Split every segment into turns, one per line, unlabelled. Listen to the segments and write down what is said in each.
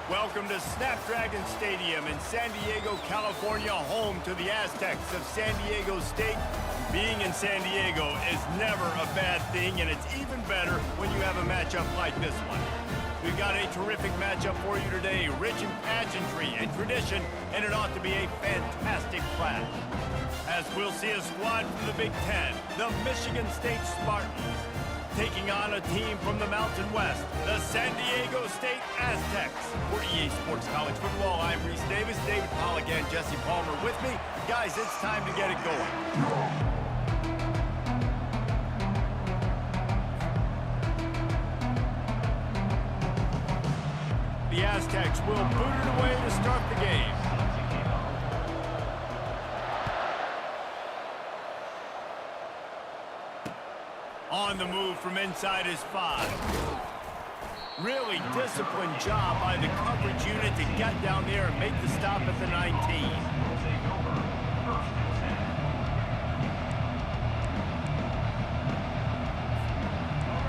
Welcome to Snapdragon Stadium in San Diego, California, home to the Aztecs of San Diego State. Being in San Diego is never a bad thing, and it's even better when you have a matchup like this one. We've got a terrific matchup for you today, rich in pageantry and tradition, and it ought to be a fantastic clash. As we'll see a squad from the Big Ten, the Michigan State Spartans, taking on a team from the Mountain West, the San Diego State Aztecs. For EA Sports College Football, I'm Reese Davis, David Pollock, and Jesse Palmer with me. Guys, it's time to get it going. The Aztecs will boot it away to start the game. On the move from inside his 5. Really disciplined job by the coverage unit to get down there and make the stop at the 19.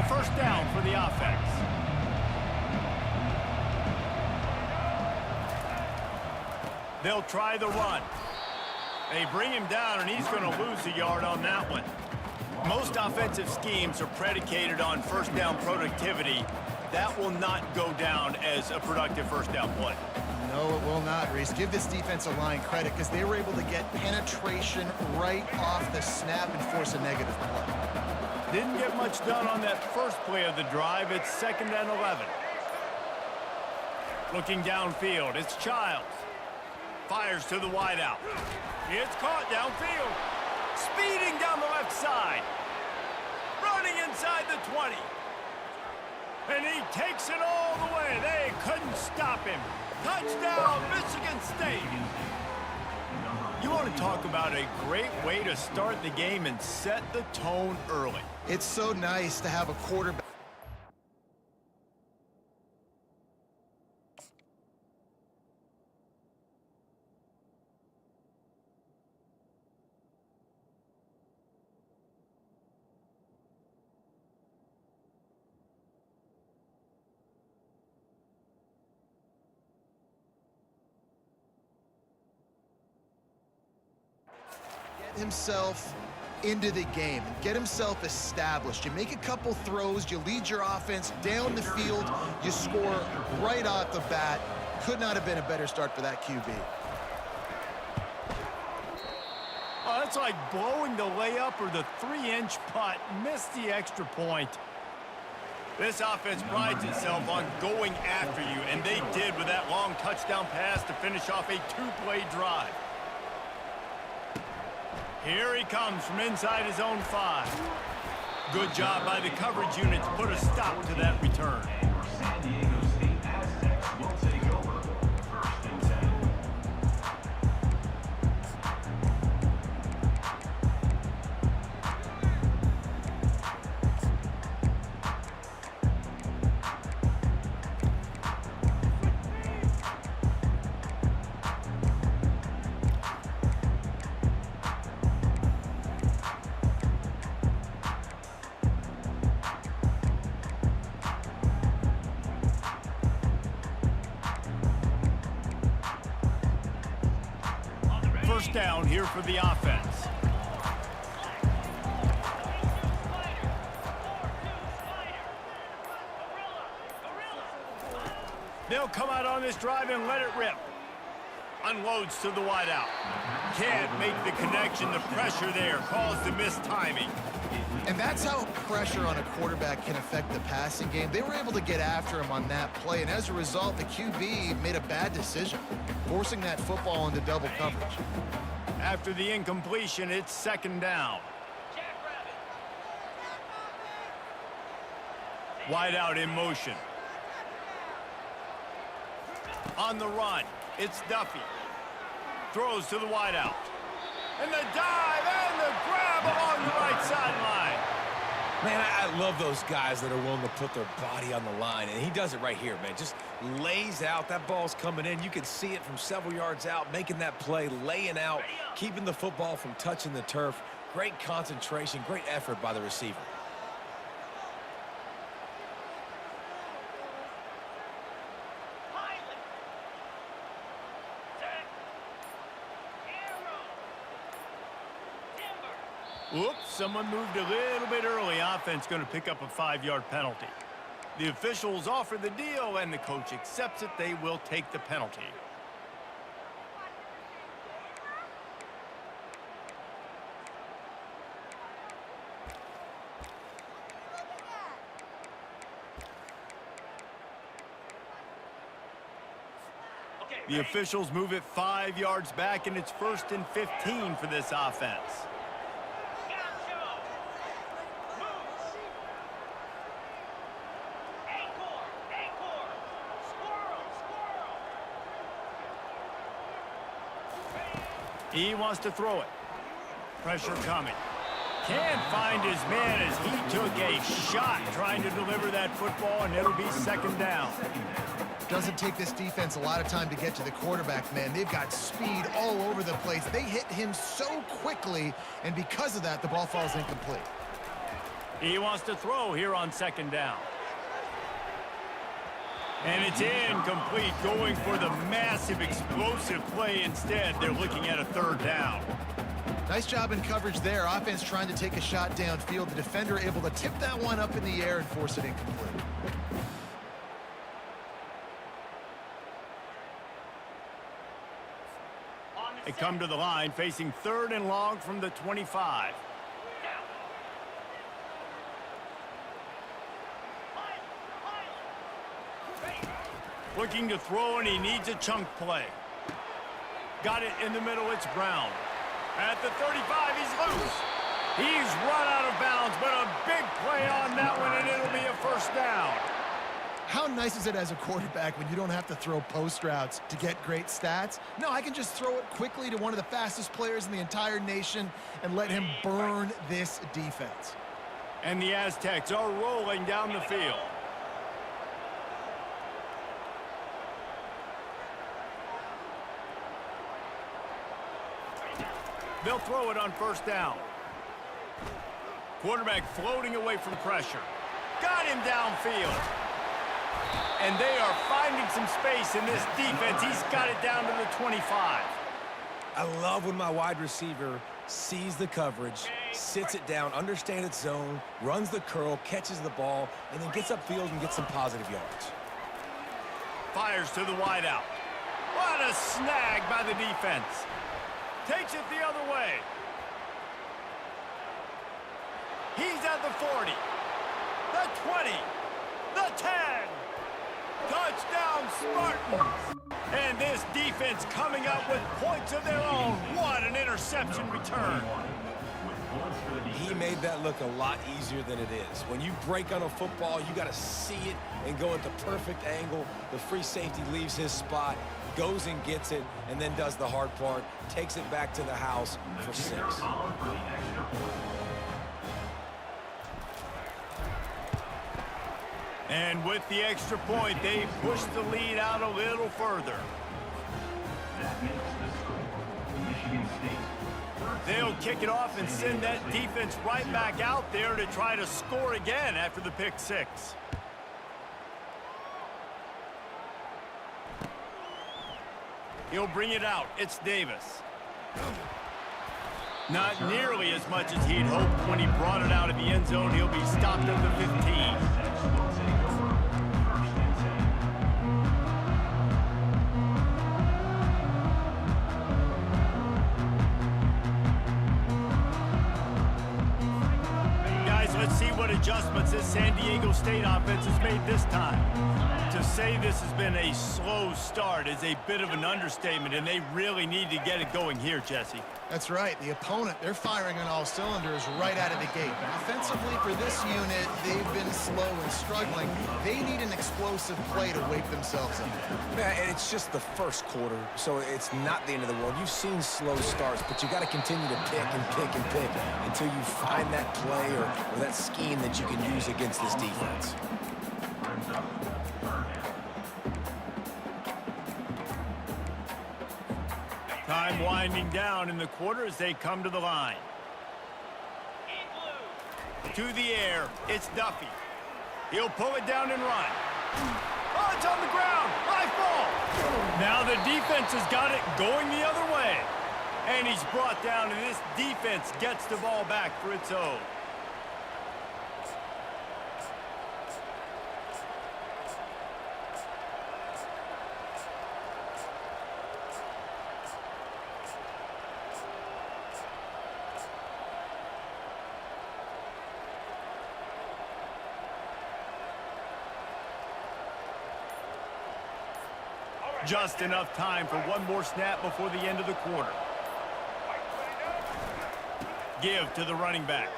A first down for the offense. They'll try the run. They bring him down, and he's going to lose a yard on that one. Most offensive schemes are predicated on first down productivity. That will not go down as a productive first down play.
No, it will not, Reese. Give this defensive line credit because they were able to get penetration right off the snap and force a negative play.
Didn't get much done on that first play of the drive. It's 2nd and 11. Looking downfield, it's Childs. Fires to the wideout. It's caught downfield. Speeding down the left side. Running inside the 20. And he takes it all the way. They couldn't stop him. Touchdown, Michigan State. You want to talk about a great way to start the game and set the tone early.
It's so nice to have a quarterback. Himself into the game and get himself established. You make a couple throws, you lead your offense down the field, you score right off the bat. Could not have been a better start for that QB.
Oh, that's like blowing the layup or the 3-inch putt. Missed the extra point. This offense prides itself on going after you, and they did with that long touchdown pass to finish off a two-play drive. Here he comes from inside his own 5. Good job by the coverage unit to put a stop to that return. First down here for the offense. They'll come out on this drive and let it rip. Unloads to the wideout. Can't make the connection. The pressure there caused the missed timing.
And that's how pressure on a quarterback can affect the passing game. They were able to get after him on that play, and as a result, the QB made a bad decision, forcing that football into double coverage.
After the incompletion, it's second down. Wide out in motion. On the run, it's Duffy. Throws to the wideout. And the dive and the grab along the right sideline.
Man, I love those guys that are willing to put their body on the line, and he does it right here, man. Just lays out. That ball's coming in. You can see it from several yards out, making that play, laying out, keeping the football from touching the turf. Great concentration, great effort by the receiver.
Oops, someone moved a little bit early. Offense going to pick up a 5-yard penalty. The officials offer the deal, and the coach accepts it. They will take the penalty. The officials move it 5 yards back, and it's 1st and 15 for this offense. He wants to throw it. Pressure coming. Can't find his man as he took a shot trying to deliver that football, and it'll be second down.
Doesn't take this defense a lot of time to get to the quarterback, man. They've got speed all over the place. They hit him so quickly, and because of that, the ball falls incomplete.
He wants to throw here on second down. And it's incomplete, going for the massive explosive play instead. They're looking at a third down.
Nice job in coverage there. Offense trying to take a shot downfield. The defender able to tip that one up in the air and force it incomplete.
They come to the line facing 3rd and long from the 25. Looking to throw, and he needs a chunk play. Got it in the middle, it's Brown. At the 35, he's loose. He's run out of bounds, but a big play on that one, and it'll be a first down.
How nice is it as a quarterback when you don't have to throw post routes to get great stats? No, I can just throw it quickly to one of the fastest players in the entire nation and let him burn this defense.
And the Aztecs are rolling down the field. They'll throw it on first down. Quarterback floating away from pressure. Got him downfield. And they are finding some space in this defense. He's got it down to the 25.
I love when my wide receiver sees the coverage, sits it down, understands its zone, runs the curl, catches the ball, and then gets upfield and gets some positive yards.
Fires to the wideout. What a snag by the defense. Takes it the other way. He's at the 40, the 20, The 10. Touchdown, Spartans. And this defense coming up with points of their own. What an interception return.
He made that look a lot easier than it is. When you break on a football, you got to see it and go at the perfect angle. The free safety leaves his spot, goes and gets it, and then does the hard part, takes it back to the house for 6.
And with the extra point, they push the lead out a little further.
That makes the score Michigan State.
They'll kick it off and send that defense right back out there to try to score again after the pick 6. He'll bring it out. It's Davis. Not nearly as much as he'd hoped when he brought it out of the end zone. He'll be stopped at the 15. Let's see what adjustments this San Diego State offense has made this time. To say this has been a slow start is a bit of an understatement, and they really need to get it going here, Jesse.
That's right. The opponent, they're firing on all cylinders right out of the gate. Offensively, for this unit, they've been slow and struggling. They need an explosive play to wake themselves up.
Yeah, and it's just the first quarter, so it's not the end of the world. You've seen slow starts, but you got to continue to pick and pick and pick until you find that play or that scheme that you can use against this defense.
Time winding down in the quarter as they come to the line. To the air, it's Duffy. He'll pull it down and run. Oh, it's on the ground. High ball. Now the defense has got it going the other way. And he's brought down, and this defense gets the ball back for its own. Just enough time for one more snap before the end of the quarter. Give to the running back.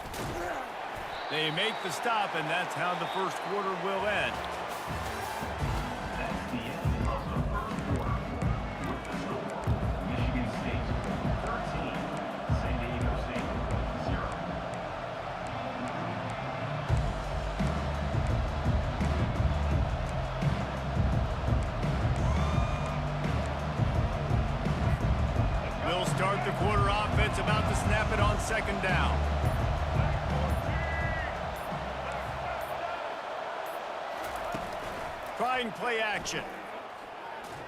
They make the stop, and that's how the first quarter will end.
That's the end of the first quarter. With the score, Michigan State 13, San Diego State 0.
We'll start the quarter offense, about to snap it on second down. Trying play action.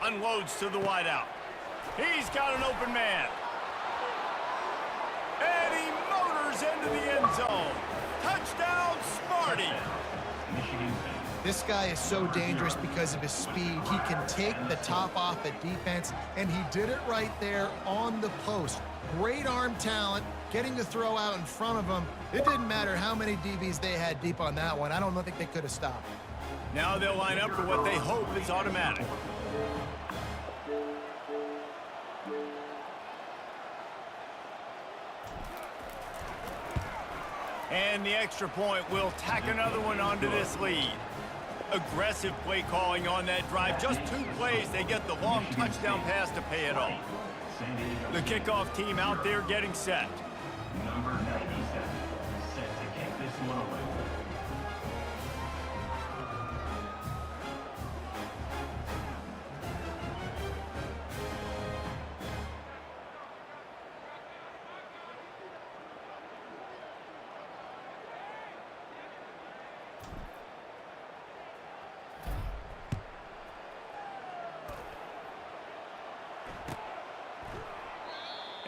Unloads to the wideout. He's got an open man. And he motors into the end zone. Touchdown, Sparty.
Michigan State.
This guy is so dangerous because of his speed. He can take the top off a defense, and he did it right there on the post. Great arm talent, getting the throw out in front of him. It didn't matter how many DBs they had deep on that one. I don't think they could have stopped.
Now they'll line up for what they hope is automatic. And the extra point will tack another one onto this lead. Aggressive play calling on that drive. Just 2 plays, they get the long touchdown pass to pay it off. The kickoff team out there getting set.
Number 97, set to kick this one away.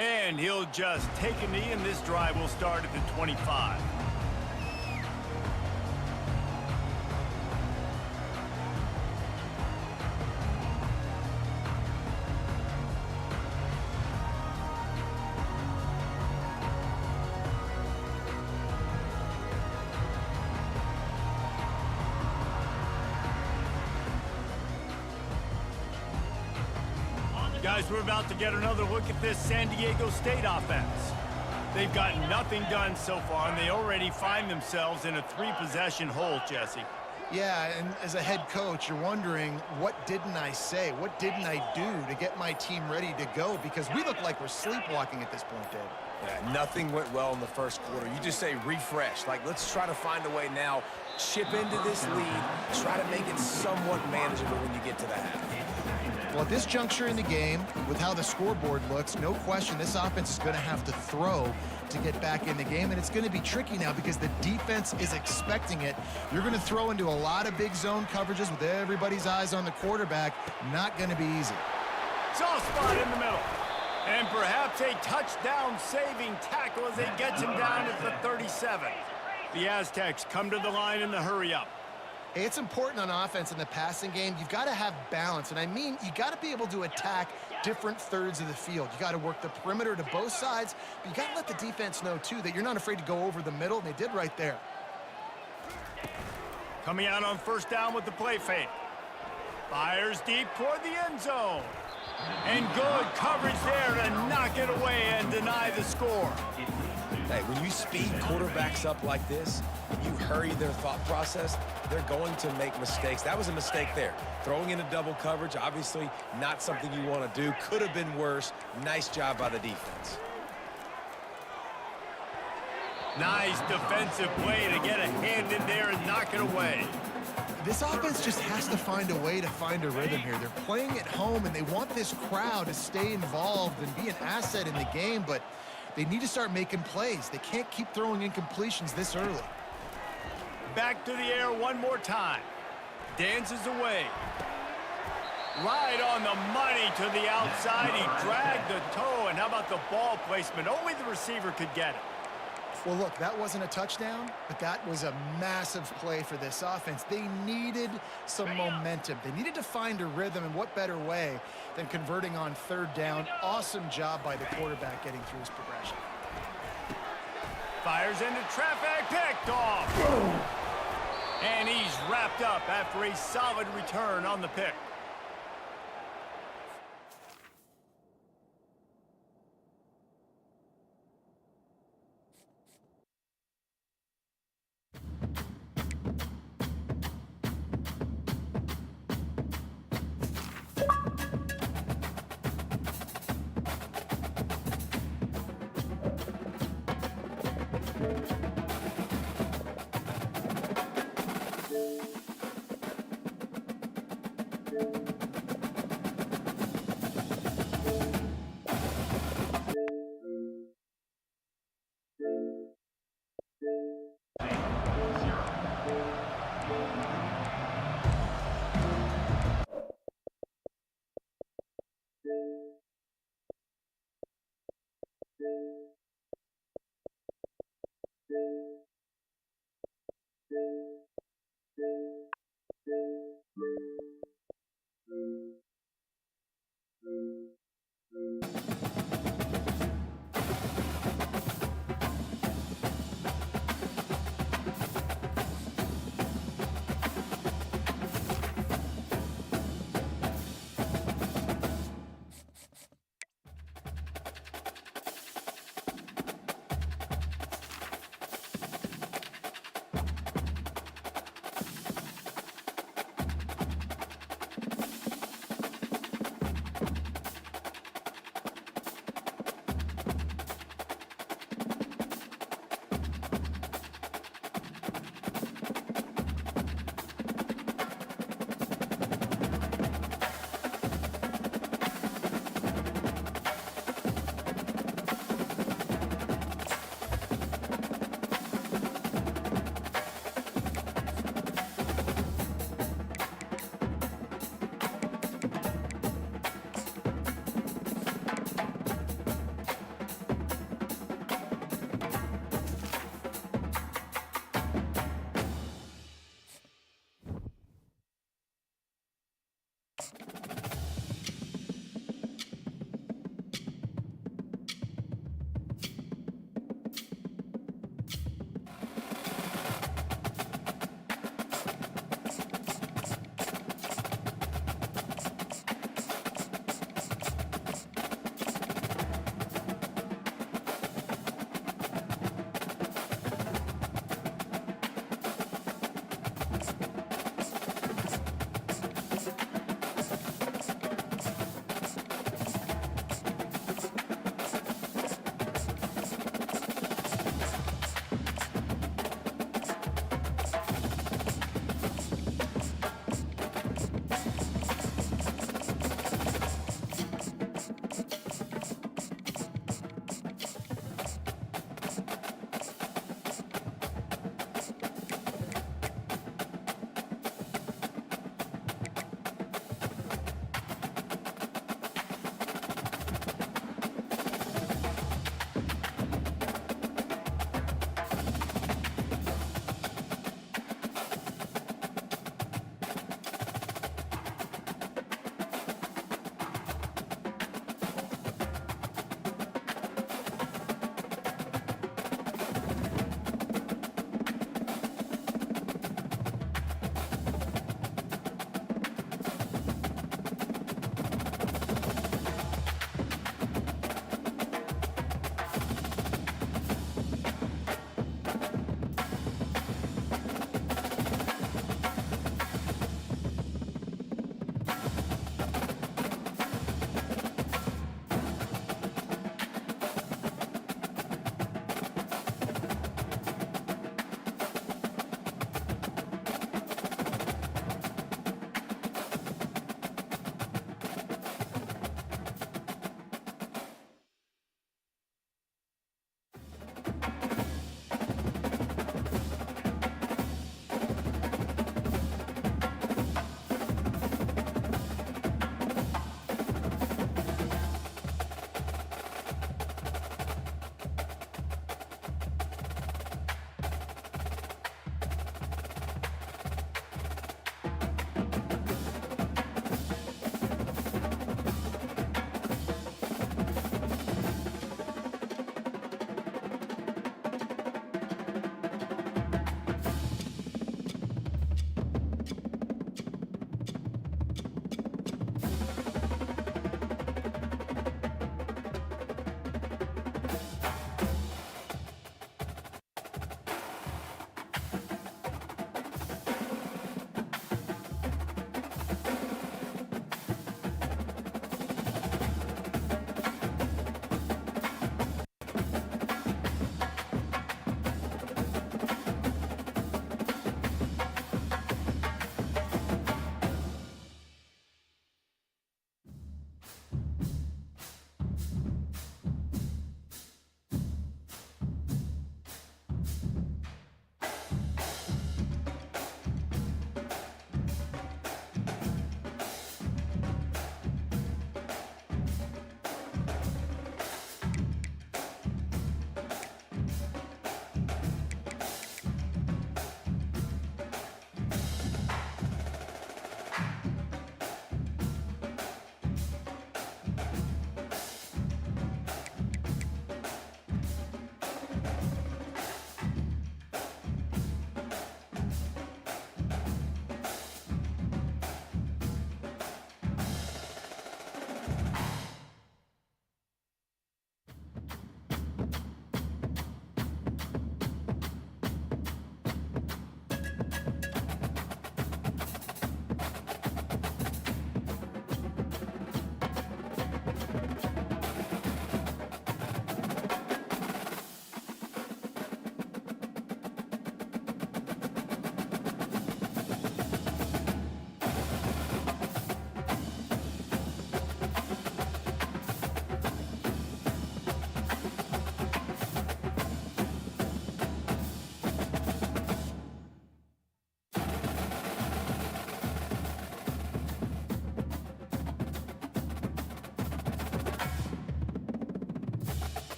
And he'll just take a knee, and this drive will start at the 25. Guys, we're about to get another look at this San Diego State offense. They've gotten nothing done so far, and they already find themselves in a 3-possession hole, Jesse.
Yeah, and as a head coach, you're wondering, what didn't I say? What didn't I do to get my team ready to go? Because we look like we're sleepwalking at this point, Dave.
Yeah, nothing went well in the first quarter. You just say refresh. Like, let's try to find a way now, chip into this lead, try to make it somewhat manageable when you get to the half.
Well, at this juncture in the game, with how the scoreboard looks, no question this offense is going to have to throw to get back in the game, and it's going to be tricky now because the defense is expecting it. You're going to throw into a lot of big zone coverages with everybody's eyes on the quarterback. Not going to be easy.
Soft spot in the middle. And perhaps a touchdown-saving tackle as they gets him down at the 37. The Aztecs come to the line in the hurry-up.
Hey, it's important on offense in the passing game. You've got to have balance, and I mean you got to be able to attack different thirds of the field. You got to work the perimeter to both sides, but you got to let the defense know, too, that you're not afraid to go over the middle, and they did right there.
Coming out on first down with the play fake. Fires deep toward the end zone. And good coverage there to knock it away and deny the score.
Hey, when you speed quarterbacks up like this, you hurry their thought process, they're going to make mistakes. That was a mistake there. Throwing in a double coverage, obviously not something you want to do. Could have been worse. Nice job by the defense.
Nice defensive play to get a hand in there and knock it away.
This offense just has to find a way to find a rhythm here. They're playing at home, and they want this crowd to stay involved and be an asset in the game, but they need to start making plays. They can't keep throwing incompletions this early.
Back to the air one more time. Dances away. Right on the money to the outside. He dragged the toe, and how about the ball placement? Only the receiver could get it.
Well, look, that wasn't a touchdown, but that was a massive play for this offense. They needed some momentum. They needed to find a rhythm, and what better way than converting on third down. Awesome job by the quarterback getting through his progression.
Fires into traffic, picked off. And he's wrapped up after a solid return on the pick.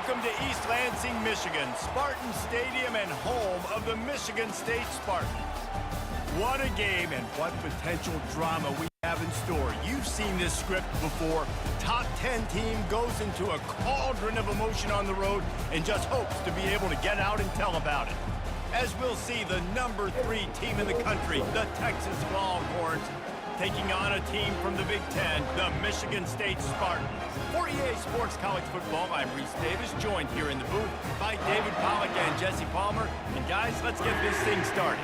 Welcome to East Lansing, Michigan, Spartan Stadium and home of the Michigan State Spartans. What a game and what potential drama we have in store. You've seen this script before. Top 10 team goes into a cauldron of emotion on the road and just hopes to be able to get out and tell about it. As we'll see, the number 3 team in the country, the Texas Longhorns, taking on a team from the Big Ten, the Michigan State Spartans. For EA Sports College Football, I'm Reese Davis, joined here in the booth by David Pollack and Jesse Palmer. And guys, let's get this thing started.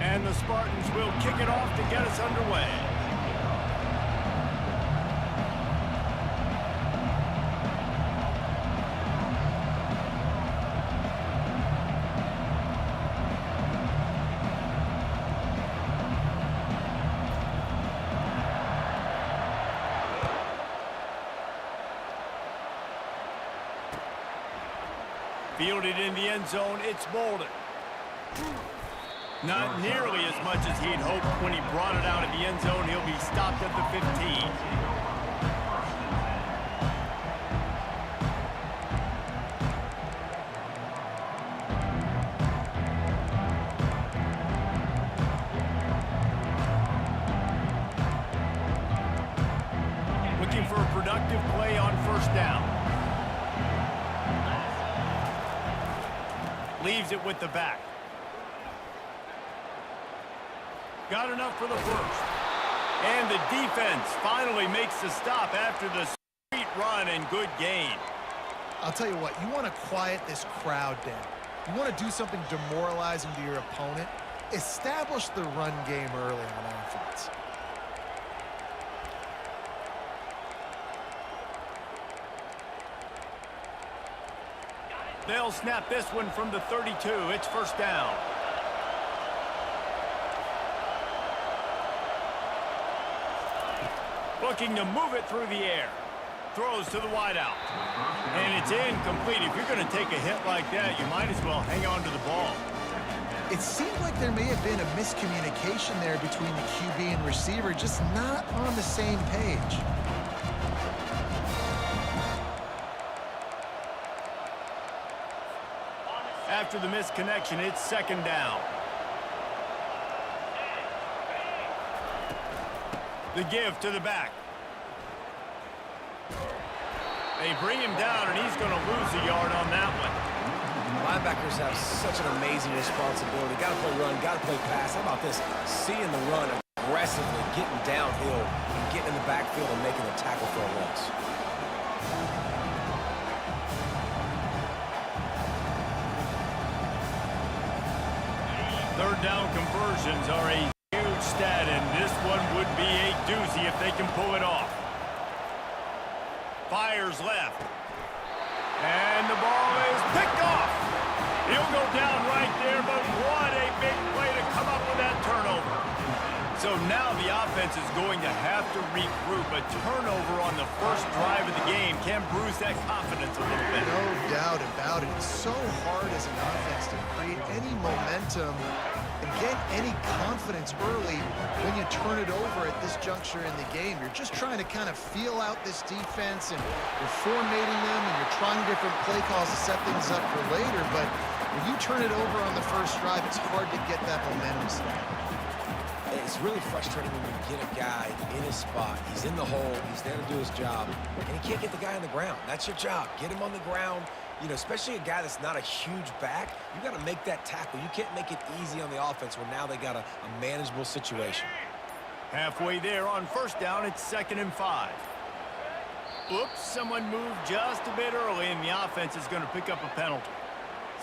And the Spartans will kick it off to get us underway. Fielded in the end zone, it's Bolden. Not nearly as much as he'd hoped when he brought it out of the end zone. He'll be stopped at the 15. Looking for a productive play on first down. Leaves it with the back. Got enough for the first. And the defense finally makes the stop after the sweet run and good gain.
I'll tell you what, you want to quiet this crowd down. You want to do something demoralizing to your opponent. Establish the run game early on offense.
They'll snap this one from the 32. It's first down. Looking to move it through the air. Throws to the wideout. And it's incomplete. If you're going to take a hit like that, you might as well hang on to the ball.
It seemed like there may have been a miscommunication there between the QB and receiver, just not on the same page.
After the misconnection, it's second down. The give to the back. They bring him down, and he's going to lose a yard on that one.
Linebackers have such an amazing responsibility. Got to play run, got to play pass. How about this? Seeing the run aggressively, getting downhill, and getting in the backfield and making the tackle for a loss.
Third down conversions are a huge stat, and this one would be a doozy if they can pull it off. Fires left. And the ball is picked off. He'll go down right there, but what a big play to come up with that turnover. So now the offense is going to have to regroup. A turnover on the first drive of the game can bruise that confidence a little bit.
No doubt about it. It's so hard as an offense to create any momentum and get any confidence early when you turn it over at this juncture in the game. You're just trying to kind of feel out this defense, and you're formatting them, and you're trying different play calls to set things up for later. But when you turn it over on the first drive, it's hard to get that momentum started.
It's really frustrating when you get a guy in his spot. He's in the hole. He's there to do his job. And he can't get the guy on the ground. That's your job. Get him on the ground. You know, especially a guy that's not a huge back. You got to make that tackle. You can't make it easy on the offense when now they got a manageable situation.
Halfway there on first down, it's 2nd and 5. Oops, someone moved just a bit early, and the offense is going to pick up a penalty.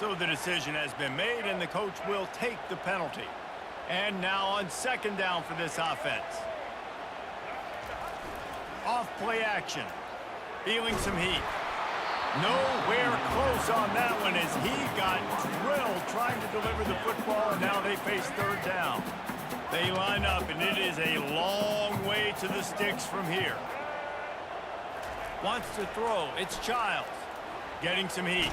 So the decision has been made, and the coach will take the penalty. And now on 2nd down for this offense. Off play action. Feeling some heat. Nowhere close on that one as he got drilled trying to deliver the football, and now they face third down. They line up, and it is a long way to the sticks from here. Wants to throw. It's Childs. Getting some heat.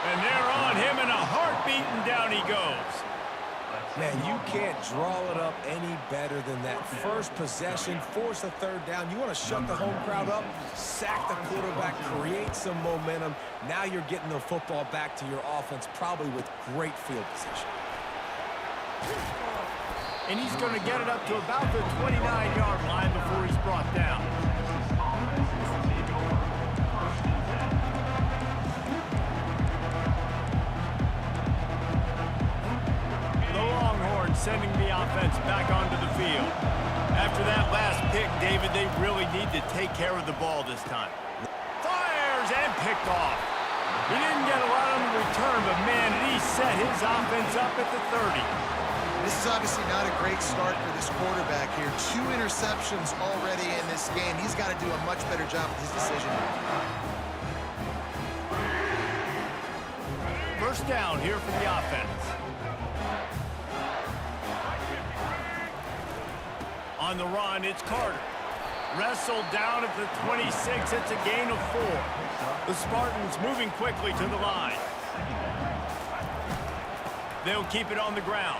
And they're on him in a heartbeat, and down he goes.
Man, you can't draw it up any better than that. First possession, force a third down. You want to shut the home crowd up, sack the quarterback, create some momentum. Now you're getting the football back to your offense, probably with great field position.
And he's going to get it up to about the 29-yard line before he's brought down. Sending the offense back onto the field. After that last pick, David, they really need to take care of the ball this time. Fires and picked off. He didn't get a lot on the return, but man, he set his offense up at the 30.
This is obviously not a great start for this quarterback here. 2 interceptions already in this game. He's got to do a much better job with his decision.
First down here for the offense. On the run, it's Carter. Wrestled down at the 26. It's a gain of 4. The Spartans moving quickly to the line. They'll keep it on the ground.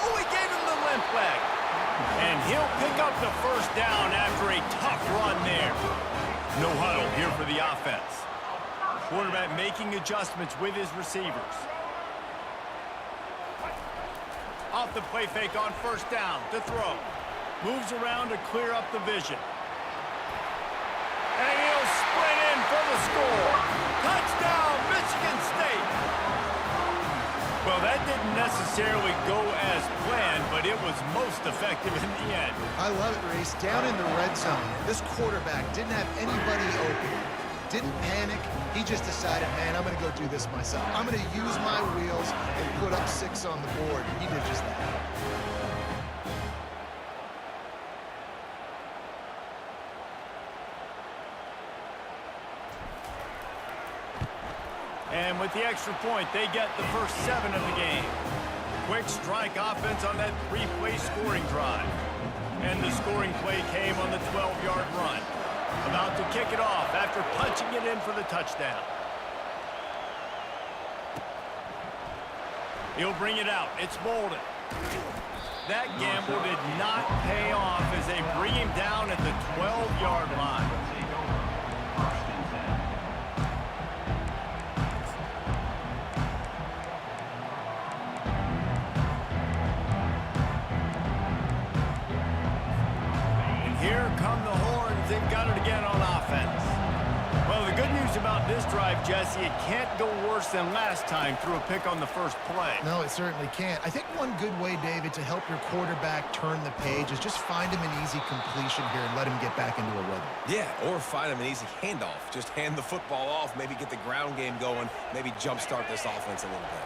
Oh, he gave him the limp leg. And he'll pick up the first down after a tough run there. No huddle here for the offense. Quarterback making adjustments with his receivers. Off the play fake on first down to throw. Moves around to clear up the vision. And he'll sprint in for the score. Touchdown, Michigan State. Well, that didn't necessarily go as planned, but it was most effective in the end.
I love it, Reese. Down in the red zone, this quarterback didn't have anybody open. Didn't panic. He just decided, man, I'm going to go do this myself. I'm going to use my wheels and put up 6 on the board. He did just that.
And with the extra point, they get the first 7 of the game. Quick strike offense on that 3-play scoring drive. And the scoring play came on the 12-yard run. About to kick it off after punching it in for the touchdown. He'll bring it out. It's Bolden. That gamble did not pay off as they bring him down at the 12-yard line. Here come the horns. They've got it again on offense. Well, the good news about this drive, Jesse, it can't go worse than last time through a pick on the first play.
No, it certainly can't. I think one good way, David, to help your quarterback turn the page is just find him an easy completion here and let him get back into a rhythm.
Yeah, or find him an easy handoff. Just hand the football off, maybe get the ground game going, maybe jumpstart this offense a little bit.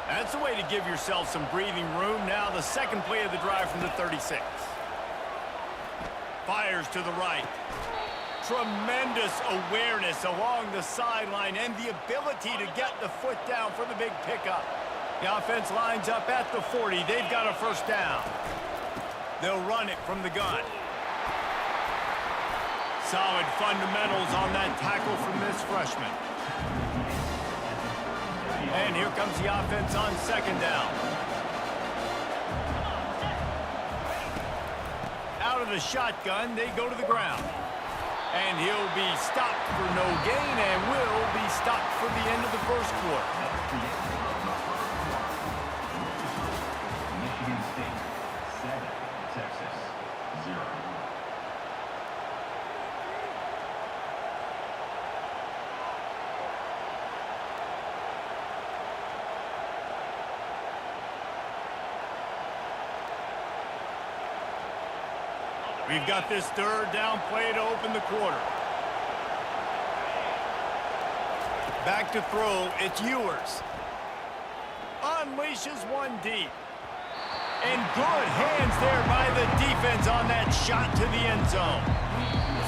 That's the way to give yourself some breathing room. Now the second play of the drive from the 36. Fires to the right. Tremendous awareness along the sideline and the ability to get the foot down for the big pickup. The offense lines up at the 40. They've got a first down. They'll run it from the gun. Solid fundamentals on that tackle from this freshman. And here comes the offense on second down. Out of the shotgun, they go to the ground. And he'll be stopped for no gain and will be stopped for the end of the first quarter.
Michigan State 7, Texas 0.
We've got this third down play to open the quarter. Back to throw, it's Ewers. Unleashes one deep. And good hands there by the defense on that shot to the end zone.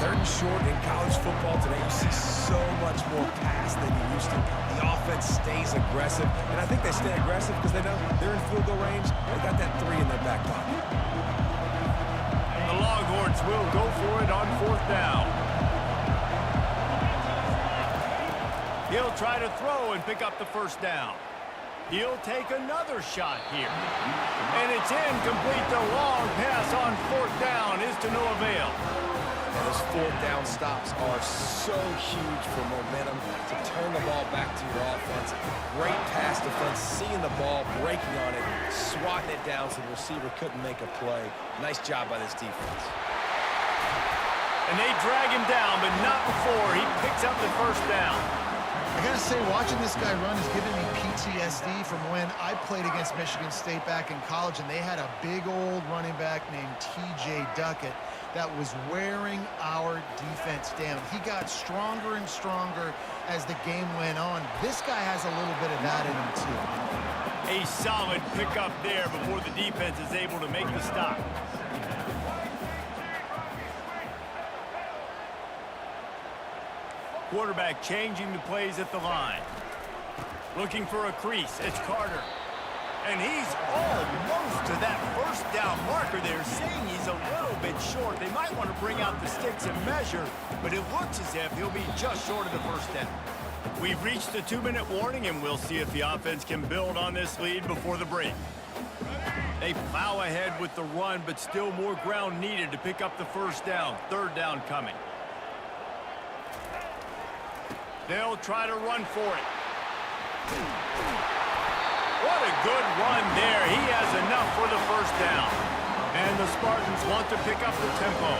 3rd and short in college football today, you see so much more pass than you used to. The offense stays aggressive, and I think they stay aggressive because they know they're in field goal range. They got that 3 in their back pocket.
The Longhorns will go for it on 4th down. He'll try to throw and pick up the 1st down. He'll take another shot here. And it's incomplete. The long pass on 4th down is to no avail.
And those 4th down stops are so huge for momentum to turn the ball back to your offense. Great pass defense, seeing the ball, breaking on it, swatting it down so the receiver couldn't make a play. Nice job by this defense.
And they drag him down, but not before he picks up the 1st down.
I gotta say, watching this guy run is giving me PTSD from when I played against Michigan State back in college, and they had a big old running back named T.J. Duckett that was wearing our defense down. He got stronger and stronger as the game went on. This guy has a little bit of that in him, too.
A solid pickup there before the defense is able to make the stop. Quarterback changing the plays at the line. Looking for a crease. It's Carter. And he's almost to that 1st down marker there, saying he's a little bit short. They might want to bring out the sticks and measure, but it looks as if he'll be just short of the 1st down. We've reached the 2-minute warning, and we'll see if the offense can build on this lead before the break. They plow ahead with the run, but still more ground needed to pick up the 1st down. 3rd down coming. They'll try to run for it. What a good run there. He has enough for the 1st down. And the Spartans want to pick up the tempo.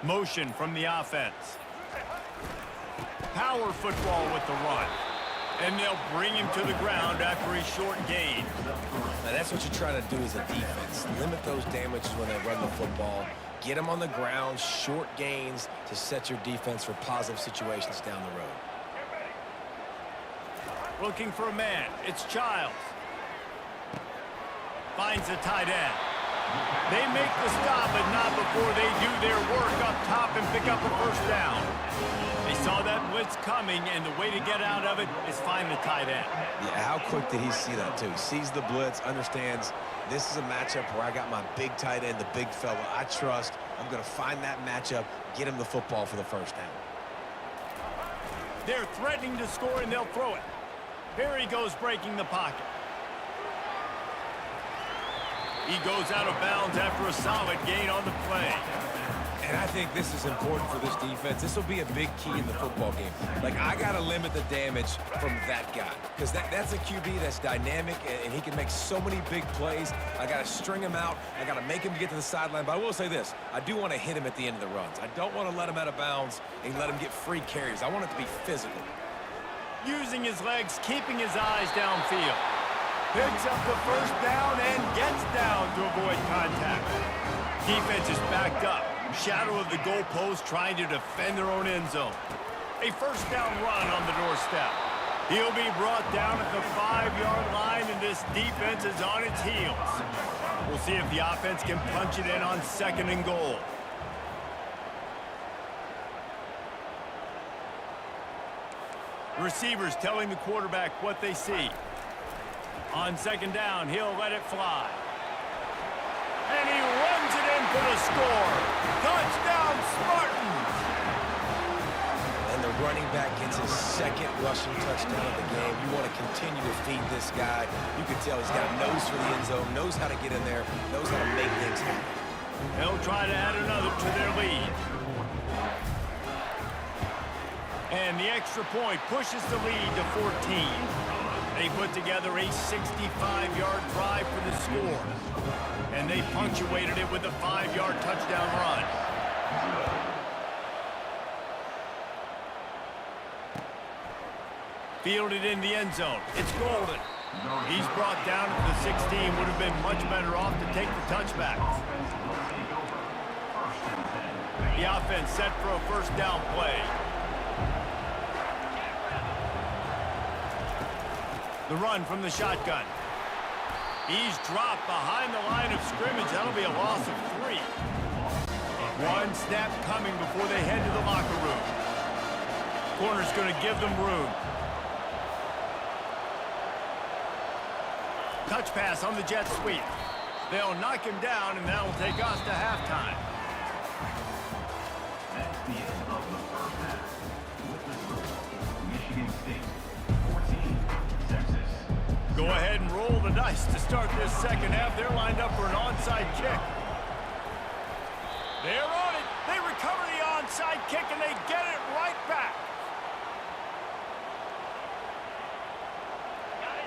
Motion from the offense. Power football with the run. And they'll bring him to the ground after a short gain.
Now that's what you're trying to do as a defense. Limit those damages when they run the football. Get them on the ground, short gains to set your defense for positive situations down the road.
Looking for a man. It's Childs. Finds the tight end. They make the stop, but not before they do their work up top and pick up a 1st down. They saw that blitz coming, and the way to get out of it is find the tight end.
Yeah, how quick did he see that, too? He sees the blitz, understands this is a matchup where I got my big tight end, the big fella I trust. I'm going to find that matchup, get him the football for the 1st down.
They're threatening to score, and they'll throw it. Here he goes, breaking the pocket. He goes out of bounds after a solid gain on the play.
And I think this is important for this defense. This will be a big key in the football game. Like, I got to limit the damage from that guy. Because that's a QB that's dynamic, and he can make so many big plays. I got to string him out. I got to make him get to the sideline. But I will say this. I do want to hit him at the end of the runs. I don't want to let him out of bounds and let him get free carries. I want it to be physical.
Using his legs, keeping his eyes downfield. Picks up the 1st down and gets down to avoid contact. Defense is backed up. Shadow of the goalpost trying to defend their own end zone. A 1st down run on the doorstep. He'll be brought down at the 5-yard line, and this defense is on its heels. We'll see if the offense can punch it in on 2nd and goal. Receivers telling the quarterback what they see. On 2nd down, he'll let it fly. And he runs it in for the score. Touchdown, Spartans!
And the running back gets his 2nd rushing touchdown of the game. You want to continue to feed this guy. You can tell he's got a nose for the end zone, knows how to get in there, knows how to make things happen.
They'll try to add another to their lead. And the extra point pushes the lead to 14. They put together a 65-yard drive for the score. And they punctuated it with a 5-yard touchdown run. Fielded in the end zone. It's Golden. He's brought down at the 16. Would have been much better off to take the touchback. The offense set for a first down play. The run from the shotgun. He's dropped behind the line of scrimmage. That'll be a loss of 3. One snap coming before they head to the locker room. Corner's going to give them room. Touch pass on the jet sweep. They'll knock him down, and that'll take us to halftime.
That's the end of the first half. With the score, Michigan State 14, Texas.
Go ahead and roll the dice to start this second half. They're lined up for an onside kick. They're on it. They recover the onside kick, and they get it right back.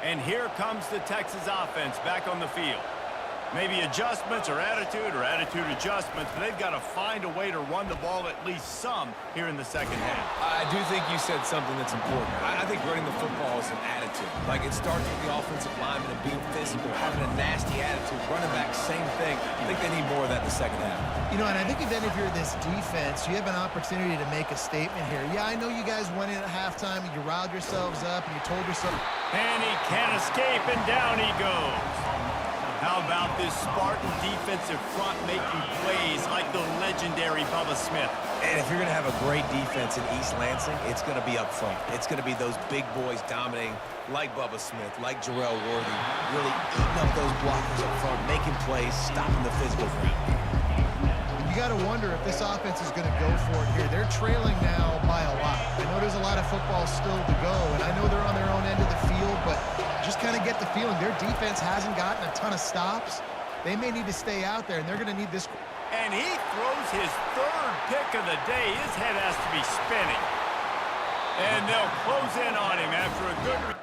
And here comes the Texas offense back on the field. Maybe adjustments or attitude adjustments, but they've got to find a way to run the ball at least some here in the second half.
I do think you said something that's important. I think running the football is an attitude. Like, it starts with the offensive lineman and being physical, having a nasty attitude. Running back, same thing. I think they need more of that in the second half.
You know, and I think then if you're this defense, you have an opportunity to make a statement here. Yeah, I know you guys went in at halftime and you riled yourselves up and you told yourself.
And he can't escape, and down he goes. How about this Spartan defensive front making plays like the legendary Bubba Smith?
And if you're going to have a great defense in East Lansing, it's going to be up front. It's going to be those big boys dominating, like Bubba Smith, like Jarrell Worthy, really eating up those blockers up front, making plays, stopping the physical ground.
You got to wonder if this offense is going to go for it here. They're trailing now by a lot. I know there's a lot of football still to go, and I know they're on their own end of the field, but just kind of get the feeling their defense hasn't gotten a ton of stops. They may need to stay out there, and they're going to need this.
And he throws his third pick of the day. His head has to be spinning. And they'll close in on him after a good...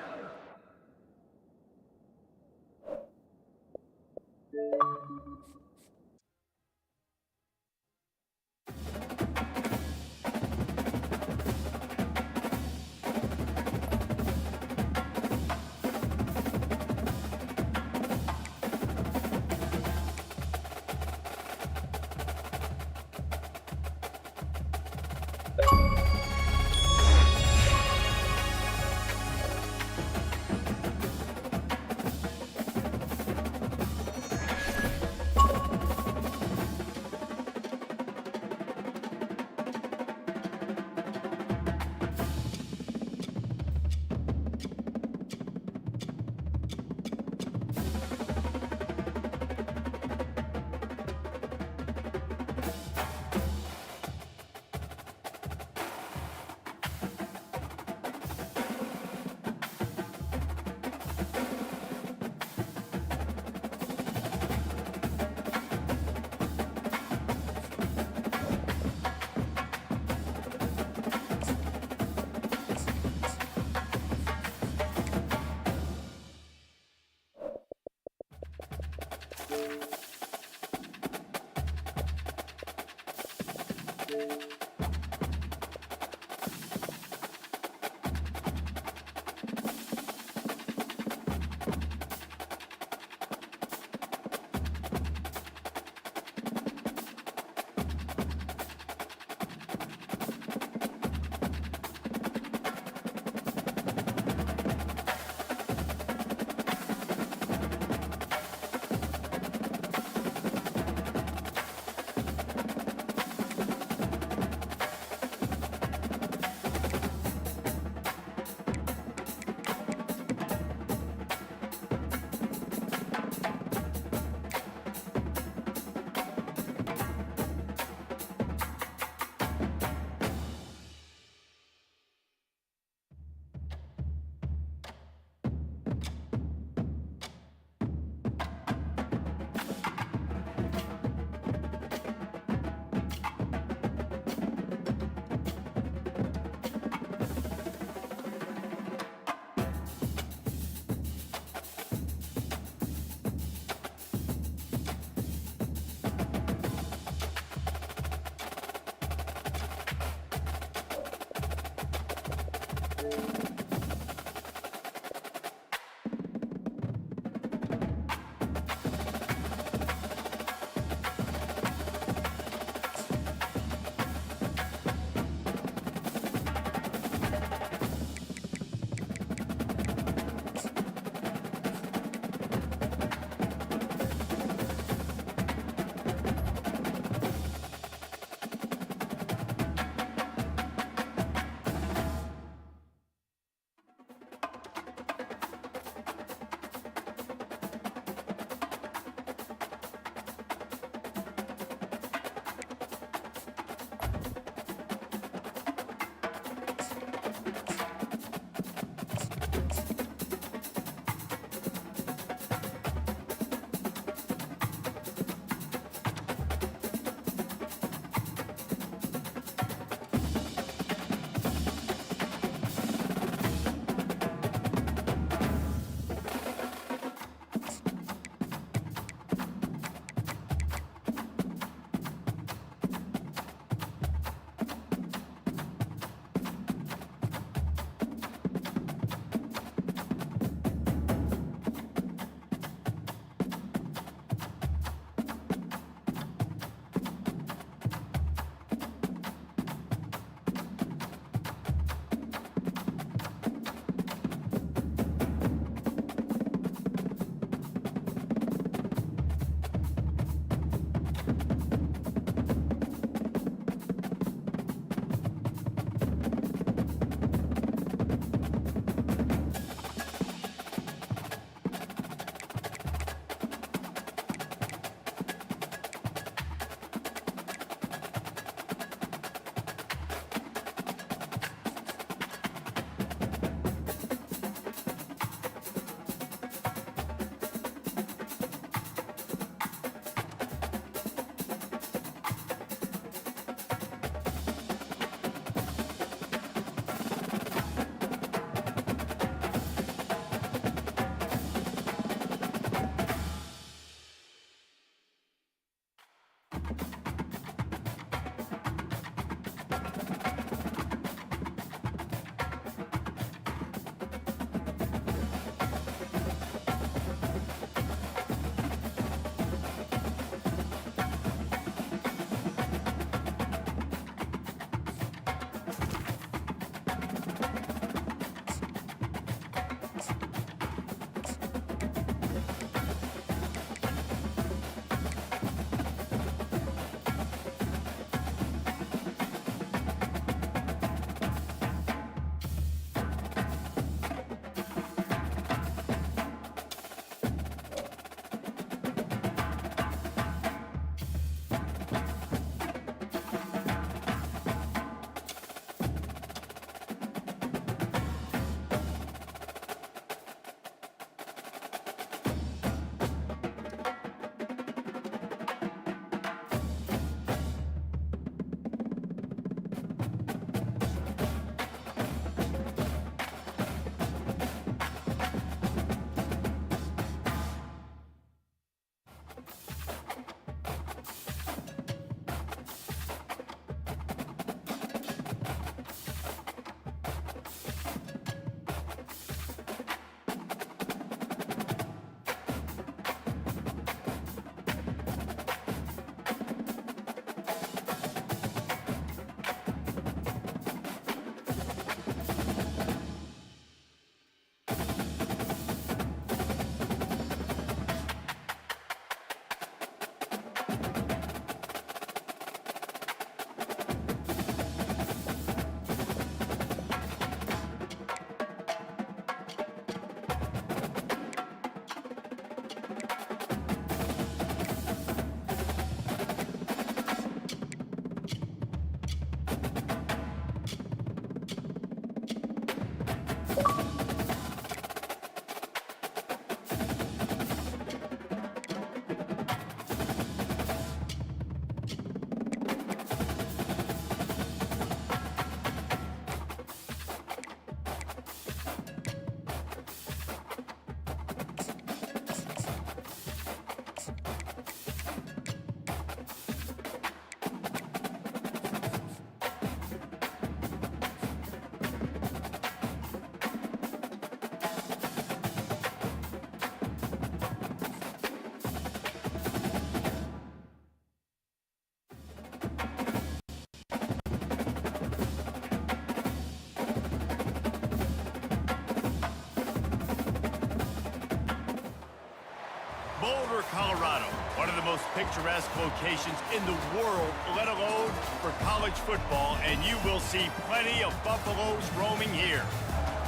Denver, Colorado, one of the most picturesque locations in the world, let alone for college football, and you will see plenty of Buffaloes roaming here.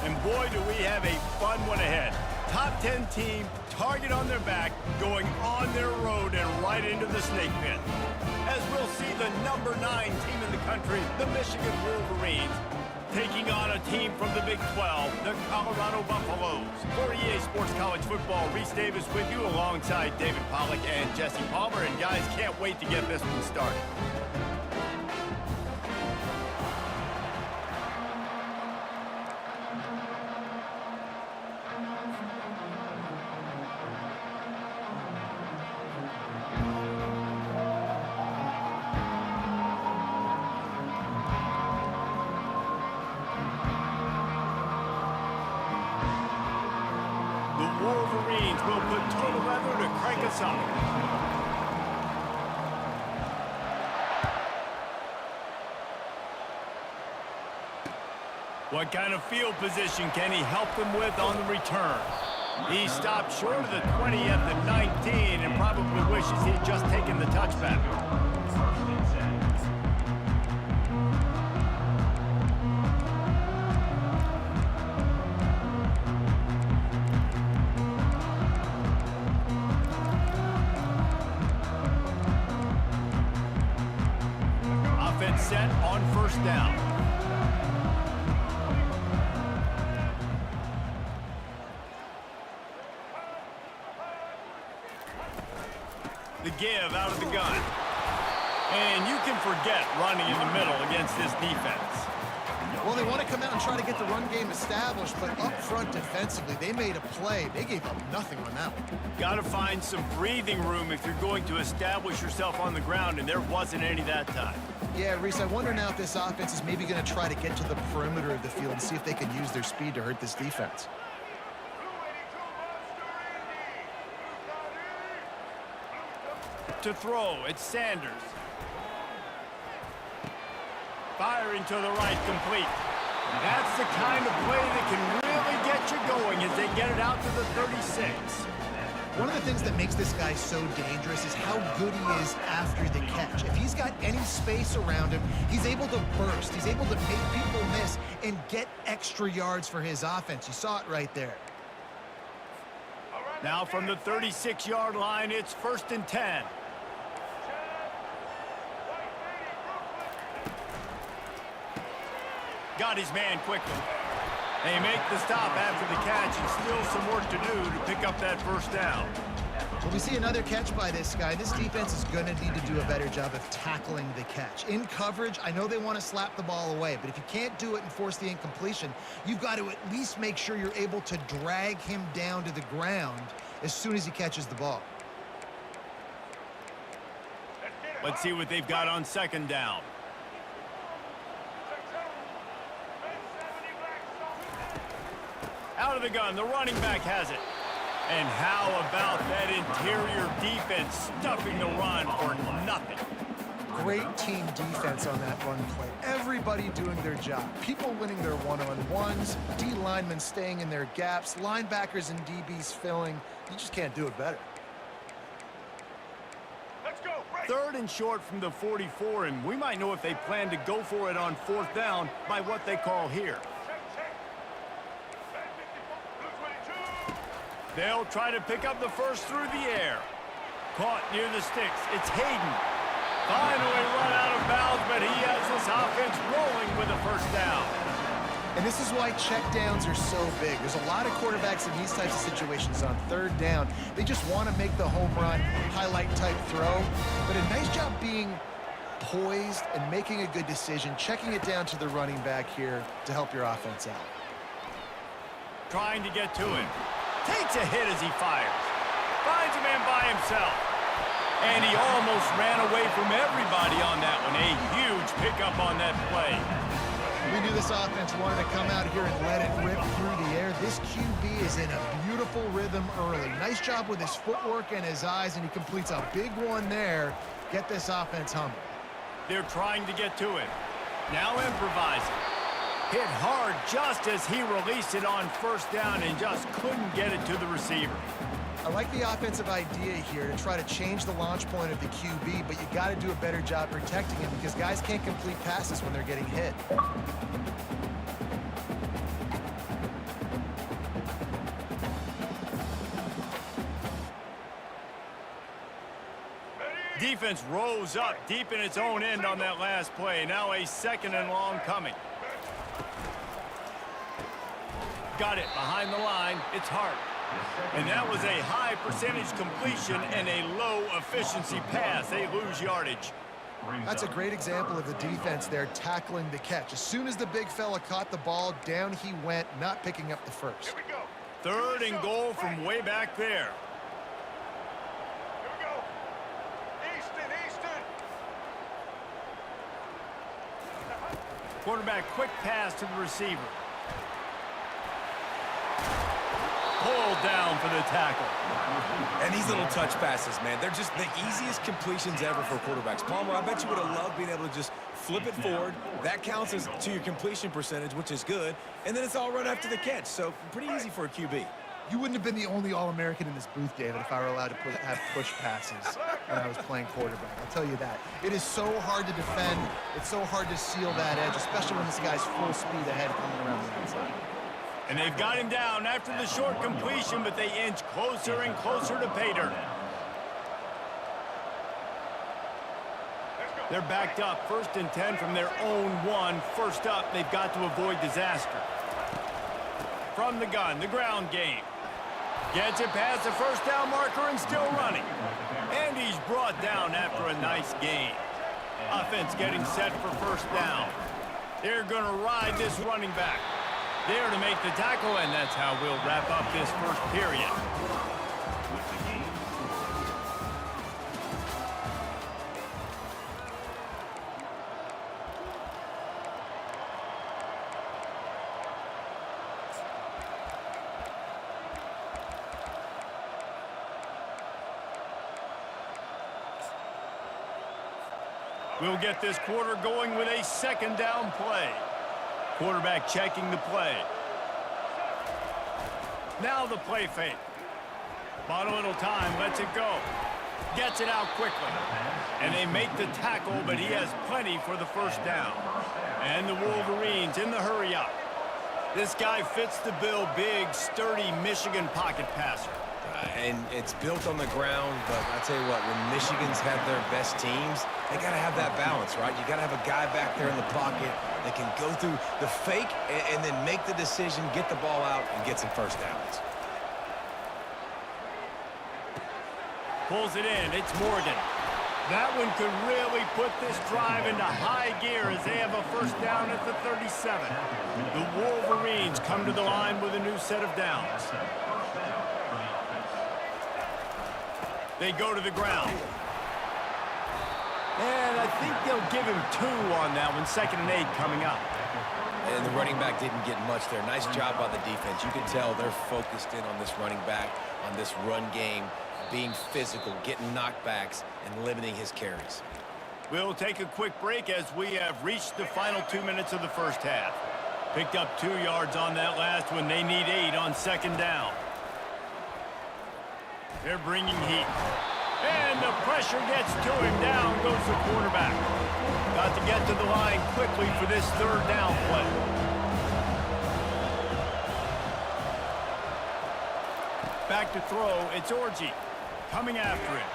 And boy, do we have a fun one ahead. Top 10 team, target on their back, going on their road and right into the snake pit. As we'll see the number 9 team in the country, the Michigan Wolverines, taking on a team from the Big 12, the Colorado Buffaloes. For EA Sports College Football, Reese Davis with you alongside David Pollack and Jesse Palmer. And guys, can't wait to get this one started. Wolverines will put total leather to crank us up. What kind of field position can he help them with on the return? He stopped short of the 20 at the 19 and probably wishes he'd just taken the touchback. Set on first down. The give out of the gun. And you can forget running in the middle against this defense.
Well, they want to come out and try to get the run game established, but up front defensively, they made a play. They gave up nothing on that one.
Got to find some breathing room if you're going to establish yourself on the ground, and there wasn't any that time.
Yeah, Reese, I wonder now if this offense is maybe going to try to get to the perimeter of the field and see if they can use their speed to hurt this defense.
To throw, it's Sanders. Firing to the right, complete. That's the kind of play that can really get you going as they get it out to the 36.
One of the things that makes this guy so dangerous is how good he is after the catch. If he's got any space around him, he's able to burst. He's able to make people miss and get extra yards for his offense. You saw it right there.
Now from the 36-yard line, it's 1st and 10. Got his man quickly. They make the stop after the catch, and still some work to do to pick up that first down.
Well, we see another catch by this guy. This defense is going to need to do a better job of tackling the catch. In coverage, I know they want to slap the ball away, but if you can't do it and force the incompletion, you've got to at least make sure you're able to drag him down to the ground as soon as he catches the ball.
Let's see what they've got on 2nd down. Out of the gun, the running back has it. And how about that interior defense stuffing the run for nothing?
Great team defense on that run play. Everybody doing their job. People winning their one-on-ones, D linemen staying in their gaps, linebackers and DBs filling. You just can't do it better.
Let's go. Break.
3rd and short from the 44, and we might know if they plan to go for it on 4th down by what they call here. They'll try to pick up the first through the air. Caught near the sticks. It's Hayden. Finally run out of bounds, but he has this offense rolling with a first down.
And this is why checkdowns are so big. There's a lot of quarterbacks in these types of situations on 3rd down. They just want to make the home run, highlight type throw. But a nice job being poised and making a good decision, checking it down to the running back here to help your offense out.
Trying to get to him. Takes a hit as he fires. Finds a man by himself. And he almost ran away from everybody on that one. A huge pickup on that play.
We knew this offense wanted to come out here and let it rip through the air. This QB is in a beautiful rhythm early. Nice job with his footwork and his eyes, and he completes a big one there. Get this offense humming.
They're trying to get to him. Now improvising. Hit hard just as he released it on 1st down and just couldn't get it to the receiver.
I like the offensive idea here to try to change the launch point of the QB, but you got to do a better job protecting him because guys can't complete passes when they're getting hit.
Defense rose up deep in its own end on that last play. Now a 2nd and long coming. Got it behind the line. It's Hart. And that was a high percentage completion and a low efficiency pass. They lose yardage.
That's a great example of the defense there tackling the catch. As soon as the big fella caught the ball, down he went, not picking up the first.
3rd and goal from way back there. Quarterback quick pass to the receiver. Pulled down for the tackle.
And these little touch passes, man, they're just the easiest completions ever for quarterbacks. Palmer, I bet you would have loved being able to just flip it forward. That counts as to your completion percentage, which is good. And then it's all run after the catch. So pretty easy for a QB.
You wouldn't have been the only All-American in this booth, David, if I were allowed to have push passes when I was playing quarterback. I'll tell you that. It is so hard to defend. It's so hard to seal that edge, especially when this guy's full speed ahead coming around the outside.
And they've got him down after the short completion, but they inch closer and closer to pay dirt. They're backed up, 1st and 10 from their own 1. First up, they've got to avoid disaster. From the gun, the ground game. Gets it past the 1st down marker and still running. And he's brought down after a nice gain. Offense getting set for 1st down. They're going to ride this running back. There to make the tackle, and that's how we'll wrap up this 1st period. We'll get this quarter going with a 2nd down play. Quarterback checking the play. Now the play fake. Bought a little time, lets it go. Gets it out quickly. And they make the tackle, but he has plenty for the 1st down. And the Wolverines in the hurry up. This guy fits the bill, big, sturdy Michigan pocket passer.
And it's built on the ground, but I tell you what, when Michigan's had their best teams, they got to have that balance, right? You got to have a guy back there in the pocket that can go through the fake and then make the decision, get the ball out, and get some 1st downs.
Pulls it in. It's Morgan. That one could really put this drive into high gear as they have a 1st down at the 37. The Wolverines come to the line with a new set of downs. They go to the ground. And I think they'll give him 2 on that one. 2nd and 8 coming up.
And the running back didn't get much there. Nice job by the defense. You can tell they're focused in on this running back, on this run game, being physical, getting knockbacks, and limiting his carries.
We'll take a quick break as we have reached the final 2 minutes of the 1st half. Picked up 2 yards on that last one. They need 8 on 2nd down. They're bringing heat. And the pressure gets to him. Down goes the quarterback. Got to get to the line quickly for this 3rd down play. Back to throw. It's Orji coming after him.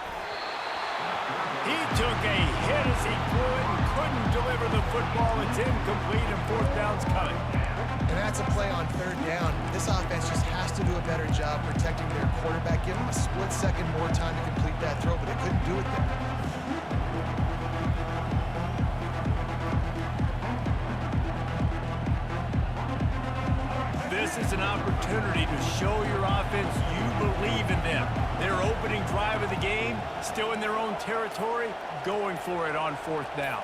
He took a hit as he threw it and couldn't deliver the football. It's incomplete and 4th down's coming.
And that's a play on 3rd down. This offense just has to do a better job protecting their quarterback. Give them a split second more time to complete that throw, but they couldn't do it there.
This is an opportunity to show your offense you believe in them. Their opening drive of the game, still in their own territory, going for it on 4th down.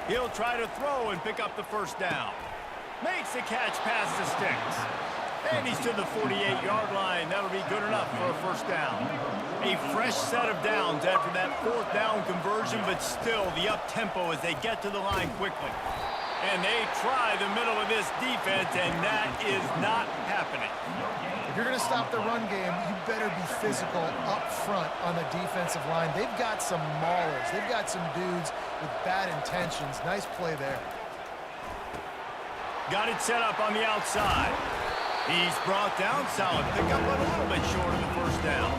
He'll try to throw and pick up the 1st down. Makes the catch past the sticks. And he's to the 48-yard line. That'll be good enough for a 1st down. A fresh set of downs after that 4th down conversion, but still the up-tempo as they get to the line quickly. And they try the middle of this defense, and that is not happening.
If you're going to stop the run game, you better be physical up front on the defensive line. They've got some maulers. They've got some dudes with bad intentions. Nice play there.
Got it set up on the outside. He's brought down solid. Pick up a little bit short of the first down.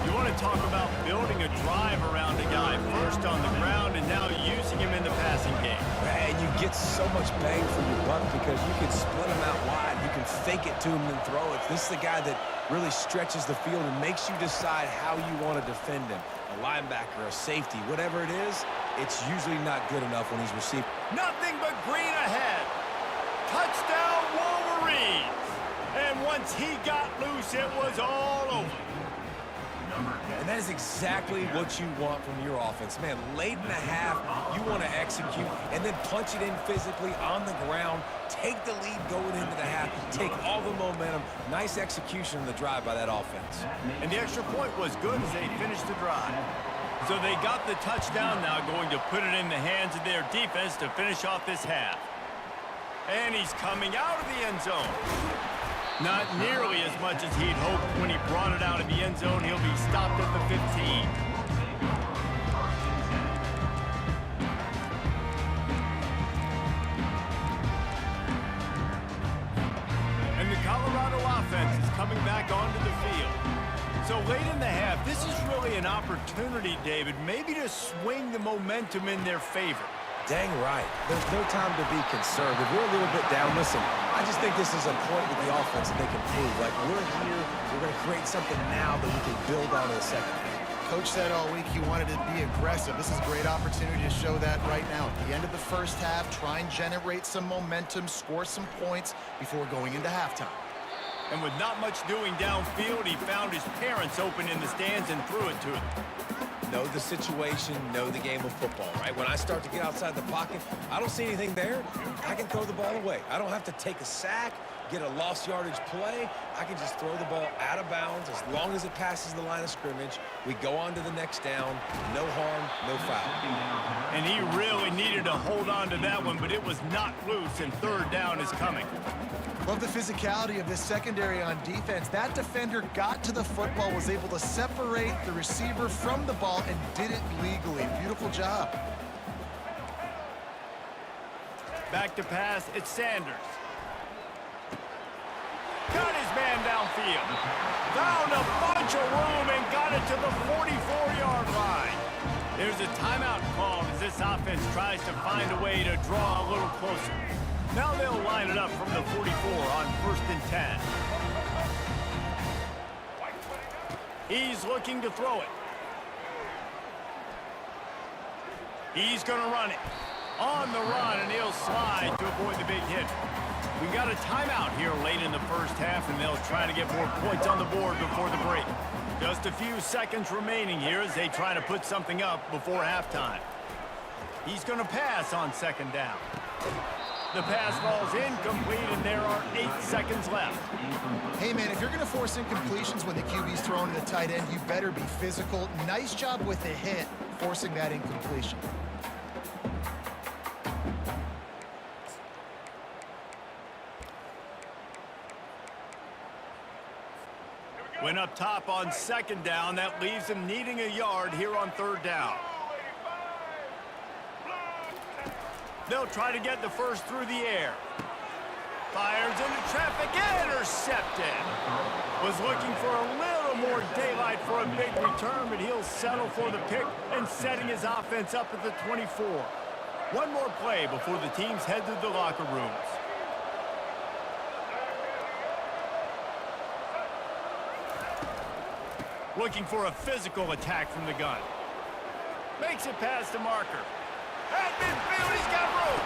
You want to talk about building a drive around a guy first on the ground and now using him in the passing game.
And you get so much bang for your buck because you can split him out wide. You can fake it to him and throw it. This is the guy that really stretches the field and makes you decide how you want to defend him. A linebacker, a safety, whatever it is, it's usually not good enough when he's received.
Nothing but green ahead. Touchdown, Wolverine. And once he got loose, it was all over.
And that is exactly what you want from your offense. Man, late in the half, you want to execute and then punch it in physically on the ground, take the lead going into the half, take all the momentum. Nice execution on the drive by that offense.
And the extra point was good as they finished the drive. So they got the touchdown now, going to put it in the hands of their defense to finish off this half. And he's coming out of the end zone. Not nearly as much as he'd hoped when he brought it out of the end zone. He'll be stopped at the 15. And the Colorado offense is coming back onto the field. So late in the half, this is really an opportunity, David, maybe to swing the momentum in their favor.
Dang right. There's no time to be conservative. We're a little bit down. Listen, I just think this is a point with the offense that they can prove. Like, we're here, we're going to create something now that we can build on in the second half.
Coach said all week he wanted to be aggressive. This is a great opportunity to show that right now. At the end of the first half, try and generate some momentum, score some points before going into halftime.
And with not much doing downfield, he found his parents open in the stands and threw it to them.
Know the situation, know the game of football, right? When I start to get outside the pocket, I don't see anything there. I can throw the ball away. I don't have to take a sack, get a lost yardage play. I can just throw the ball out of bounds as long as it passes the line of scrimmage. We go on to the next down. No harm, no foul.
And he really needed to hold on to that one, but it was not loose, and third down is coming.
Love the physicality of this secondary on defense. That defender got to the football, was able to separate the receiver from the ball, and did it legally. Beautiful job.
Back to pass, it's Sanders. Got his man downfield. Found a bunch of room and got it to the 44-yard line. There's a timeout called as this offense tries to find a way to draw a little closer. Now they'll line it up from the 44 on 1st and 10. He's looking to throw it. He's going to run it. On the run, and he'll slide to avoid the big hit. We got a timeout here late in the first half, and they'll try to get more points on the board before the break. Just a few seconds remaining here as they try to put something up before halftime. He's going to pass on second down. The pass falls incomplete, and there are 8 seconds left.
Hey, man, if you're going to force incompletions when the QB's throwing to the tight end, you better be physical. Nice job with the hit, forcing that incompletion.
Went up top on second down. That leaves him needing a yard here on third down. They'll try to get the first through the air. Fires into traffic, intercepted. Was looking for a little more daylight for a big return, but he'll settle for the pick and setting his offense up at the 24. One more play before the teams head to the locker rooms. Looking for a physical attack from the gun. Makes it past the marker. At midfield, he's got room.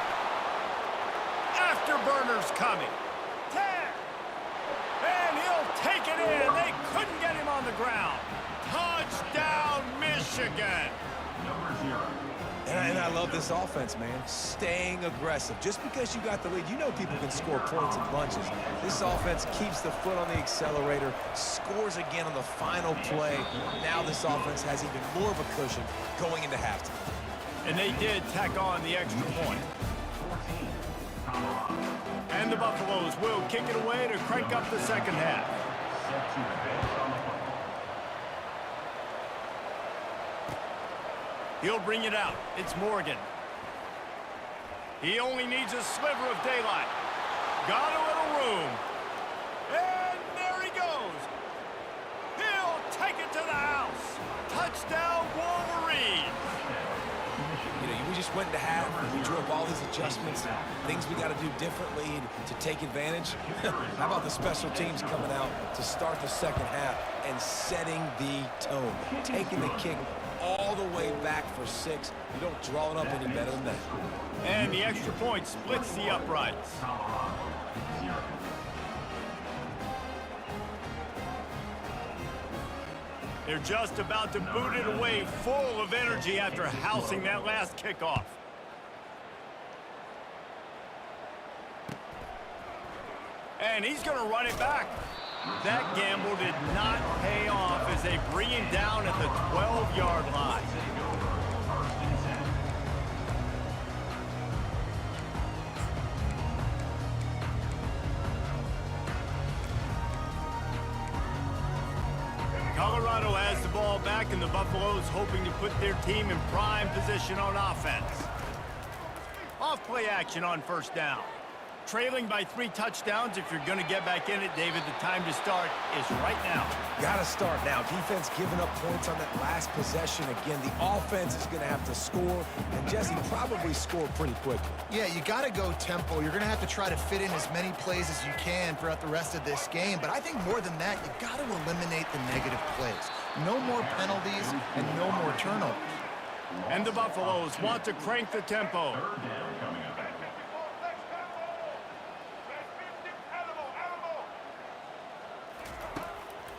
Afterburner's coming. 10. And he'll take it in. They couldn't get him on the ground. Touchdown, Michigan.
Number 0.
And I love this offense, man. Staying aggressive. Just because you got the lead, you know people can score points in bunches. This offense keeps the foot on the accelerator, scores again on the final play. Now this offense has even more of a cushion going into halftime.
And they did tack on the extra point.
14.
And the Buffaloes will kick it away to crank up the second half.
set to advance on the football.
He'll bring it out. It's Morgan. He only needs a sliver of daylight. Got a little room. And there he goes. He'll take it to the house. Touchdown, Wolverine.
You know, we just went to half. We drew up all these adjustments, things we got to do differently to take advantage. How about the special teams coming out to start the second half and setting the tone, taking the kick all the way back for 6. You don't draw it up any better than that.
And the extra point splits the uprights. They're just about to boot it away, full of energy after housing that last kickoff. And he's going to run it back. That gamble did not pay off as they bring him down at the 12-yard line. Colorado has the ball back, and the Buffaloes hoping to put their team in prime position on offense. Off play action on first down. Trailing by 3 touchdowns. If you're going to get back in it, David, the time to start is right now.
Got to start now. Defense giving up points on that last possession. Again, the offense is going to have to score, and Jesse probably score pretty quickly.
Yeah, you got to go tempo. You're going to have to try to fit in as many plays as you can throughout the rest of this game. But I think more than that, you got to eliminate the negative plays. No more penalties and no more turnovers.
And the Buffaloes want to crank the tempo.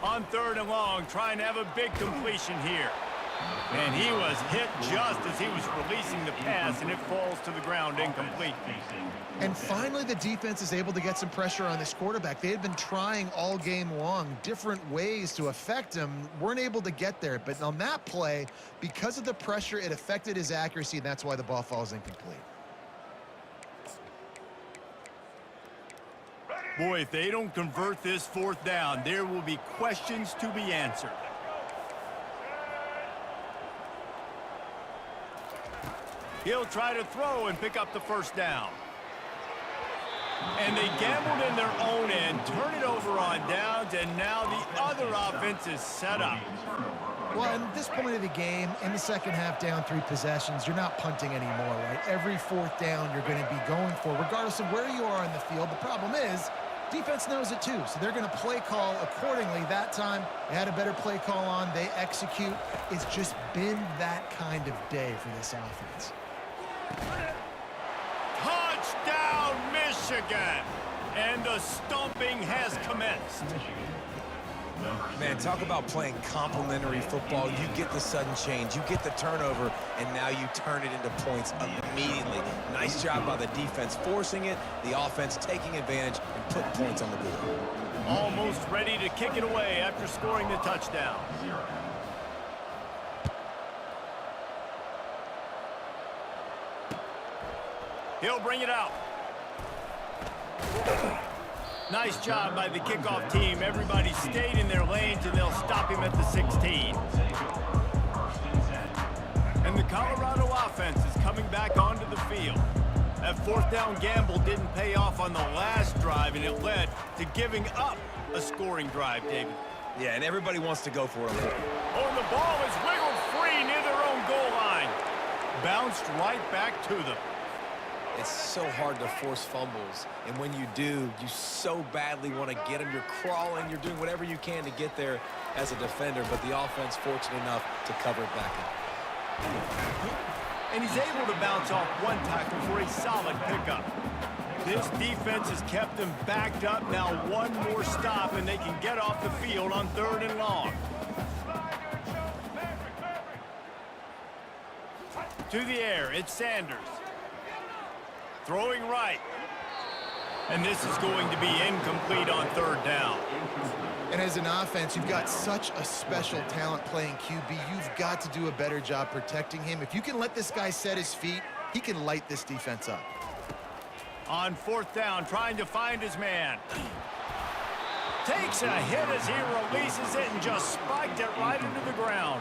On 3rd and long, trying to have a big completion here. And he was hit just as he was releasing the pass, and it falls to the ground incomplete.
And finally, the defense is able to get some pressure on this quarterback. They had been trying all game long, different ways to affect him, weren't able to get there. But on that play, because of the pressure, it affected his accuracy, and that's why the ball falls incomplete.
Boy, if they don't convert this 4th down, there will be questions to be answered. He'll try to throw and pick up the 1st down. And they gambled in their own end, turn it over on downs, and now the other offense is set up.
Well, at this point of the game, in the second half, down 3 possessions, you're not punting anymore, right? Every 4th down you're going to be going for, regardless of where you are on the field. The problem is, defense knows it too, so they're going to play call accordingly. That time, they had a better play call on. They execute. It's just been that kind of day for this offense.
Touchdown, Michigan! And the stomping has commenced.
Man, talk about playing complementary football. You get the sudden change, you get the turnover, and now you turn it into points immediately. Nice job by the defense forcing it, the offense taking advantage and putting points on the board.
Almost ready to kick it away after scoring the touchdown. He'll bring it out. Nice job by the kickoff team. Everybody stayed in their lanes, and they'll stop him at the 16. And the Colorado offense is coming back onto the field. That 4th down gamble didn't pay off on the last drive, and it led to giving up a scoring drive, David.
Yeah, and everybody wants to go for it.
Oh, the ball is wiggled free near their own goal line. Bounced right back to them.
It's so hard to force fumbles, and when you do, you so badly want to get them. You're crawling, you're doing whatever you can to get there as a defender, but the offense fortunate enough to cover it back up.
And he's able to bounce off 1 tackle for a solid pickup. This defense has kept them backed up. Now 1 more stop, and they can get off the field on 3rd and long. To the air, it's Sanders. Throwing right. And this is going to be incomplete on 3rd down.
And as an offense, you've got such a special talent playing QB. You've got to do a better job protecting him. If you can let this guy set his feet, he can light this defense up.
On 4th down, trying to find his man. Takes a hit as he releases it and just spiked it right into the ground.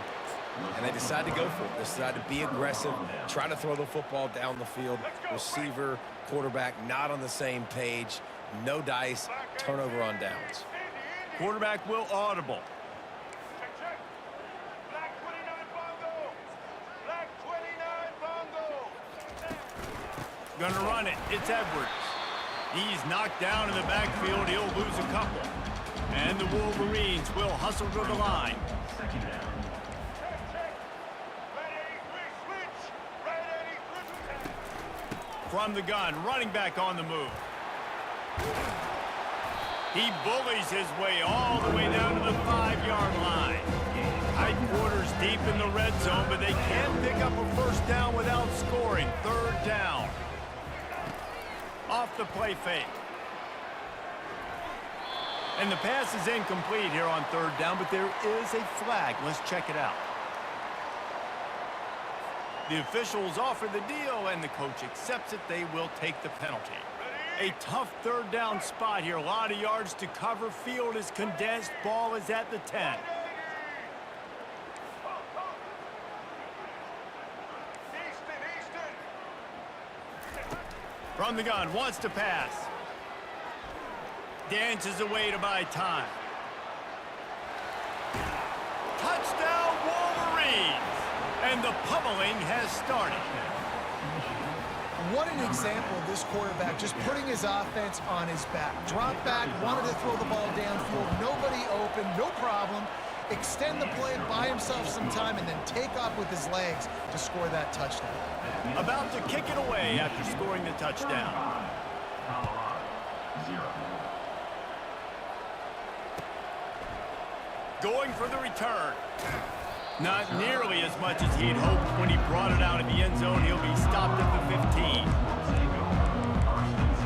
And they decide to go for it. They decide to be aggressive, try to throw the football down the field. Receiver, quarterback, not on the same page. No dice, turnover on downs.
Quarterback will audible.
Black 29 Bongo. Black 29 Bongo.
Gonna run it. It's Edwards. He's knocked down in the backfield. He'll lose a couple. And the Wolverines will hustle to the line.
Second down.
From the gun, running back on the move. He bullies his way all the way down to the 5-yard line. Tight quarters deep in the red zone, but they can't pick up a first down without scoring. Third down. Off the play fake. And the pass is incomplete here on third down, but there is a flag. Let's check it out. The officials offer the deal, and the coach accepts it. They will take the penalty. A tough third down spot here. A lot of yards to cover. Field is condensed. Ball is at the 10. From the gun, wants to pass. Dances away to buy time. Touchdown, Wolverines! And the pummeling has started.
What an example of this quarterback just putting his offense on his back. Drop back, wanted to throw the ball downfield, nobody open, no problem. Extend the play, buy himself some time, and then take off with his legs to score that touchdown.
About to kick it away after scoring the touchdown.
Colorado, 0.
Going for the return. Not nearly as much as he'd hoped when he brought it out in the end zone. He'll be stopped at the 15.
First and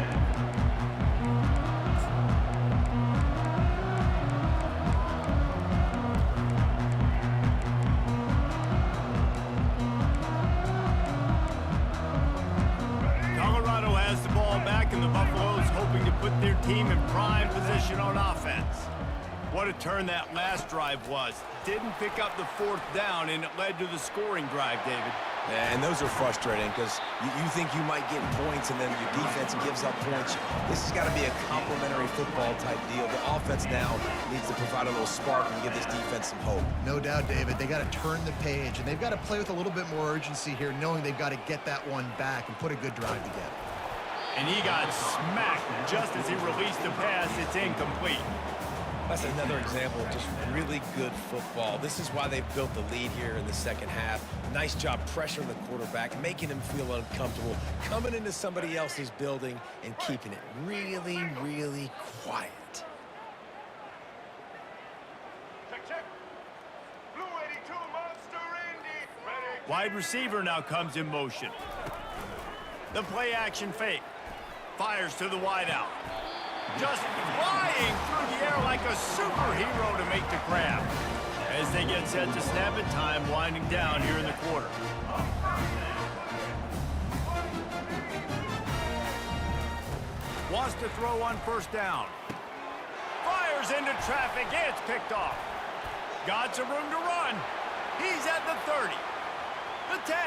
10.
Colorado has the ball back, and the Buffaloes hoping to put their team in prime position on offense. What a turn that last drive was. Didn't pick up the fourth down, and it led to the scoring drive, David.
And those are frustrating because you think you might get points and then your defense gives up points. This has got to be a complementary football type deal. The offense now needs to provide a little spark and give this defense some hope.
No doubt, David. They got to turn the page, and they've got to play with a little bit more urgency here, knowing they've got to get that one back and put a good drive together.
And he got smacked just as he released the pass. It's incomplete.
That's another example of just really good football. This is why they've built the lead here in the second half. Nice job pressuring the quarterback, making him feel uncomfortable, coming into somebody else's building and keeping it really, really quiet.
Check. Blue 82 Monster Indy. Ready.
Wide receiver now comes in motion. The play action fake. Fires to the wideout. Just flying through the air like a superhero to make the grab. As they get set to snap it, time winding down here in the quarter. Wants to throw on first down. Fires into traffic. It's picked off. Got some room to run. He's at the 30. The 10.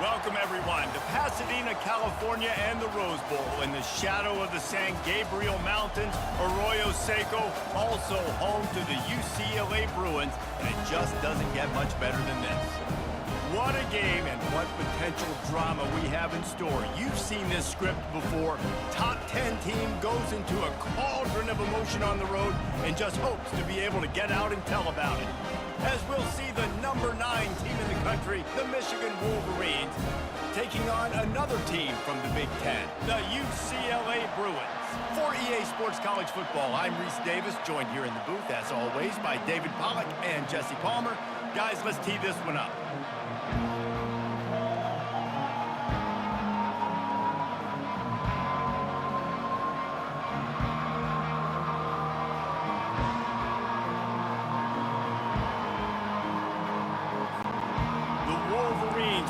Welcome, everyone, to Pasadena, California, and the Rose Bowl in the shadow of the San Gabriel Mountains. Arroyo Seco, also home to the UCLA Bruins, and it just doesn't get much better than this. What a game and what potential drama we have in store. You've seen this script before. Top 10 team goes into a cauldron of emotion on the road and just hopes to be able to get out and tell about it. As we'll see the number 9 team in the country, the Michigan Wolverines, taking on another team from the Big Ten, the UCLA Bruins. For EA Sports College Football, I'm Reese Davis, joined here in the booth, as always, by David Pollack and Jesse Palmer. Guys, let's tee this one up.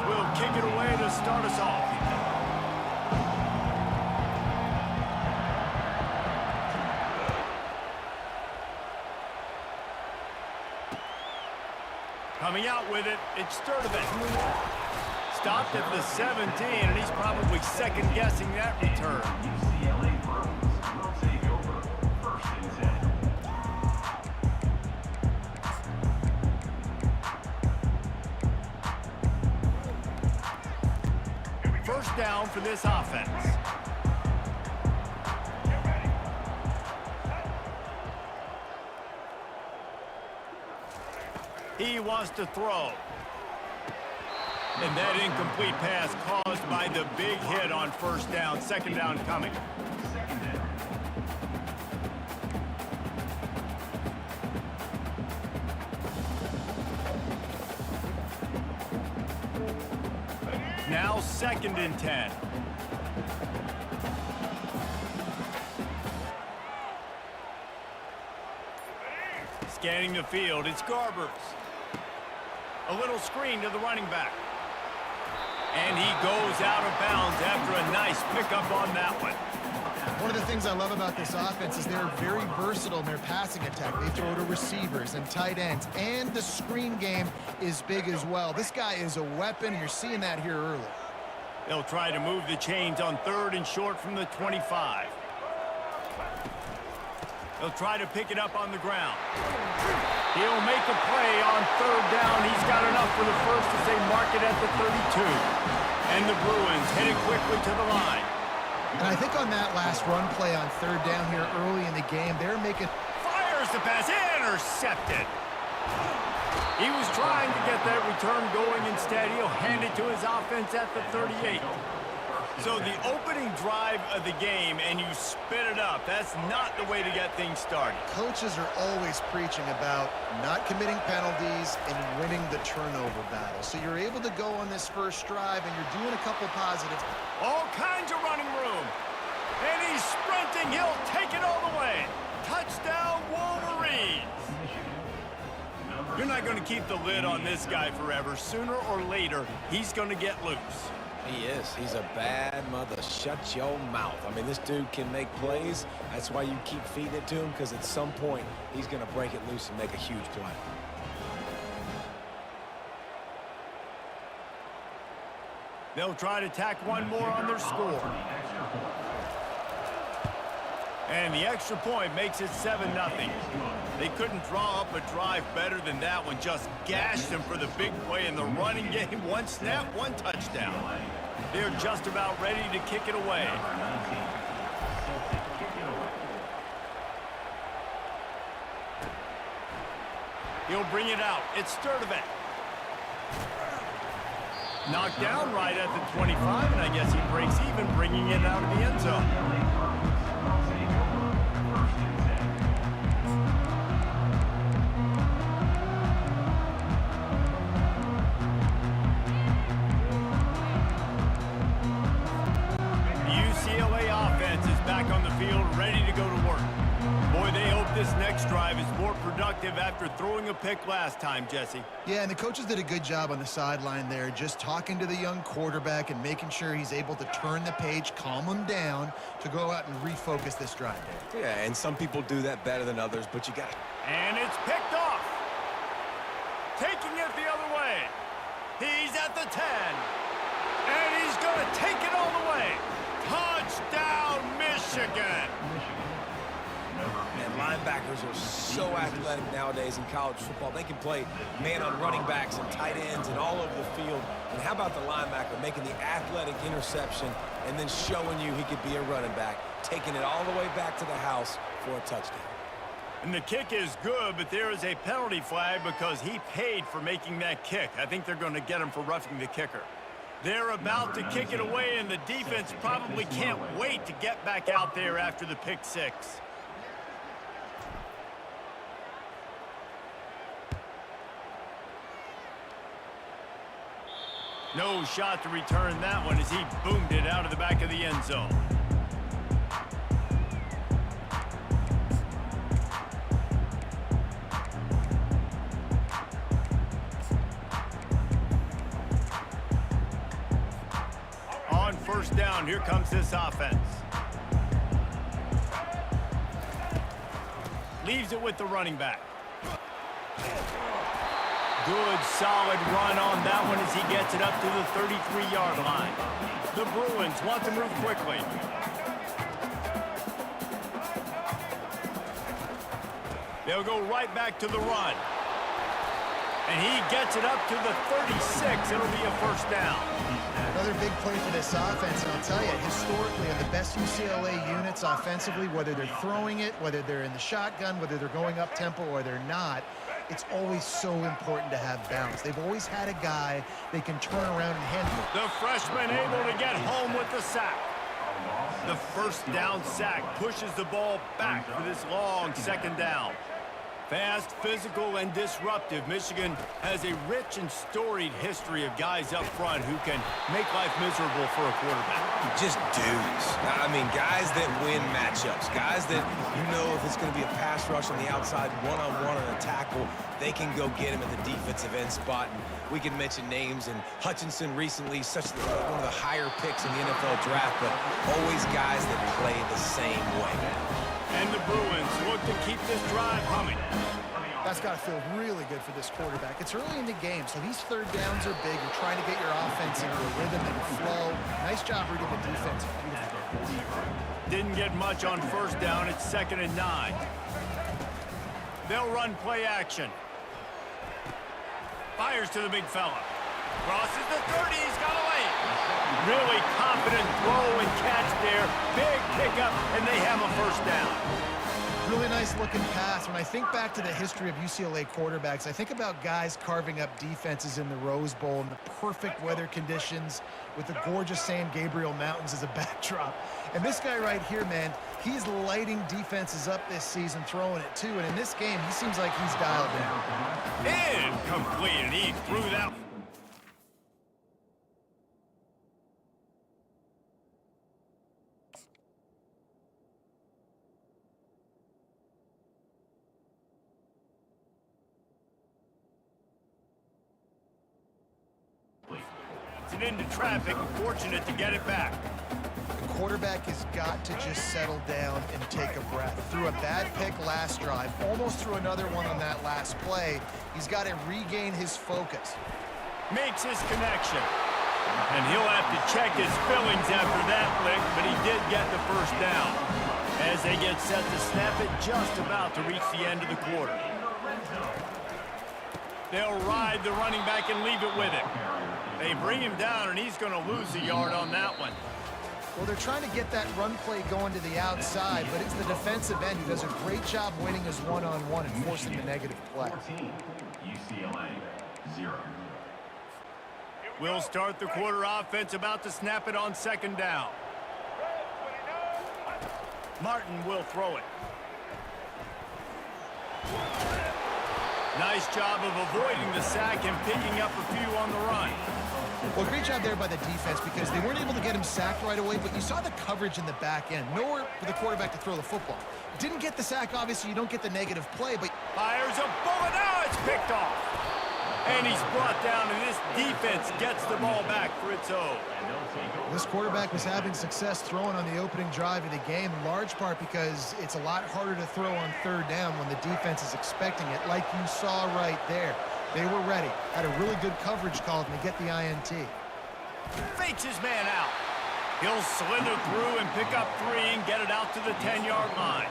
Will kick it away to start us off. Coming out with it, it's Sturdivant. Stopped at the 17, and he's probably second-guessing that return.
UCLA Bruins will take over 1st and 10.
First down for this offense. He wants to throw. And that incomplete pass caused by the big hit on first down. 2nd down coming. Now 2nd and 10. Scanning the field, it's Garbers. A little screen to the running back. And he goes out of bounds after a nice pickup on that one.
One of the things I love about this offense is they're very versatile in their passing attack. They throw to receivers and tight ends, and the screen game is big as well. This guy is a weapon, and you're seeing that here early.
They'll try to move the chains on 3rd and short from the 25. They'll try to pick it up on the ground. He'll make a play on 3rd down. He's got enough for the first as they mark it at the 32. And the Bruins headed quickly to the line.
And I think on that last run play on 3rd down here early in the game, they're making...
Fires the pass, intercepted. He was trying to get that return going. Instead, he'll hand it to his offense at the 38. So the opening drive of the game, and you spit it up. That's not the way to get things started.
Coaches are always preaching about not committing penalties and winning the turnover battle. So you're able to go on this first drive, and you're doing a couple positives.
All kinds of running room. And he's sprinting. He'll take it all the way. Touchdown, Wolverines. You're not going to keep the lid on this guy forever. Sooner or later, he's going to get loose.
He is. He's a bad mother. Shut your mouth. I mean, this dude can make plays. That's why you keep feeding it to him, because at some point, he's going to break it loose and make a huge play.
They'll try to tack one more on their score. And the extra point makes it 7-0. They couldn't draw up a drive better than that one. Just gashed them for the big play in the running game. One snap, one touchdown. They're just about ready to kick it away. He'll bring it out. It's Sturdivant. Knocked down right at the 25, and I guess he breaks even, bringing it out of the end zone. Ready to go to work. Boy, they hope this next drive is more productive after throwing a pick last time, Jesse.
Yeah, and the coaches did a good job on the sideline there, just talking to the young quarterback and making sure he's able to turn the page, calm him down to go out and refocus this drive.
Yeah, and some people do that better than others, but you got...
And it's picked off. Taking it the other way. He's at the 10. gonna take it all the way. Touchdown, Michigan.
And linebackers are so athletic nowadays in college football. They can play man on running backs and tight ends and all over the field. And how about the linebacker making the athletic interception and then showing you he could be a running back, taking it all the way back to the house for a touchdown.
And the kick is good, but there is a penalty flag because he paid for making that kick. I think they're going to get him for roughing the kicker. They're about to kick it away, and the defense probably can't wait to get back out there after the pick six. No shot to return that one as he boomed it out of the back of the end zone. On first down, here comes this offense. Leaves it with the running back. Good, solid run on that one as he gets it up to the 33-yard line. The Bruins want to move quickly. They'll go right back to the run. And he gets it up to the 36. It'll be a first down.
Another big play for this offense, and I'll tell you, historically, in the best UCLA units offensively, whether they're throwing it, whether they're in the shotgun, whether they're going up-tempo or they're not, it's always so important to have bounce. They've always had a guy they can turn around and handle it.
The freshman able to get home with the sack. The first down sack pushes the ball back for this long second down. Fast, physical, and disruptive, Michigan has a rich and storied history of guys up front who can make life miserable for a quarterback.
Just dudes. I mean, guys that win matchups. Guys that, you know, if it's going to be a pass rush on the outside, one-on-one on a tackle, they can go get him at the defensive end spot. And we can mention names, and Hutchinson recently, one of the higher picks in the NFL draft, but always guys that play the same way.
And the Bruins look to keep this drive humming.
That's got to feel really good for this quarterback. It's early in the game, so these third downs are big. You're trying to get your offense into a rhythm and a flow. Nice job reading the defense.
Didn't get much on first down. It's 2nd and 9. They'll run play action. Fires to the big fella. Crosses the 30. He's got away. Really confident throw and catch there. Big pickup, and they have a first down.
Really nice looking pass. When I think back to the history of UCLA quarterbacks, I think about guys carving up defenses in the Rose Bowl in the perfect weather conditions with the gorgeous San Gabriel Mountains as a backdrop. And this guy right here, man, he's lighting defenses up this season, throwing it too. And in this game, he seems like he's dialed down.
Incomplete, and he threw that. Into traffic, fortunate to get it back.
The quarterback has got to just settle down and take a breath. Threw a bad pick last drive, almost threw another one on that last play. He's got to regain his focus.
Makes his connection. And he'll have to check his fillings after that lick, but he did get the first down. As they get set to snap it, just about to reach the end of the quarter. They'll ride the running back and leave it with him. They bring him down, and he's going to lose a yard on that one.
Well, they're trying to get that run play going to the outside, but it's the defensive end who does a great job winning his one-on-one and forcing the negative play.
14, UCLA, 0.
We'll start the quarter offense, about to snap it on second down. Martin will throw it. Nice job of avoiding the sack and picking up a few on the run.
Well, great job there by the defense because they weren't able to get him sacked right away, but you saw the coverage in the back end. Nowhere for the quarterback to throw the football. Didn't get the sack, obviously you don't get the negative play, but...
Fires a bullet, now it's picked off. And he's brought down, and this defense gets the ball back for its own.
This quarterback was having success throwing on the opening drive of the game, in large part because it's a lot harder to throw on third down when the defense is expecting it, like you saw right there. They were ready. Had a really good coverage call to get the INT.
Fakes his man out. He'll slither through and pick up 3 and get it out to the 10-yard line.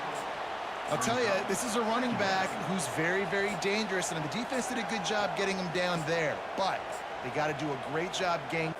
I'll tell you, this is a running back who's very, very dangerous, and the defense did a good job getting him down there. But they got to do a great job getting...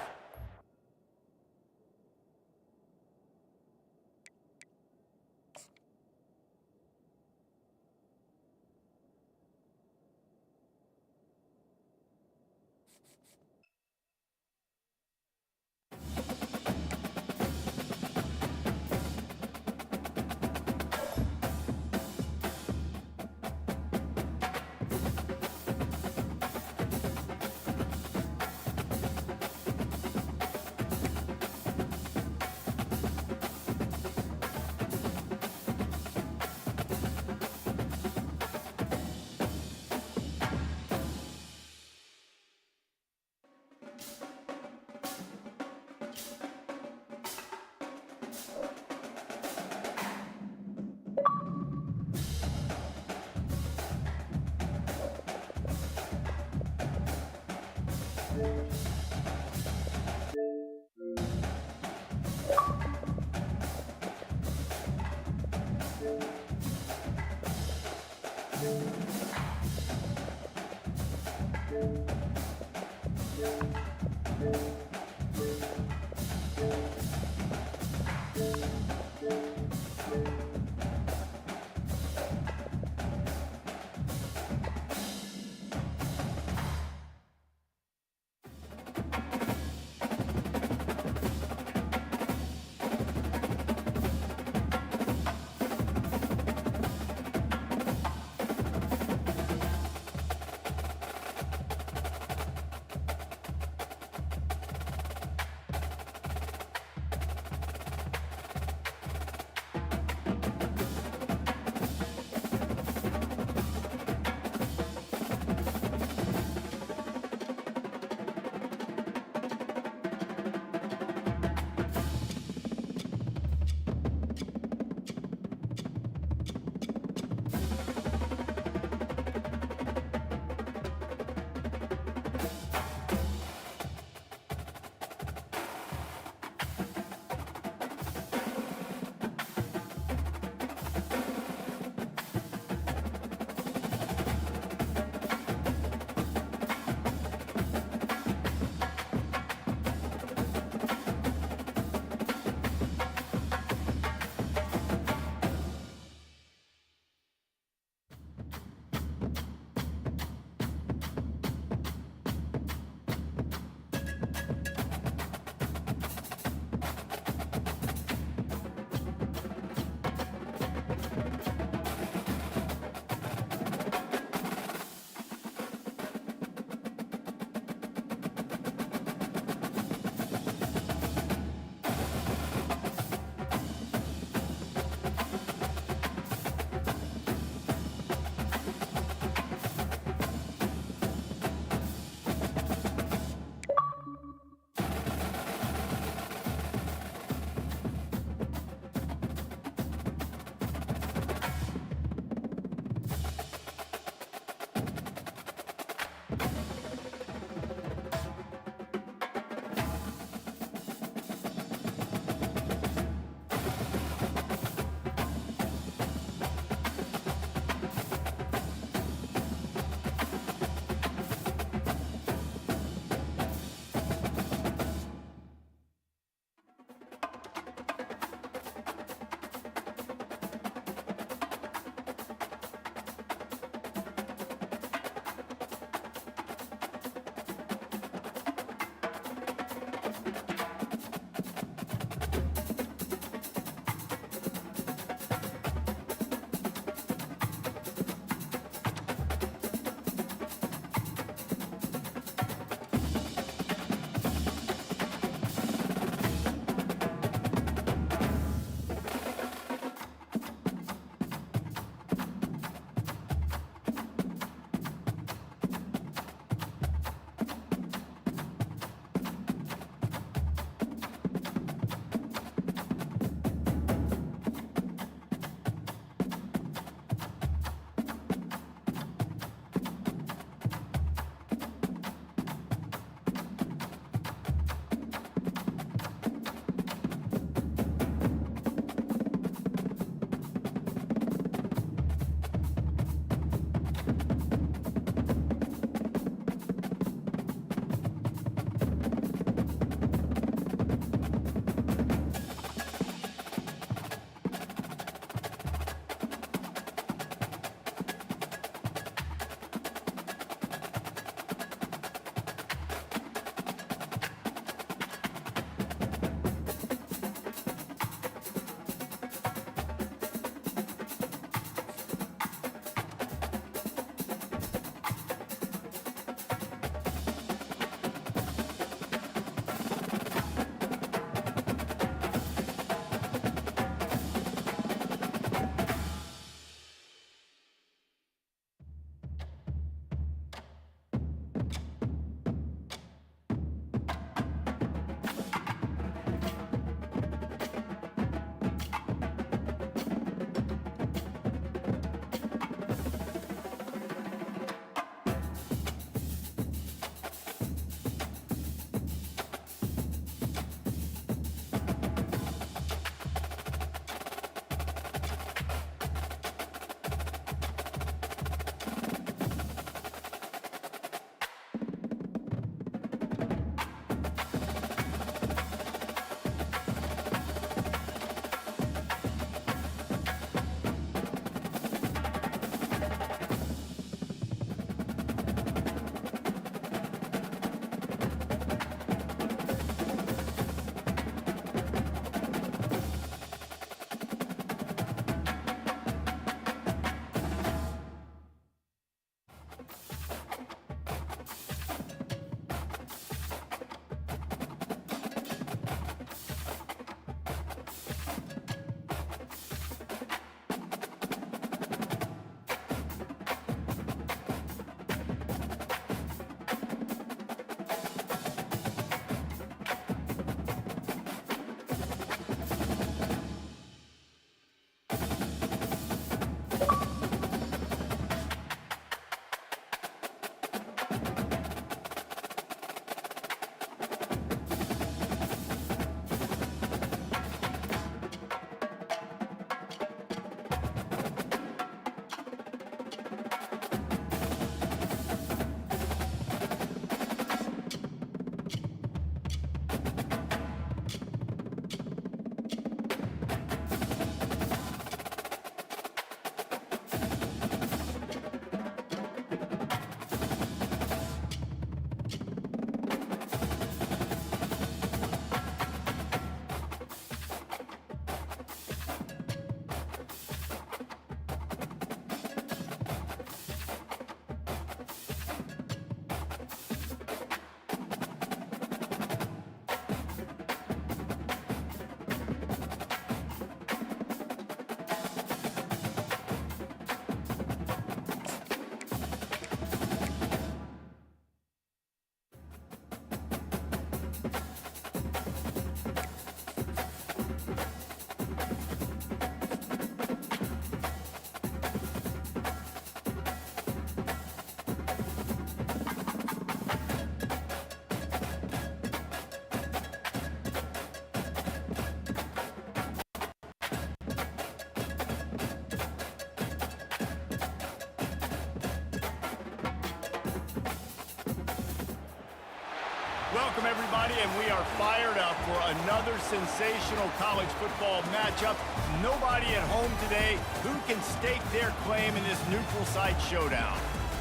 Welcome, everybody, and we are fired up for another sensational college football matchup. Nobody at home today who can stake their claim in this neutral site showdown.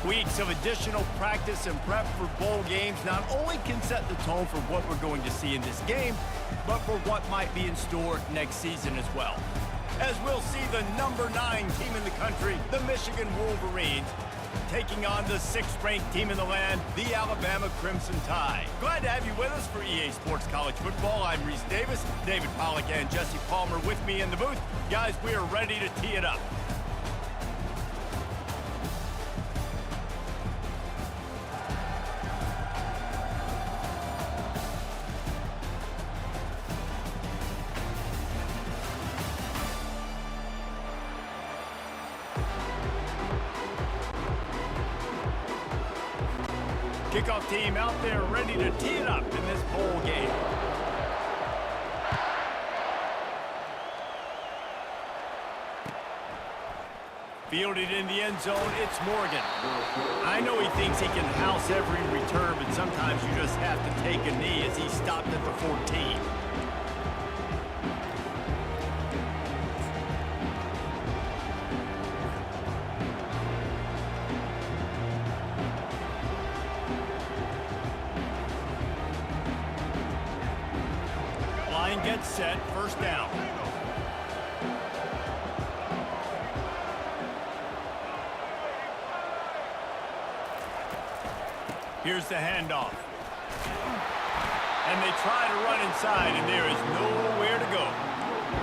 Weeks of additional practice and prep for bowl games not only can set the tone for what we're going to see in this game, but for what might be in store next season as well. As we'll see the number 9 team in the country, the Michigan Wolverines, taking on the 6th-ranked team in the land, the Alabama Crimson Tide. Glad to have you with us for EA Sports College Football. I'm Reese Davis, David Pollack and Jesse Palmer with me in the booth. Guys, we are ready to tee it up. Kickoff team out there ready to tee it up in this bowl game. Fielded in the end zone, it's Morgan. I know he thinks he can house every return, but sometimes you just have to take a knee as he stopped at the 14. Line gets set, first down. Here's the handoff. And they try to run inside, and there is nowhere to go.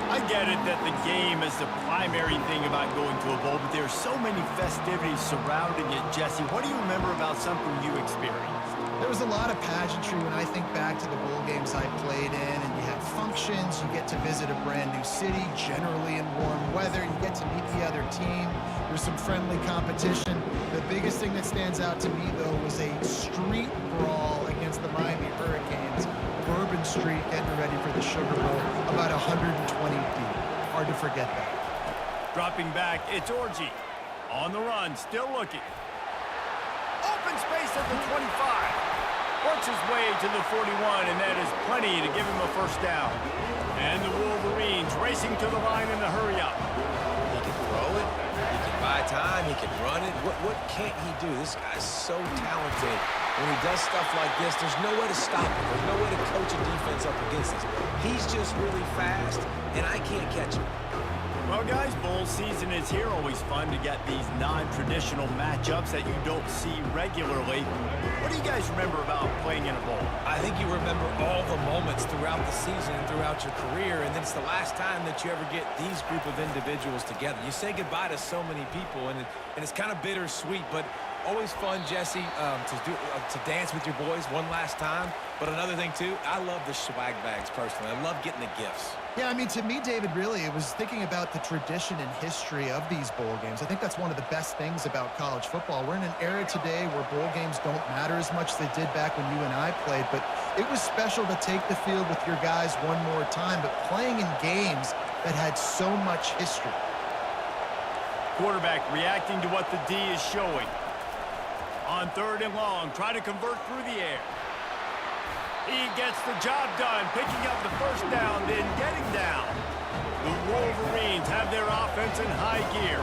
I get it that the game is the primary thing about going to a bowl, but there are so many festivities surrounding it. Jesse, what do you remember about something you experienced?
There was a lot of pageantry when I think back to the bowl games I played in, and you had functions, you get to visit a brand new city, generally in warm weather, you get to meet the other team, there's some friendly competition. The biggest thing that stands out to me, though, was a street brawl against the Miami Hurricanes. Bourbon Street getting ready for the Sugar Bowl, about 120 deep. Hard to forget that.
Dropping back, it's Orji. On the run, still looking. Open space at the 25. Works his way to the 41, and that is plenty to give him a first down. And the Wolverines racing to the line in the hurry-up.
He can throw it, he can buy time, he can run it. What can't he do? This guy's so talented. When he does stuff like this, there's no way to stop him. There's no way to coach a defense up against this. He's just really fast, and I can't catch him.
Well, guys, bowl season is here. Always fun to get these non-traditional matchups that you don't see regularly. What do you guys remember about playing in a bowl?
I think you remember all the moments throughout the season and throughout your career, and it's the last time that you ever get these group of individuals together. You say goodbye to so many people, and it's kind of bittersweet, but always fun, Jesse, to dance with your boys one last time. But another thing, too, I love the swag bags, personally. I love getting the gifts.
Yeah, I mean, to me, David, really, it was thinking about the tradition and history of these bowl games. I think that's one of the best things about college football. We're in an era today where bowl games don't matter as much as they did back when you and I played, but it was special to take the field with your guys one more time, but playing in games that had so much history.
Quarterback reacting to what the D is showing. On 3rd and long, try to convert through the air. He gets the job done, picking up the first down, then getting down. The Wolverines have their offense in high gear.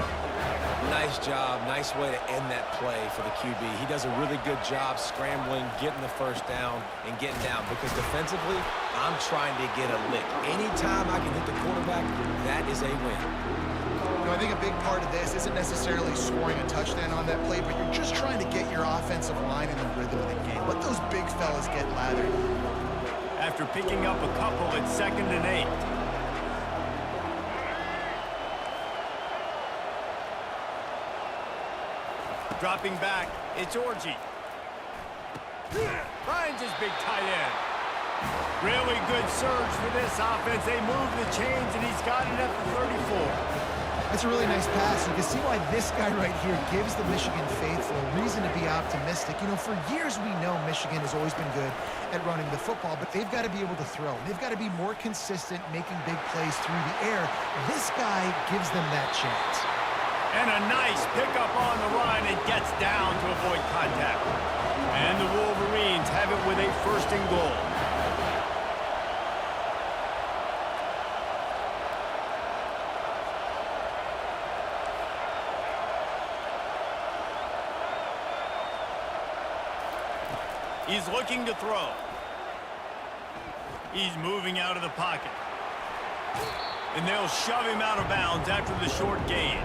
Nice job. Nice way to end that play for the QB. He does a really good job scrambling, getting the first down, and getting down. Because defensively, I'm trying to get a lick. Anytime I can hit the quarterback, that is a win.
You know, I think a big part of this isn't necessarily scoring a touchdown on that play, but you're just trying to get your offensive line in the rhythm of the game. Let those big fellas get lathered.
After picking up a couple at 2nd and 8. Dropping back, it's Orji. Finds his big tight end. Really good surge for this offense. They move the chains, and he's got it at the 34.
It's a really nice pass. You can see why this guy right here gives the Michigan faithful a reason to be optimistic. You know, for years we know Michigan has always been good at running the football, but they've got to be able to throw. They've got to be more consistent making big plays through the air. This guy gives them that chance.
And a nice pickup on the run and gets down to avoid contact. And the Wolverines have it with a 1st and goal. He's looking to throw. He's moving out of the pocket. And they'll shove him out of bounds after the short gain.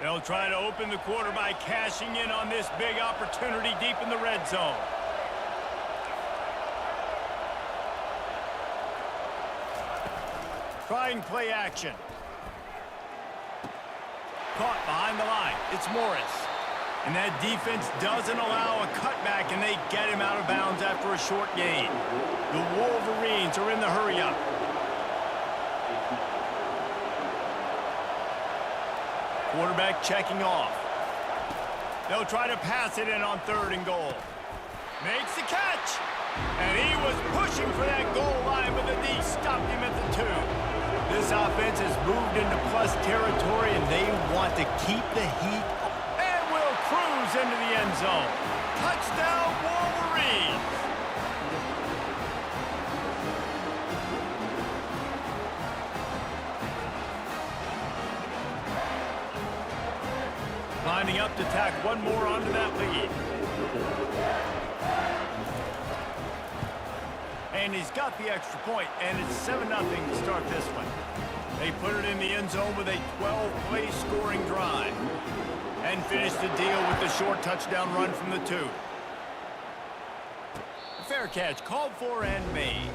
They'll try to open the quarter by cashing in on this big opportunity deep in the red zone. Trying play action. Caught behind the line. It's Morris. And that defense doesn't allow a cutback, and they get him out of bounds after a short gain. The Wolverines are in the hurry-up. Quarterback checking off. They'll try to pass it in on 3rd and goal. Makes the catch. And he was pushing for that goal line, but the D stopped him at the 2. This offense has moved into plus territory, and they want to keep the heat and will cruise into the end zone. Touchdown, Wolverines! Lining up to tack one more onto that lead. And he's got the extra point, and it's 7-0 to start this one. They put it in the end zone with a 12-play scoring drive and finish the deal with the short touchdown run from the 2. Fair catch called for and made.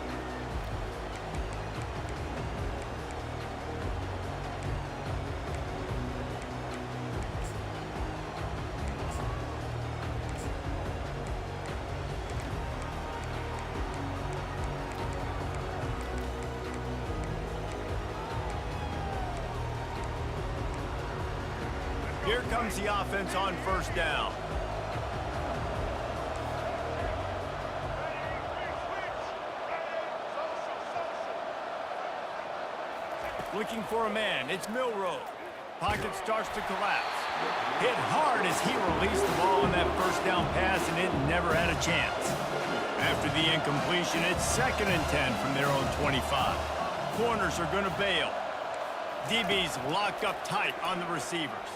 Here comes the offense on 1st down. Looking for a man. It's Milroe. Pocket starts to collapse. Hit hard as he released the ball on that 1st down pass, and it never had a chance. After the incompletion, it's 2nd and 10 from their own 25. Corners are going to bail. DB's locked up tight on the receivers.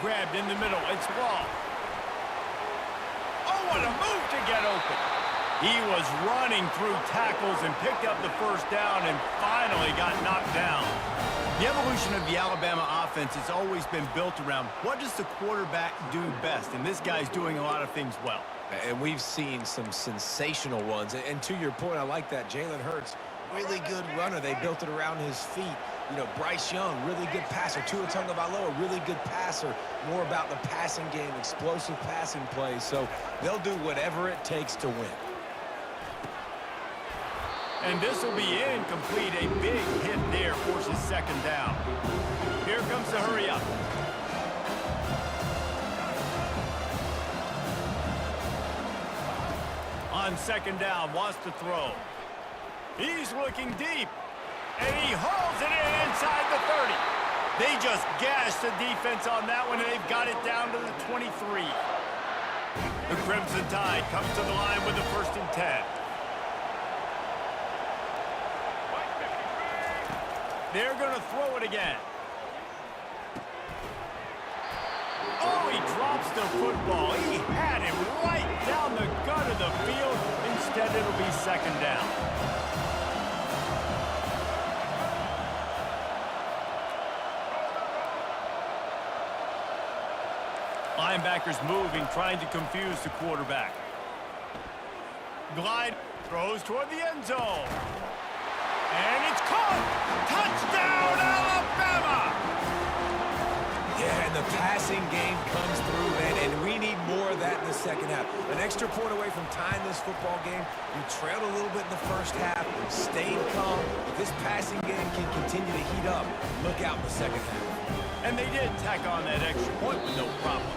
Grabbed in the middle. It's Ball. Oh, what a move to get open. He was running through tackles and picked up the 1st down and finally got knocked down. The evolution of the Alabama offense has always been built around what does the quarterback do best, and this guy's doing a lot of things well.
And we've seen some sensational ones. And to your point, I like that. Jalen Hurts, really good runner. They built it around his feet. You know, Bryce Young, really good passer. Tua Tagovailoa, really good passer. More about the passing game, explosive passing plays. So they'll do whatever it takes to win.
And this will be incomplete. A big hit there forces 2nd down. Here comes the hurry-up. On 2nd down, wants to throw. He's looking deep. And he hauls it in inside the 30. They just gashed the defense on that one, and they've got it down to the 23. The Crimson Tide comes to the line with the 1st and 10. They're going to throw it again. Oh, he drops the football. He had him right down the gut of the field. Instead, it'll be 2nd down. Linebackers moving, trying to confuse the quarterback. Glide throws toward the end zone. And it's caught! Touchdown, Alabama!
Yeah, and the passing game comes through, man, and we need more of that in the second half. An extra point away from tying this football game. You trailed a little bit in the first half, stayed calm. If this passing game can continue to heat up, look out in the second half.
And they did tack on that extra point with no problem.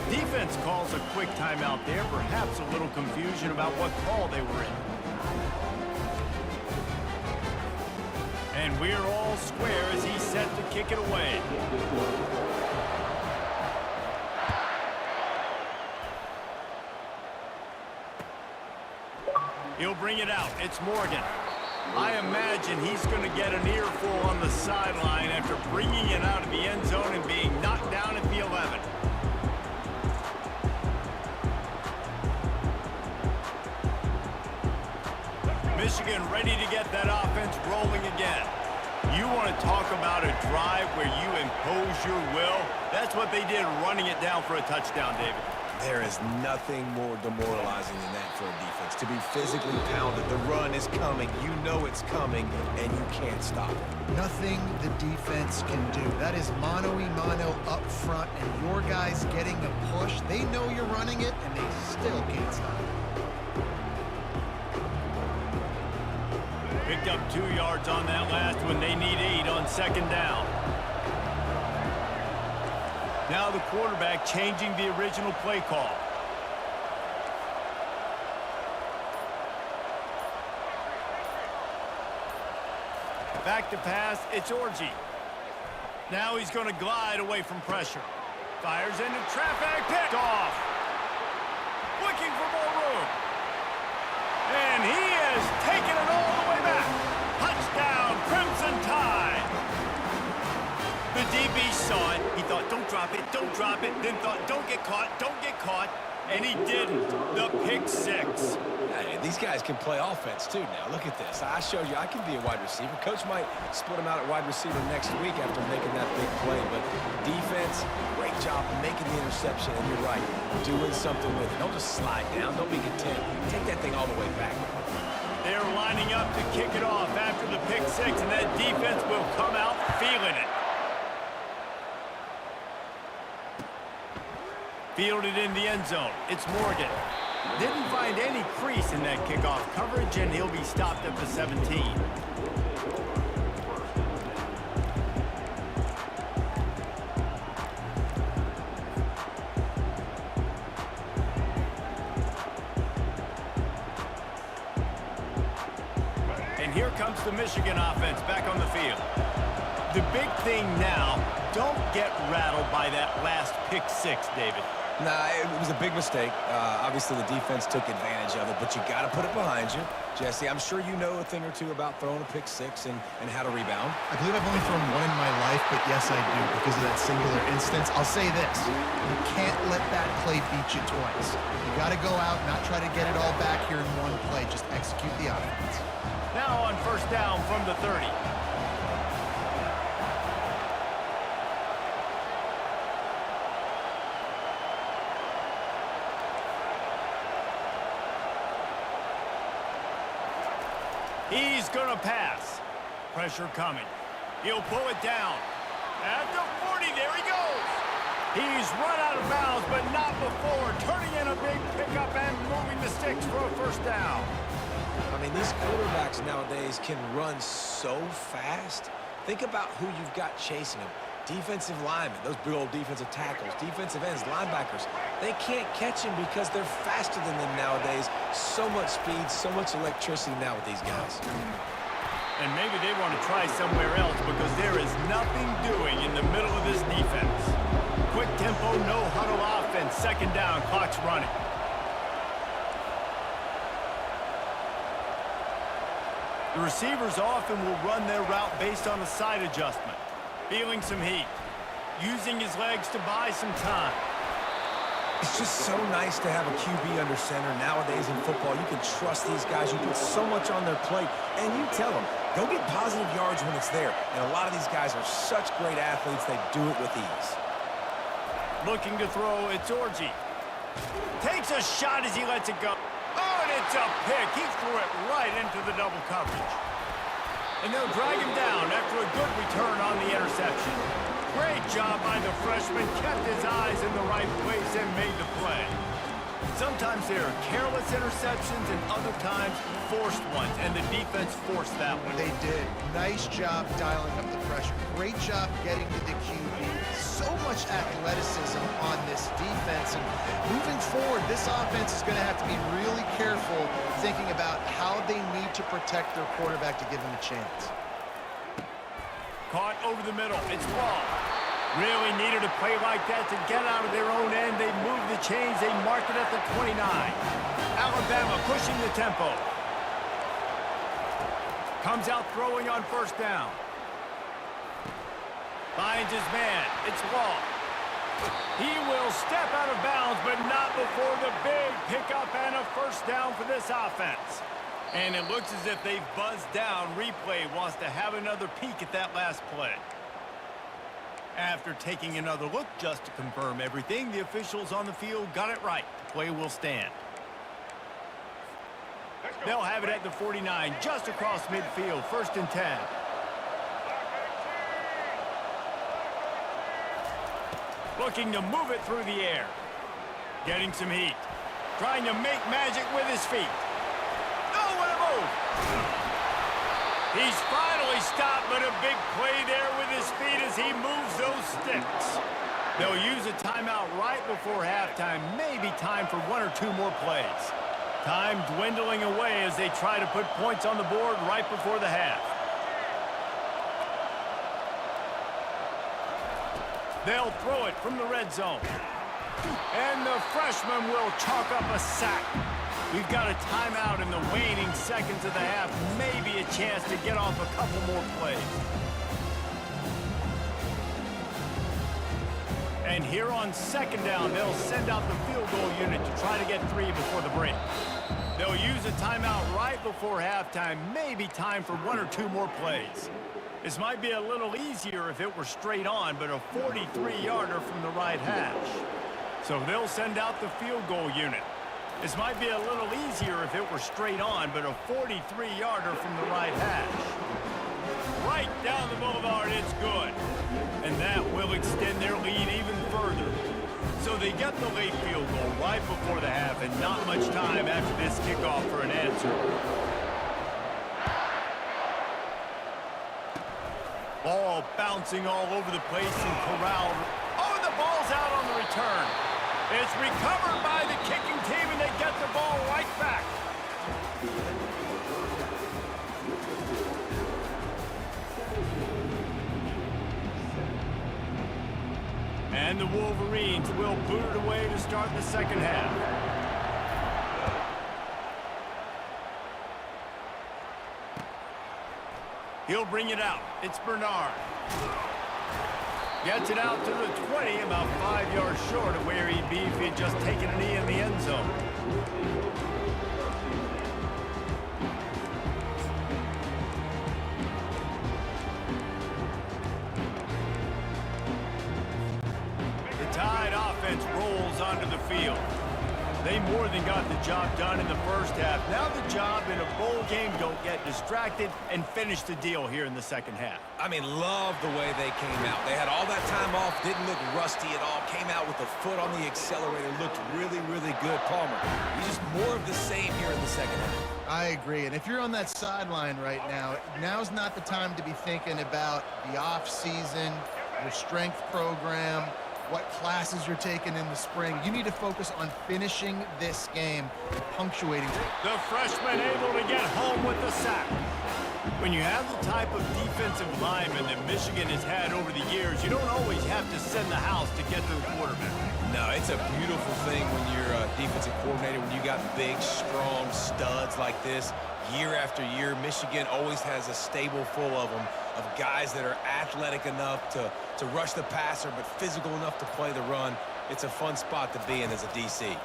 Defense calls a quick timeout there, perhaps a little confusion about what call they were in. And we're all square as he's set to kick it away. He'll bring it out. It's Morgan. I imagine he's going to get an earful on the sideline after bringing it out of the end zone and being knocked down at the 11. Michigan ready to get that offense rolling again. You want to talk about a drive where you impose your will? That's what they did, running it down for a touchdown, David.
There is nothing more demoralizing than that for a defense. To be physically pounded, the run is coming, you know it's coming, and you can't stop it.
Nothing the defense can do. That is mano-a-mano up front, and your guys getting a push. They know you're running it, and they still can't stop it.
Picked up 2 yards on that last one. They need 8 on 2nd down. Now the quarterback changing the original play call. Back to pass, it's Orji. Now he's going to glide away from pressure. Fires into traffic, picked off. Looking for more room. And he has taken it all the way back. Touchdown, Crimson Tide. The DB saw it. He thought, don't drop it, don't drop it. Then thought, don't get caught, don't get caught. And he didn't. The pick 6.
Hey, these guys can play offense, too, now. Look at this. I showed you I can be a wide receiver. Coach might split him out at wide receiver next week after making that big play. But defense, great job making the interception. And you're right, doing something with it. Don't just slide down. Don't be content. Take that thing all the way back.
They're lining up to kick it off after the pick 6, and that defense will come out feeling it. Fielded in the end zone. It's Morgan. Didn't find any crease in that kickoff coverage, and he'll be stopped at the 17. And here comes the Michigan offense back on the field. The big thing now, don't get rattled by that last pick 6, David.
Nah, it was a big mistake. Obviously, the defense took advantage of it, but you got to put it behind you. Jesse, I'm sure you know a thing or two about throwing a pick 6 and how to rebound.
I believe I've only thrown one in my life, but yes, I do because of that singular instance. I'll say this. You can't let that play beat you twice. You got to go out, not try to get it all back here in one play. Just execute the offense.
Now on 1st down from the 30. He's going to pass. Pressure coming. He'll pull it down. At the 40, there he goes. He's run out of bounds, but not before. Turning in a big pickup and moving the sticks for a 1st down.
I mean, these quarterbacks nowadays can run so fast. Think about who you've got chasing them. Defensive linemen, those big old defensive tackles, defensive ends, linebackers. They can't catch him because they're faster than them nowadays. So much speed, so much electricity now with these guys.
And maybe they want to try somewhere else because there is nothing doing in the middle of this defense. Quick tempo, no huddle offense, 2nd down, clock's running. The receivers often will run their route based on a side adjustment. Feeling some heat. Using his legs to buy some time.
It's just so nice to have a QB under center nowadays in football. You can trust these guys. You put so much on their plate, and you tell them, go get positive yards when it's there. And a lot of these guys are such great athletes, they do it with ease.
Looking to throw, it's Orji. Takes a shot as he lets it go. Oh, and it's a pick. He threw it right into the double coverage. And they'll drag him down after a good return on the interception. Great job by the freshman. Kept his eyes in the right place and made the play. Sometimes there are careless interceptions and other times forced ones, and the defense forced that one.
They did. Nice job dialing up the pressure. Great job getting to the QB. So much athleticism on this defense. And moving forward, this offense is going to have to be really careful thinking about how they need to protect their quarterback to give him a chance.
Caught over the middle. It's Wall. Really needed a play like that to get out of their own end. They move the chains. They mark it at the 29. Alabama pushing the tempo. Comes out throwing on first down. Finds his man. It's Wall. He will step out of bounds, but not before the big pickup and a first down for this offense. And it looks as if they've buzzed down. Replay wants to have another peek at that last play. After taking another look just to confirm everything, the officials on the field got it right. The play will stand. They'll have it at the 49, just across midfield, 1st and 10. Looking to move it through the air. Getting some heat. Trying to make magic with his feet. Oh, what a move! He's finally stopped, but a big play there with his feet as he moves those sticks. They'll use a timeout right before halftime. Maybe time for 1 or 2 more plays. Time dwindling away as they try to put points on the board right before the half. They'll throw it from the red zone. And the freshman will chalk up a sack. We've got a timeout in the waning seconds of the half. Maybe a chance to get off a couple more plays. And here on 2nd down, they'll send out the field goal unit to try to get 3 before the break. They'll use a timeout right before halftime. Maybe time for 1 or 2 more plays. This might be a little easier if it were straight on, but a 43-yarder from the right hash. So they'll send out the field goal unit. This might be a little easier if it were straight on, but a 43-yarder from the right hash. Right down the boulevard, it's good. And that will extend their lead even further. So they get the late field goal right before the half, and not much time after this kickoff for an answer. Ball bouncing all over the place and corralled. Oh, and the ball's out on the return. It's recovered by the kicking team, and they get the ball right back. And the Wolverines will boot it away to start the second half. He'll bring it out. It's Bernard. Gets it out to the 20, about 5 yards short of where he'd be if he'd just taken a knee in the end zone. The Tide offense rolls onto the field. They more than got the job done in the first half. Now the job in a bowl game, don't get distracted and finish the deal here in the second half.
I mean, love the way they came out. They had all that time off, didn't look rusty at all, came out with the foot on the accelerator, looked really, really good. Palmer, he's just more of the same here in the second half.
I agree. And if you're on that sideline right now, now's not the time to be thinking about the off season, your strength program, what classes you're taking in the spring. You need to focus on finishing this game and punctuating.
The freshman able to get home with the sack. When you have the type of defensive lineman that Michigan has had over the years, you don't always have to send the house to get to the quarterback.
No, it's a beautiful thing when you're a defensive coordinator, when you got big, strong studs like this. Year after year, Michigan always has a stable full of them, of guys that are athletic enough to rush the passer, but physical enough to play the run. It's a fun spot to be in as a DC.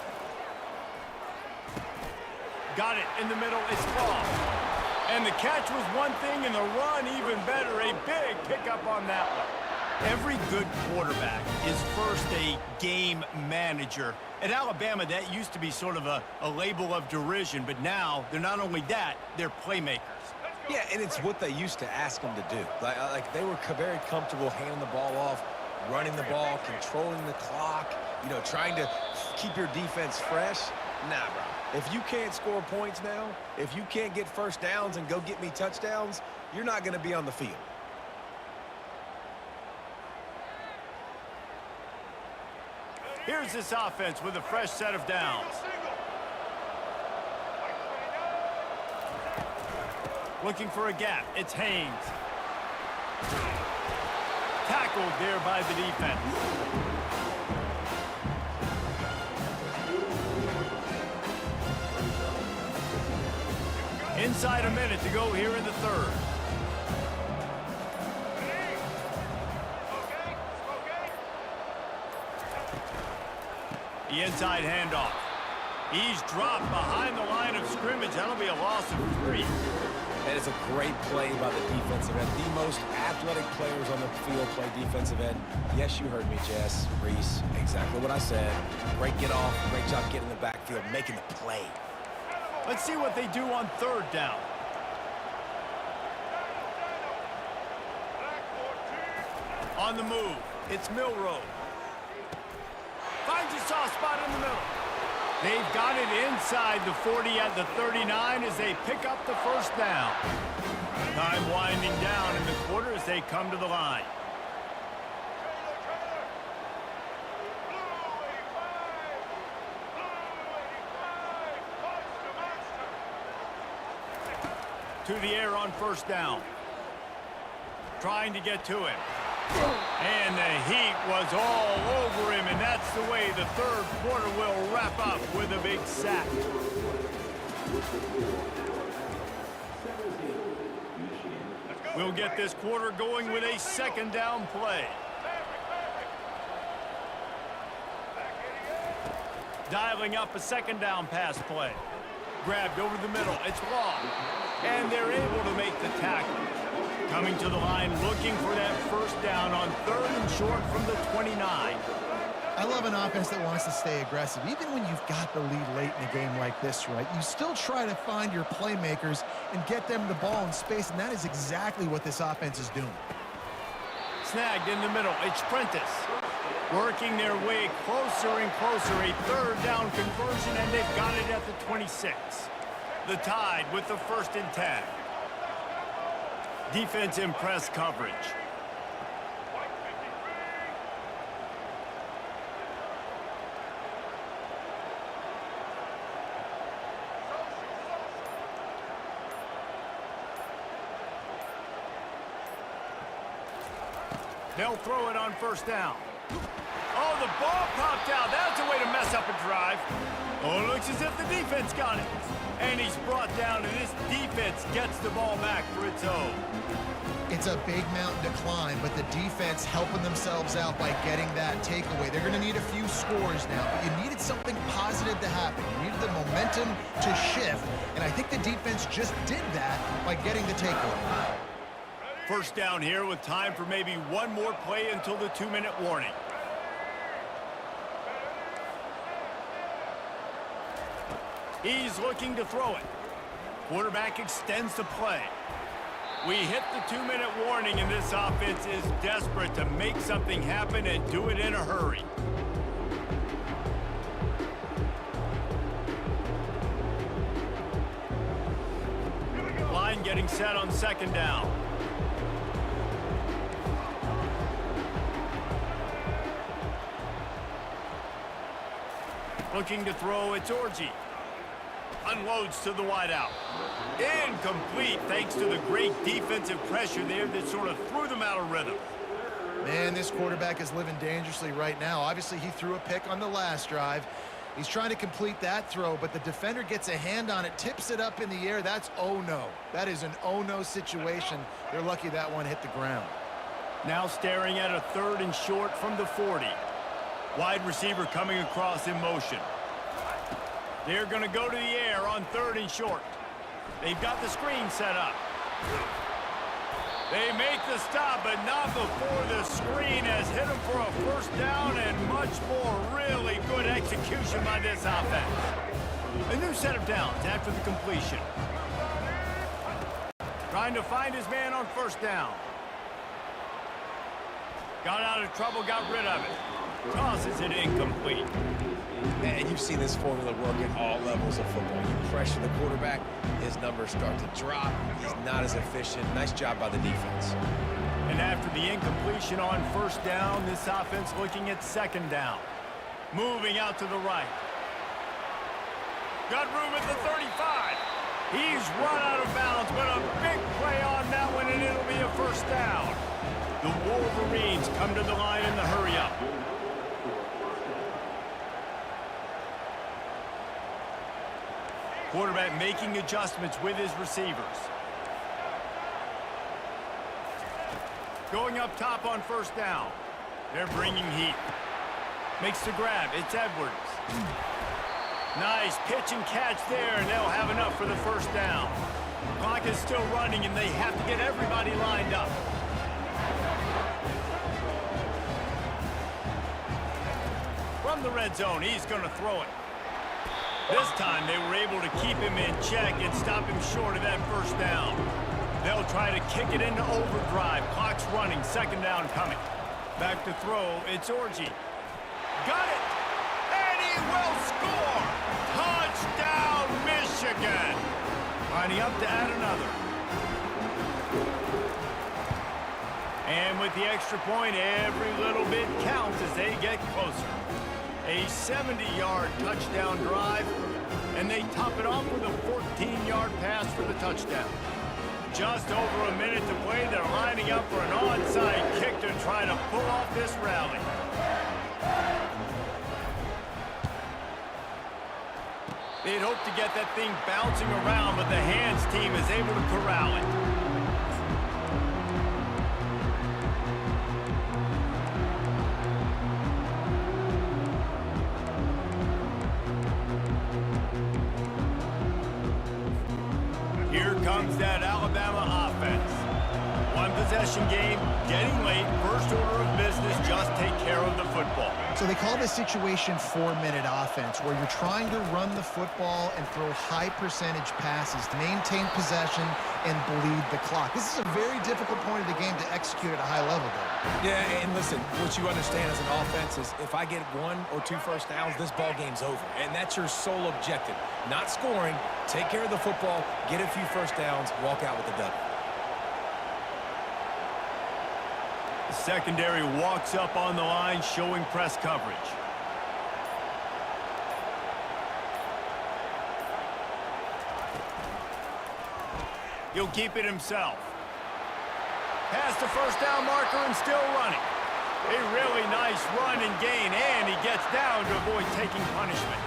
Got it in the middle. It's ball. And the catch was one thing, and the run even better. A big pickup on that one. Every good quarterback is first a game manager. At Alabama, that used to be sort of a label of derision, but now they're not only that, they're playmakers.
Yeah, and it's what they used to ask them to do. Like they were very comfortable handing the ball off, running the ball, controlling the clock, you know, trying to keep your defense fresh. Nah, bro. If you can't score points now, if you can't get first downs and go get me touchdowns, you're not going to be on the field.
Here's this offense with a fresh set of downs. Looking for a gap. It's Haynes. Tackled there by the defense. Inside a minute to go here in the third. The inside handoff. He's dropped behind the line of scrimmage. That'll be a loss of 3.
That is a great play by the defensive end. The most athletic players on the field play defensive end. Yes, you heard me, Jess, Reese. Exactly what I said. Great get off. Great job getting in the backfield, making the play.
Let's see what they do on third down. On the move, it's Milroe. Finds a soft spot in the middle. They've got it inside the 40 at the 39 as they pick up the first down. Time winding down in the quarter as they come to the line. To the air on first down. Trying to get to him. And the heat was all over him, and that's the way the third quarter will wrap up with a big sack. We'll get this quarter going with a second down play. Dialing up a second down pass play. Grabbed over the middle. It's long. And they're able to make the tackle. Coming to the line, looking for that first down on third and short from the 29.
I love an offense that wants to stay aggressive. Even when you've got the lead late in a game like this, right, you still try to find your playmakers and get them the ball in space, and that is exactly what this offense is doing.
Snagged in the middle. It's Prentice. Working their way closer and closer. A third down conversion, and they've got it at the 26. The Tide with the 1st and 10. Defense in press coverage. They'll throw it on first down. Oh, the ball popped out. That's a way to mess up a drive. Oh, it looks as if the defense got it. And he's brought down, and this defense gets the ball back for its own.
It's a big mountain to climb, but the defense helping themselves out by getting that takeaway. They're going to need a few scores now, but you needed something positive to happen. You needed the momentum to shift, and I think the defense just did that by getting the takeaway.
First down here with time for maybe one more play until the 2-minute warning. He's looking to throw it. Quarterback extends the play. We hit the 2-minute warning, and this offense is desperate to make something happen and do it in a hurry. Line getting set on second down. Looking to throw, it's Orji. Unloads to the wideout. Incomplete thanks to the great defensive pressure there that sort of threw them out of rhythm.
Man, this quarterback is living dangerously right now. Obviously, he threw a pick on the last drive. He's trying to complete that throw, but the defender gets a hand on it, tips it up in the air. That's oh-no. That is an oh-no situation. They're lucky that one hit the ground.
Now staring at a 3rd and short from the 40. Wide receiver coming across in motion. They're going to go to the air on 3rd and short. They've got the screen set up. They make the stop, but not before the screen has hit them for a 1st down and much more. Really good execution by this offense. A new set of downs after the completion. Trying to find his man on 1st down. Got out of trouble, got rid of it. Tosses it incomplete.
And you've seen this formula work at all levels of football. You pressure the quarterback, his numbers start to drop. He's not as efficient. Nice job by the defense.
And after the incompletion on 1st down, this offense looking at 2nd down. Moving out to the right. Got room at the 35. He's run out of bounds, but a big play on that one, and it'll be a 1st down. The Wolverines come to the line in the hurry-up. Quarterback making adjustments with his receivers. Going up top on 1st down. They're bringing heat. Makes the grab. It's Edwards. Nice pitch and catch there, and they'll have enough for the 1st down. Clock is still running, and they have to get everybody lined up. From the red zone, he's going to throw it. This time, they were able to keep him in check and stop him short of that 1st down. They'll try to kick it into overdrive. Clock's running. 2nd down coming. Back to throw. It's Orji. Got it! And he will score! Touchdown, Michigan! Lining up to add another. And with the extra point, every little bit counts as they get closer. A 70-yard touchdown drive, and they top it off with a 14-yard pass for the touchdown. Just over a minute to play. They're lining up for an onside kick to try to pull off this rally. They'd hoped to get that thing bouncing around, but the hands team is able to corral it. Here comes that Alabama offense. One possession game, getting late, 1st order of business, just take care of the football.
So they call this situation 4-minute offense, where you're trying to run the football and throw high percentage passes to maintain possession and bleed the clock. This is a very difficult point of the game to execute at a high level, though.
Yeah, and listen, what you understand as an offense is if I get 1 or 2 1st downs, this ball game's over. And that's your sole objective. Not scoring, take care of the football, get a few 1st downs, walk out with the W.
The secondary walks up on the line, showing press coverage. He'll keep it himself. Past the 1st down marker and still running. A really nice run and gain, and he gets down to avoid taking punishment.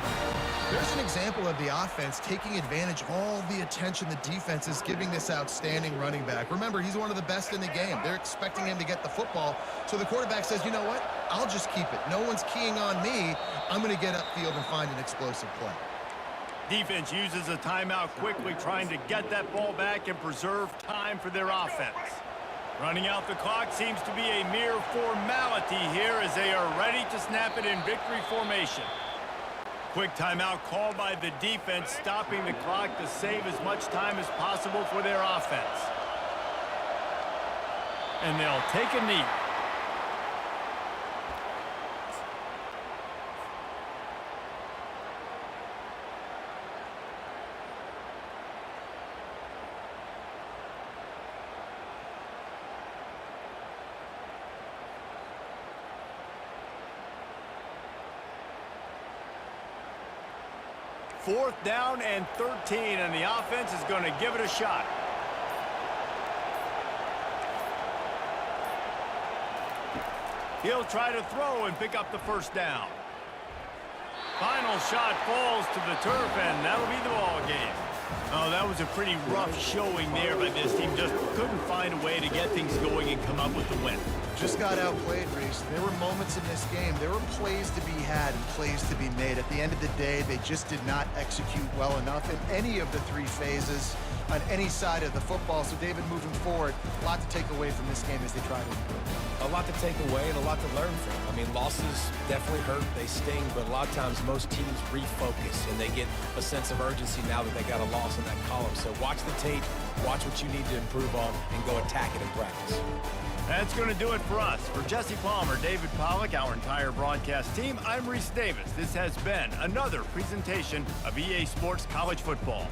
There's an example of the offense taking advantage of all the attention the defense is giving this outstanding running back. Remember, he's one of the best in the game. They're expecting him to get the football, so the quarterback says, you know what? I'll just keep it. No one's keying on me. I'm going to get upfield and find an explosive play.
Defense uses a timeout quickly, trying to get that ball back and preserve time for their offense. Running out the clock seems to be a mere formality here as they are ready to snap it in victory formation. Quick timeout called by the defense, stopping the clock to save as much time as possible for their offense. And they'll take a knee. 4th down and 13, and the offense is going to give it a shot. He'll try to throw and pick up the 1st down. Final shot falls to the turf, and that'll be the ball game. Oh, that was a pretty rough showing there by this team. Just couldn't find a way to get things going and come up with the win.
Just got outplayed, Reese. There were moments in this game. There were plays to be had and plays to be made. At the end of the day, they just did not execute well enough in any of the 3 phases on any side of the football. So, David, moving forward, a lot to take away from this game as they try to improve.
A lot to take away and a lot to learn from. I mean, losses definitely hurt, they sting, but a lot of times most teams refocus and they get a sense of urgency now that they got a loss in that column. So watch the tape, watch what you need to improve on, and go attack it in practice.
That's going to do it for us. For Jesse Palmer, David Pollack, our entire broadcast team, I'm Reese Davis. This has been another presentation of EA Sports College Football.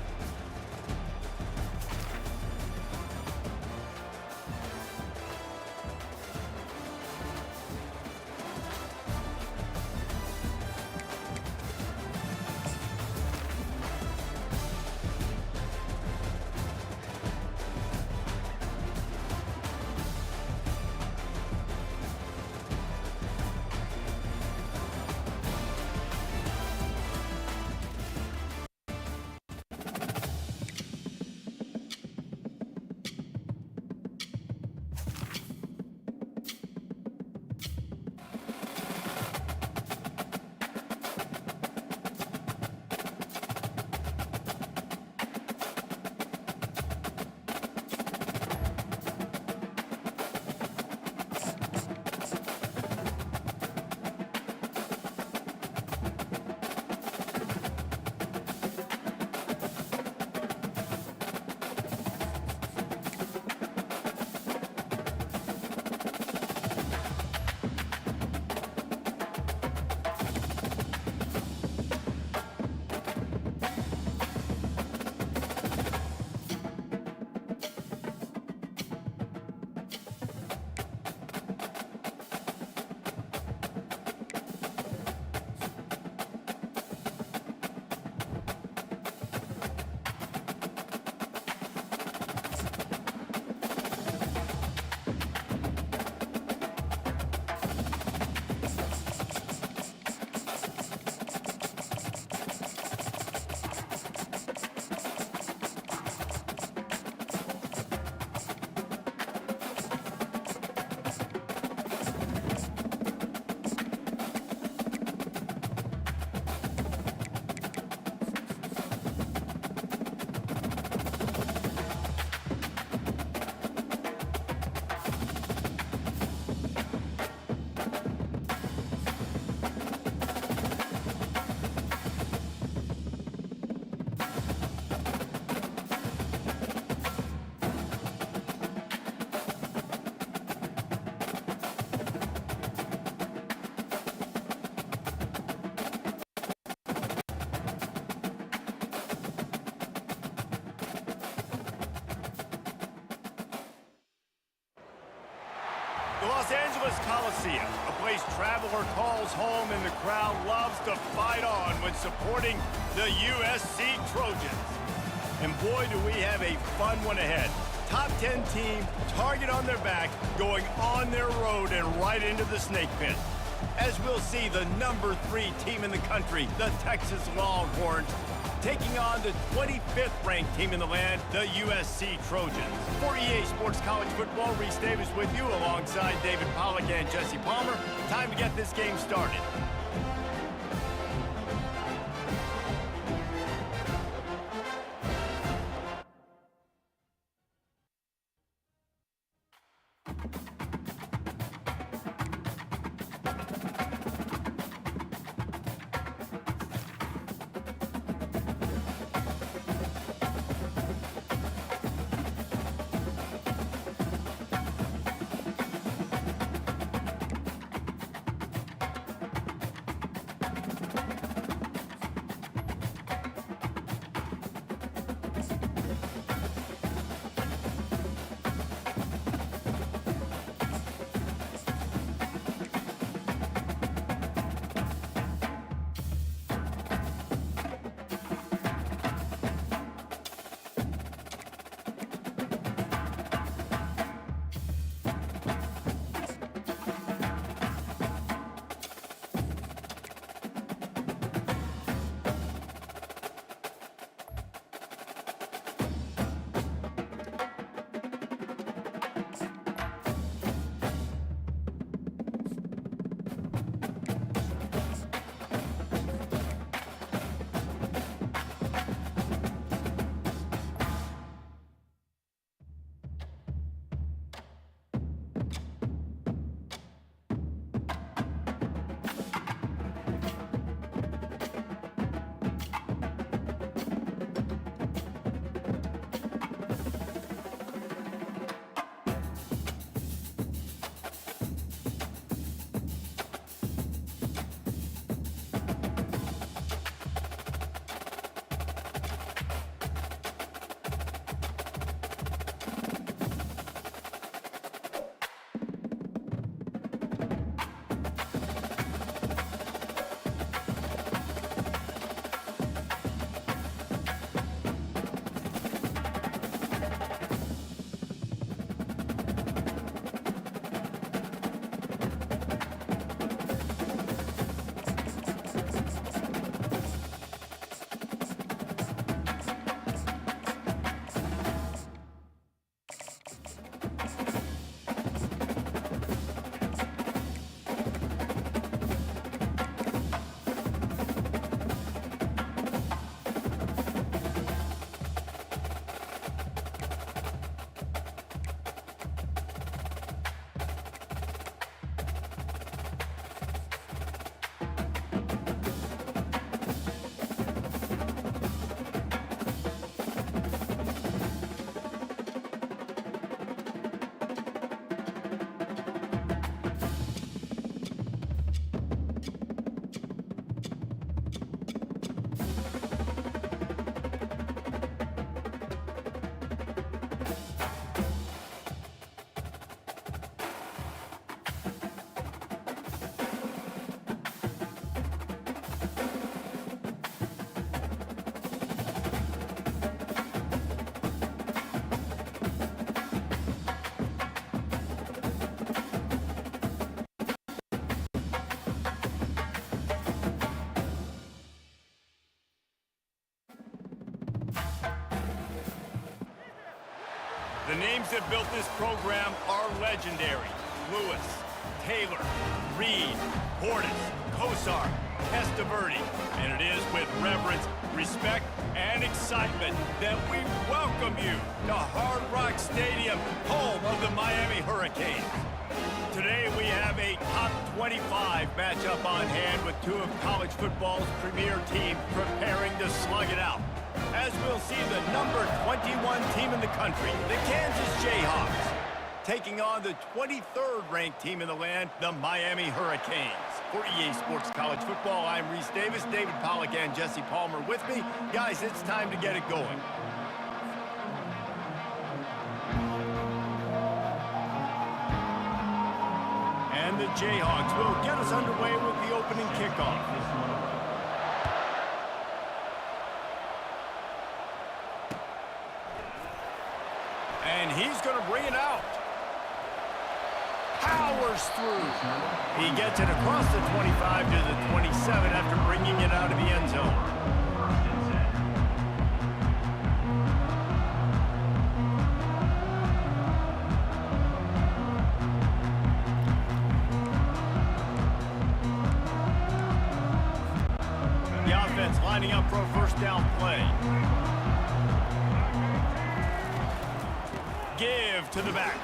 The Los Angeles Coliseum, a place traveler calls home and the crowd loves to fight on when supporting the USC Trojans. And boy, do we have a fun one ahead. Top 10 team, target on their back, going on their road and right into the snake pit. As we'll see, the number 3 team in the country, the Texas Longhorns, taking on the 25th ranked team in the land, the USC Trojans. For EA Sports College Football, Reese Davis with you alongside David Pollack and Jesse Palmer. Time to get this game started. The names that built this program are legendary. Lewis, Taylor, Reed, Portis, Kosar, Testaverde. And it is with reverence, respect, and excitement that we welcome you to Hard Rock Stadium, home of the Miami Hurricanes. Today we have a top 25 matchup on hand with two of college football's premier teams preparing to slug it out. As we'll see the number 21 team in the country, the Kansas Jayhawks, taking on the 23rd ranked team in the land, the Miami Hurricanes. For EA Sports College Football, I'm Reese Davis, David Pollack and Jesse Palmer with me. Guys, it's time to get it going. And the Jayhawks will get us underway with the opening kickoff. And he's going to bring it out. Powers through. He gets it across the 25 to the 27 after bringing it out of the end zone. The offense lining up for a first down play. Give to the back.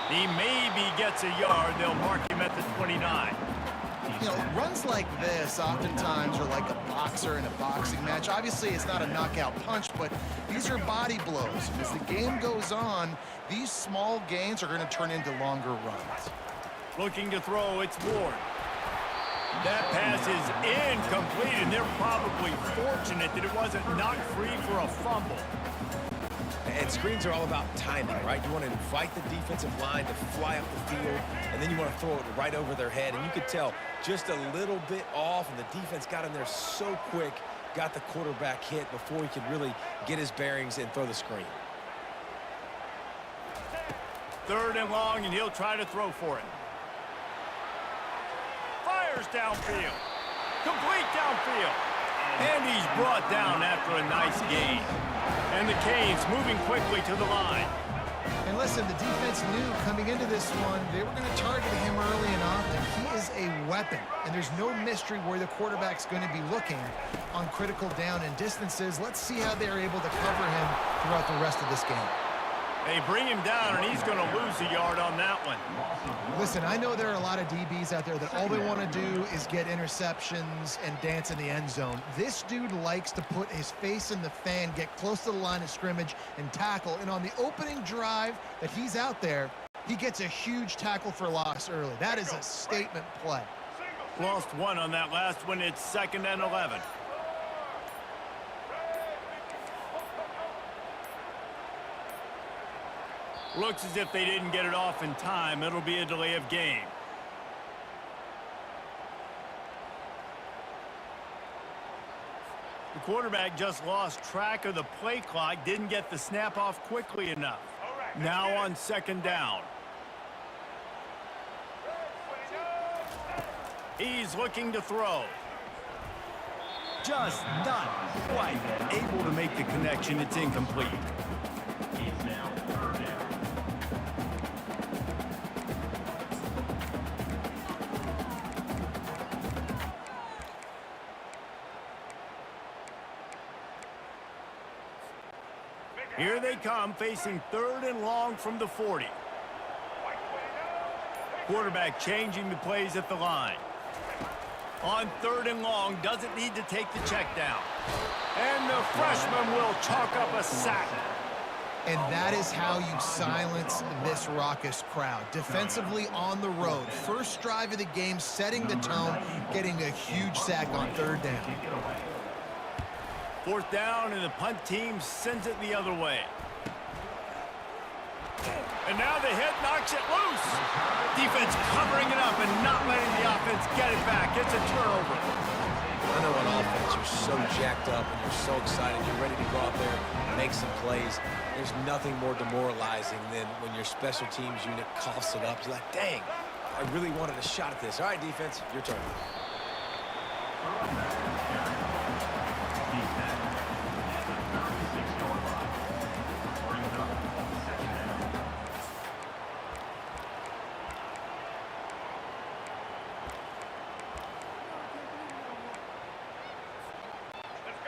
He maybe gets a yard. They'll mark him at the 29.
You know, runs like this oftentimes are like a boxer in a boxing match. Obviously, it's not a knockout punch, but these are body blows. And as the game goes on, these small gains are going to turn into longer runs.
Looking to throw, it's Ward. That pass is incomplete, and they're probably fortunate that it wasn't knocked free for a fumble.
And screens are all about timing, right? You want to invite the defensive line to fly up the field, and then you want to throw it right over their head. And you could tell just a little bit off, and the defense got in there so quick, got the quarterback hit before he could really get his bearings and throw the screen.
Third and long, and he'll try to throw for it. Fires downfield. Complete downfield. And he's brought down after a nice gain. And the Canes moving quickly to the line.
And listen, the defense knew coming into this one, they were going to target him early and often. He is a weapon, and there's no mystery where the quarterback's going to be looking on critical down and distances. Let's see how they're able to cover him throughout the rest of this game.
They bring him down, and he's going to lose a yard on that one.
Listen, I know there are a lot of DBs out there that all they want to do is get interceptions and dance in the end zone. This dude likes to put his face in the fan, get close to the line of scrimmage, and tackle. And on the opening drive that he's out there, he gets a huge tackle for loss early. That is a statement play.
Lost one on that last one. It's 2nd and 11. Looks as if they didn't get it off in time. It'll be a delay of game. The quarterback just lost track of the play clock, didn't get the snap off quickly enough. Now on 2nd down. He's looking to throw. Just not quite able to make the connection. It's incomplete.
It's now 3rd down.
Here they come, facing 3rd and long from the 40. Quarterback changing the plays at the line. On 3rd and long, doesn't need to take the check down. And the freshman will chalk up a sack.
And that is how you silence this raucous crowd. Defensively on the road. First drive of the game, setting the tone, getting a huge sack on 3rd down.
4th down, and the punt team sends it the other way. And now the hit knocks it loose. Defense covering it up and not letting the offense get it back. It's a turnover.
I know on offense you're so jacked up and you're so excited. You're ready to go out there and make some plays. There's nothing more demoralizing than when your special teams unit coughs it up. You're like, dang, I really wanted a shot at this. All right, defense, your turn.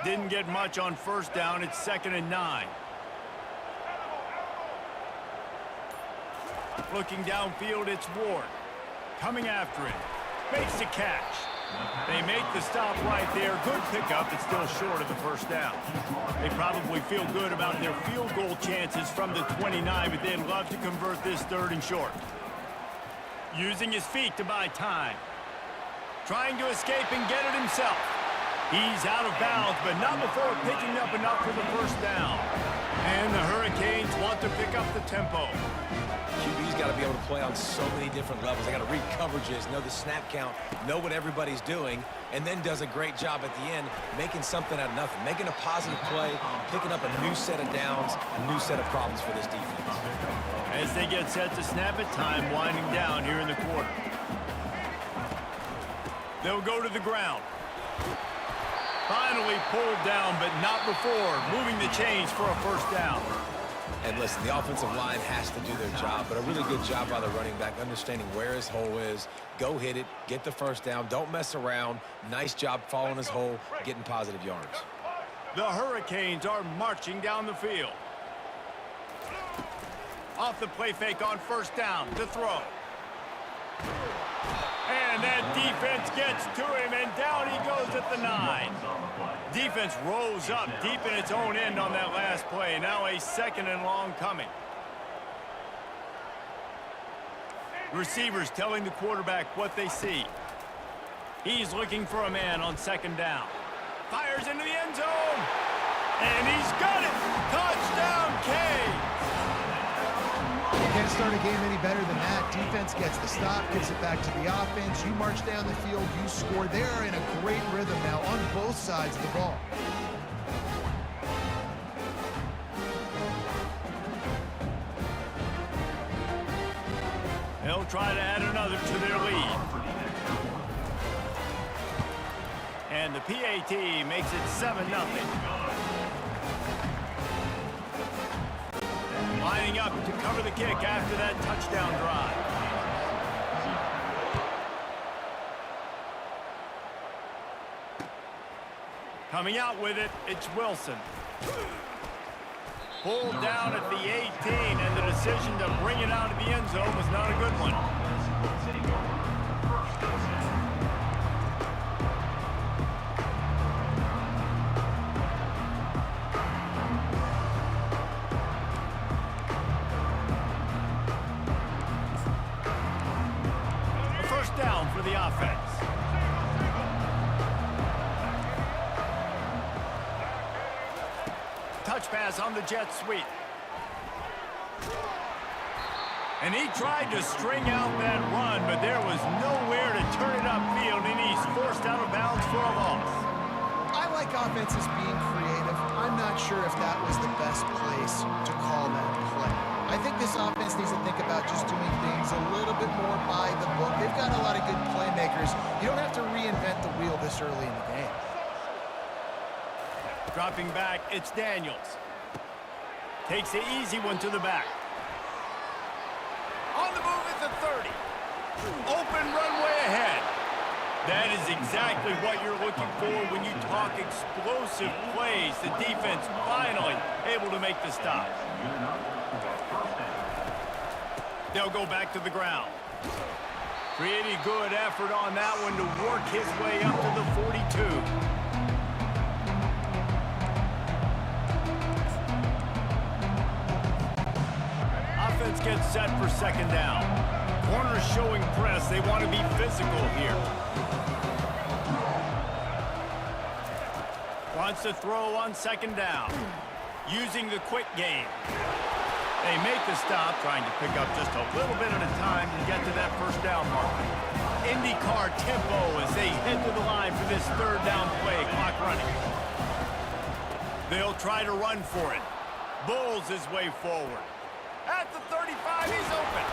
Didn't get much on first down. It's 2nd and 9. Looking downfield, it's Ward. Coming after it. Makes the catch. They make the stop right there. Good pickup, but still short of the first down. They probably feel good about their field goal chances from the 29, but they'd love to convert this 3rd and short. Using his feet to buy time. Trying to escape and get it himself. He's out of bounds, but not before picking up enough for the first down. And the Hurricanes want to pick up the tempo.
QB's got to be able to play on so many different levels. They got to read coverages, know the snap count, know what everybody's doing, and then does a great job at the end making something out of nothing, making a positive play, picking up a new set of downs, a new set of problems for this defense.
As they get set to snap it, time winding down here in the quarter. They'll go to the ground. Finally pulled down, but not before moving the chains for a first down.
And listen, the offensive line has to do their job, but a really good job by the running back, understanding where his hole is. Go hit it, get the first down, don't mess around. Nice job following his hole, getting positive yards.
The Hurricanes are marching down the field. Off the play fake on first down, to throw. And that defense gets to him, and down he goes at the 9. Defense rose up deep in its own end on that last play. Now a 2nd and long coming. Receivers telling the quarterback what they see. He's looking for a man on 2nd down. Fires into the end zone. And he's got it. Touchdown, K.
You can't start a game any better than that. Defense gets the stop, gives it back to the offense. You march down the field, you score. They're in a great rhythm now on both sides of the ball.
They'll try to add another to their lead. And the PAT makes it 7-0. Lining up to cover the kick after that touchdown drive. Coming out with it, it's Wilson. Pulled down at the 18, and the decision to bring it out of the end zone was not a good one. Down for the offense. Touch pass on the jet sweep. And he tried to string out that run, but there was nowhere to turn it upfield, and he's forced out of bounds for a loss.
I like offenses being creative. I'm not sure if that was the best place to call that play. I think this offense needs to think about just doing things a little bit more by the book. They've got a lot of good playmakers. You don't have to reinvent the wheel this early in the game.
Dropping back, it's Daniels. Takes the easy one to the back. On the move at the 30. Open runway ahead. That is exactly what you're looking for when you talk explosive plays. The defense finally able to make the stop. They'll go back to the ground. Pretty good effort on that one to work his way up to the 42. Offense gets set for 2nd down. Corners showing press. They want to be physical here. Wants to throw on 2nd down. Using the quick game. They make the stop, trying to pick up just a little bit at a time to get to that first down mark. IndyCar tempo as they head to the line for this 3rd down play, clock running. They'll try to run for it. Bulls his way forward. At the 35, he's open.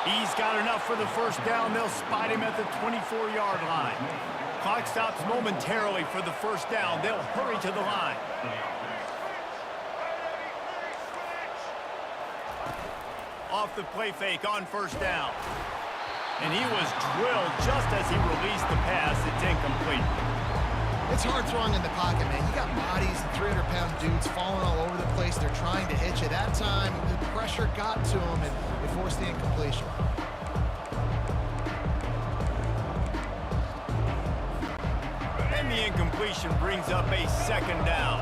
He's got enough for the first down. They'll spot him at the 24-yard line. Clock stops momentarily for the first down. They'll hurry to the line. Off the play fake on first down. And he was drilled just as he released the pass. It's incomplete.
It's hard throwing in the pocket, man. You got bodies and 300-pound dudes falling all over the place. They're trying to hit you. That time, the pressure got to them, and it forced the incompletion.
And the incompletion brings up a second down.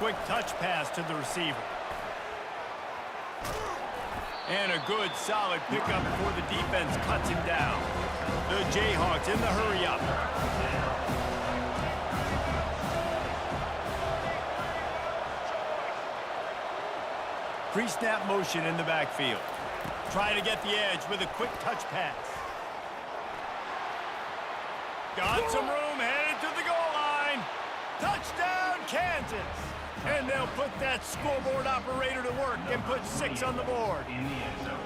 Quick touch pass to the receiver. And a good, solid pickup before the defense cuts him down. The Jayhawks in the hurry-up. Pre-snap motion in the backfield. Trying to get the edge with a quick touch pass. Got some room, headed to the goal line. Touchdown, Kansas. And they'll put that scoreboard operator to work and put 6 on the board.
In the end zone.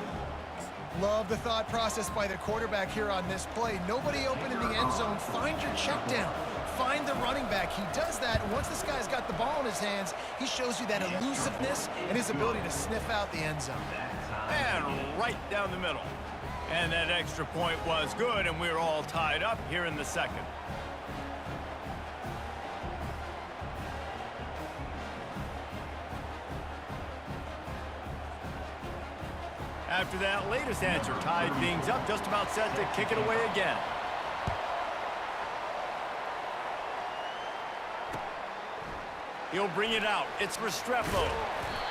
Love the thought process by the quarterback here on this play. Nobody open in the end zone. Find your check down. Find the running back. He does that, and once this guy's got the ball in his hands, he shows you that elusiveness and his ability to sniff out the end zone.
And right down the middle. And that extra point was good, and we're all tied up here in the second. After that latest answer tied things up, just about set to kick it away again. He'll bring it out. It's Restrepo.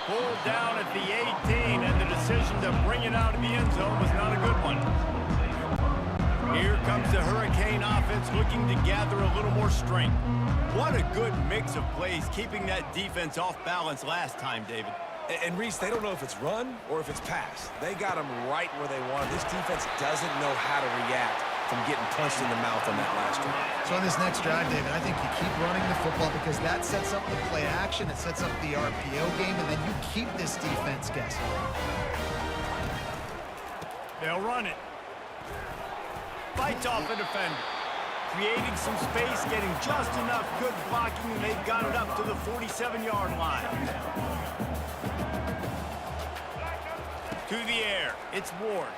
Pulled down at the 18, and the decision to bring it out of the end zone was not a good one. Here comes the Hurricane offense looking to gather a little more strength. What a good mix of plays, keeping that defense off balance last time, David.
And Reese, they don't know if it's run or if it's pass. They got them right where they want. This defense doesn't know how to react from getting punched in the mouth on that last drive.
So on this next drive, David, I think you keep running the football because that sets up the play action, it sets up the RPO game, and then you keep this defense guessing.
They'll run it. Fights off a defender. Creating some space, getting just enough good blocking, and they've got it up to the 47-yard line. To the air, it's Ward.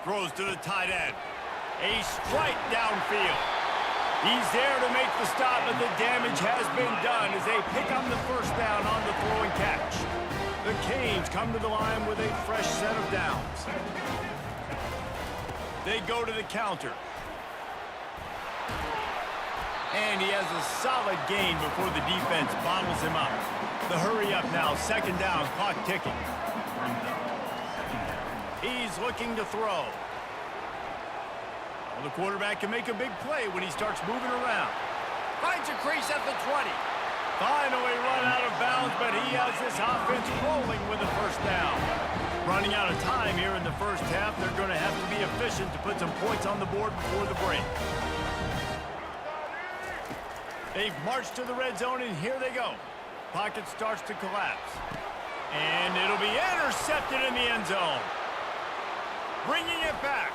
Throws to the tight end. A strike downfield. He's there to make the stop, but the damage has been done as they pick up the first down on the throw and catch. The Canes come to the line with a fresh set of downs. They go to the counter. And he has a solid gain before the defense bottles him up. The hurry up now, second down, clock ticking. He's looking to throw. Well, the quarterback can make a big play when he starts moving around. Finds a crease at the 20. Finally run out of bounds, but he has this offense rolling with the first down. Running out of time here in the first half, they're going to have to be efficient to put some points on the board before the break. They've marched to the red zone, and here they go. Pocket starts to collapse. And it'll be intercepted in the end zone. Bringing it back.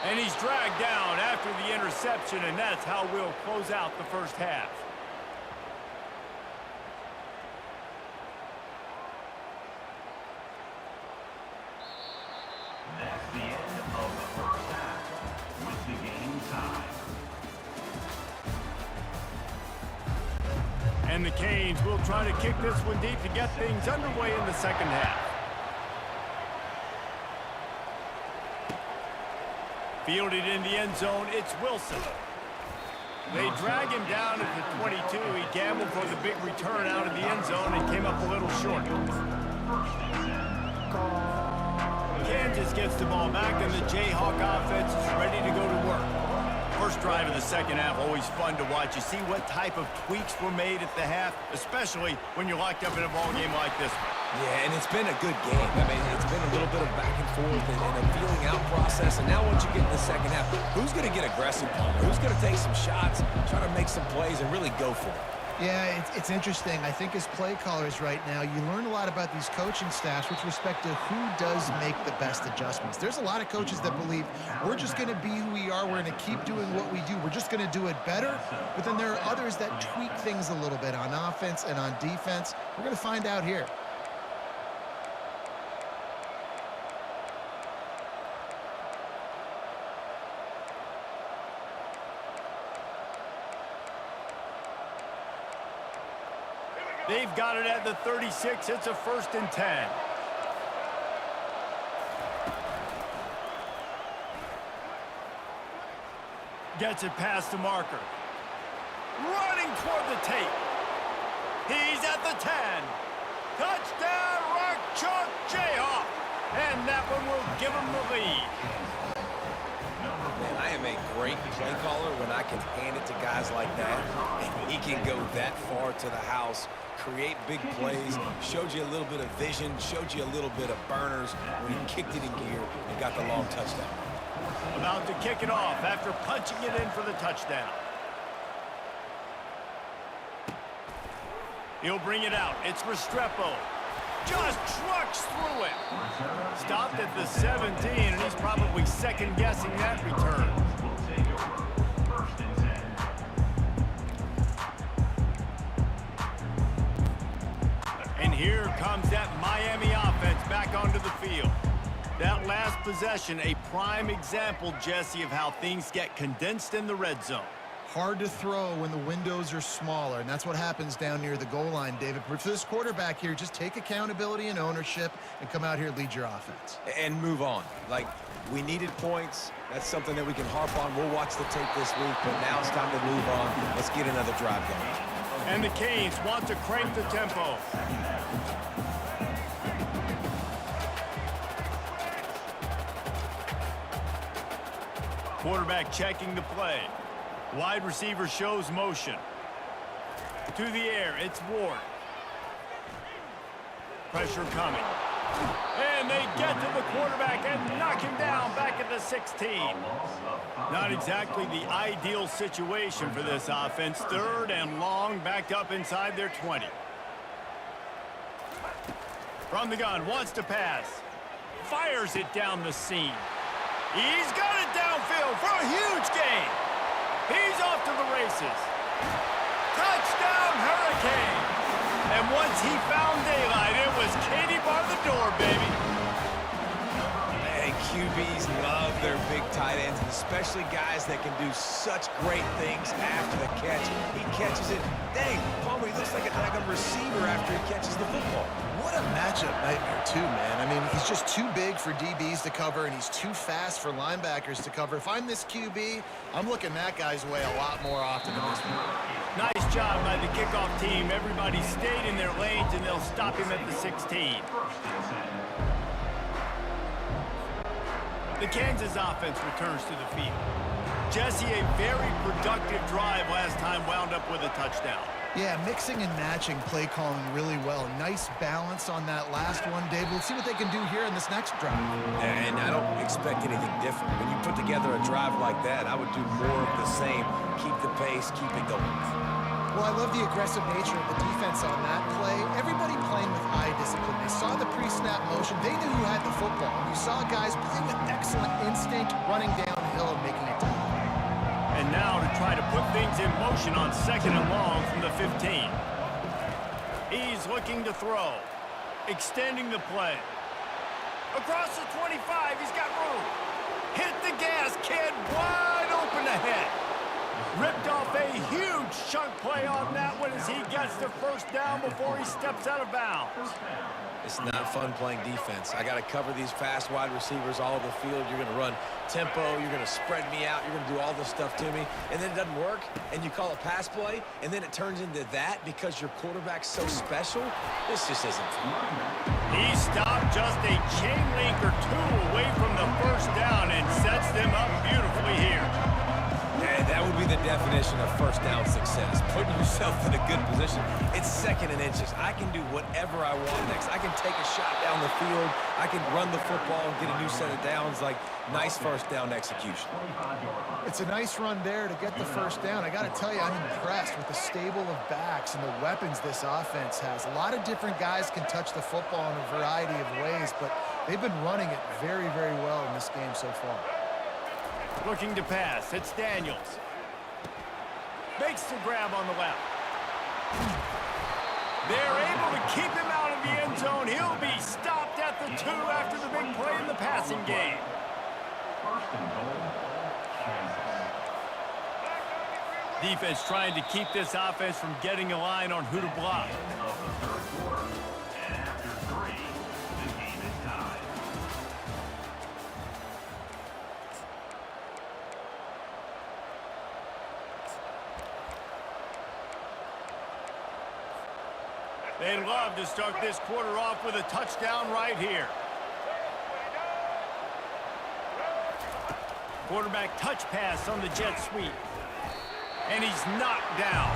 And he's dragged down after the interception, and that's how we'll close out the first half.
That's the end of the first half with the game tied.
And the Canes will try to kick this one deep to get things underway in the second half. Fielded in the end zone, it's Wilson. They drag him down at the 22. He gambled for the big return out of the end zone and came up a little short. Kansas gets the ball back, and the Jayhawk offense is ready to go to work. First drive of the second half, always fun to watch. You see what type of tweaks were made at the half, especially when you're locked up in a ball game like this one.
Yeah, and it's been a good game. I mean, it's been a little bit of back and forth and a feeling out process. And now once you get in the second half, who's going to get aggressive? Who's going to take some shots, try to make some plays, and really go for it?
Yeah, it's interesting. I think as play callers right now, you learn a lot about these coaching staffs with respect to who does make the best adjustments. There's a lot of coaches that believe we're just going to be who we are. We're going to keep doing what we do. We're just going to do it better. But then there are others that tweak things a little bit on offense and on defense. We're going to find out here.
They've got it at the 36. It's a 1st and 10. Gets it past the marker. Running toward the tape. He's at the 10. Touchdown, Rock Chalk Jayhawk. And that one will give him the lead.
Man, I am a great play caller when I can hand it to guys like that. And he can go that far to the house, create big plays, showed you a little bit of vision, showed you a little bit of burners when he kicked it in gear and got the long touchdown.
About to kick it off after punching it in for the touchdown. He'll bring it out. It's Restrepo. Just trucks through it. Stopped at the 17, and he's probably second-guessing that return.
Will take over. 1st and 10.
And here comes that Miami offense back onto the field. That last possession, a prime example, Jesse, of how things get condensed in the red zone.
Hard to throw when the windows are smaller, and that's what happens down near the goal line, David. But for this quarterback here, just take accountability and ownership and come out here and lead your offense.
And move on. Like, we needed points. That's something that we can harp on. We'll watch the tape this week, but now it's time to move on. Let's get another drive going.
And the Canes want to crank the tempo. Quarterback checking the play. Wide receiver shows motion. To the air, it's Ward. Pressure coming. And they get to the quarterback and knock him down back at the 16. Not exactly the ideal situation for this offense. 3rd and long, backed up inside their 20. From the gun, wants to pass. Fires it down the seam. He's got it downfield for a huge gain. He's off to the races. Touchdown, Hurricane. And once he found daylight, it was Katie bar the door, baby.
And QBs love their big tight ends, and especially guys that can do such great things after the catch. He catches it. Dang, Palmer, he looks like a daggum receiver after he catches the football.
What a matchup nightmare, too, man. I mean, he's just too big for DBs to cover, and he's too fast for linebackers to cover. If I'm this QB, I'm looking that guy's way a lot more often than this one.
Nice job by the kickoff team. Everybody stayed in their lanes, and they'll stop him at the 16.
1st and 10.
The Kansas offense returns to the field. Jesse, a very productive drive last time, wound up with a touchdown.
Yeah, mixing and matching play calling really well. Nice balance on that last one, Dave. We'll see what they can do here in this next drive.
And I don't expect anything different. When you put together a drive like that, I would do more of the same. Keep the pace, keep it going.
Well, I love the aggressive nature of the defense on that play. Everybody playing with eye discipline. They saw the pre-snap motion. They knew who had the football. You saw guys play with excellent instinct, running downhill and making it tackle.
And now to try to put things in motion on 2nd and long from the 15. He's looking to throw. Extending the play. Across the 25, he's got room. Hit the gas, kid. Wide open ahead. Ripped off a huge chunk play on that one as he gets the 1st down before he steps out of bounds.
It's not fun playing defense. I got to cover these fast wide receivers all over the field. You're going to run tempo. You're going to spread me out. You're going to do all this stuff to me. And then it doesn't work, and you call a pass play, and then it turns into that because your quarterback's so special. This just isn't fun.
He stopped just a chain link or 2 away from the 1st down and sets them up beautifully here.
And that would be the definition of 1st down success. Putting yourself in a good position. It's 2nd and inches. I can do whatever I want next. I can take a shot down the field. I can run the football and get a new set of downs. Like, nice 1st down execution.
It's a nice run there to get the 1st down. I got to tell you, I'm impressed with the stable of backs and the weapons this offense has. A lot of different guys can touch the football in a variety of ways, but they've been running it very, very well in this game so far.
Looking to pass. It's Daniels. Makes the grab on the left. They're able to keep him out of the end zone. He'll be stopped at the 2 after the big play in the passing game.
1st and goal, Kansas.
Defense trying to keep this offense from getting a line on who to block.
Of the third quarter, and after 3, the game is tied.
They'd love to start this quarter off with a touchdown right here. Quarterback touch pass on the jet sweep. And he's knocked down.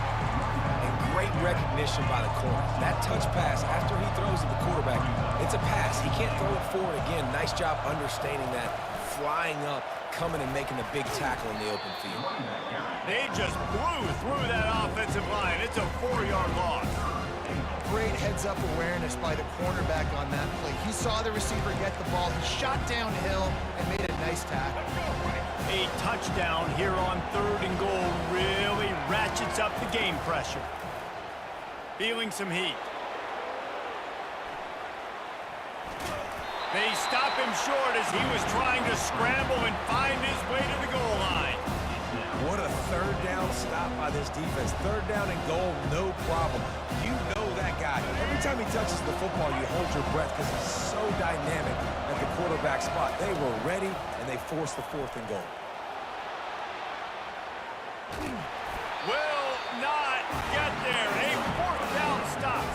And great recognition by the corner. That touch pass, after he throws at the quarterback, it's a pass. He can't throw it forward again. Nice job understanding that, flying up, coming and making a big tackle in the open field.
They just blew through that offensive line. It's a 4-yard loss.
Great heads-up awareness by the cornerback on that play. He saw the receiver get the ball. He shot downhill and made a nice tackle.
A touchdown here on 3rd and goal really ratchets up the game pressure. Feeling some heat. They stop him short as he was trying to scramble and find his way to the goal line.
What a 3rd down stop by this defense. 3rd down and goal, no problem. You know that guy. Every time he touches the football, you hold your breath because he's so dynamic at the quarterback spot. They were ready, and they forced the 4th and goal.
Will not get there. A 4th down stop.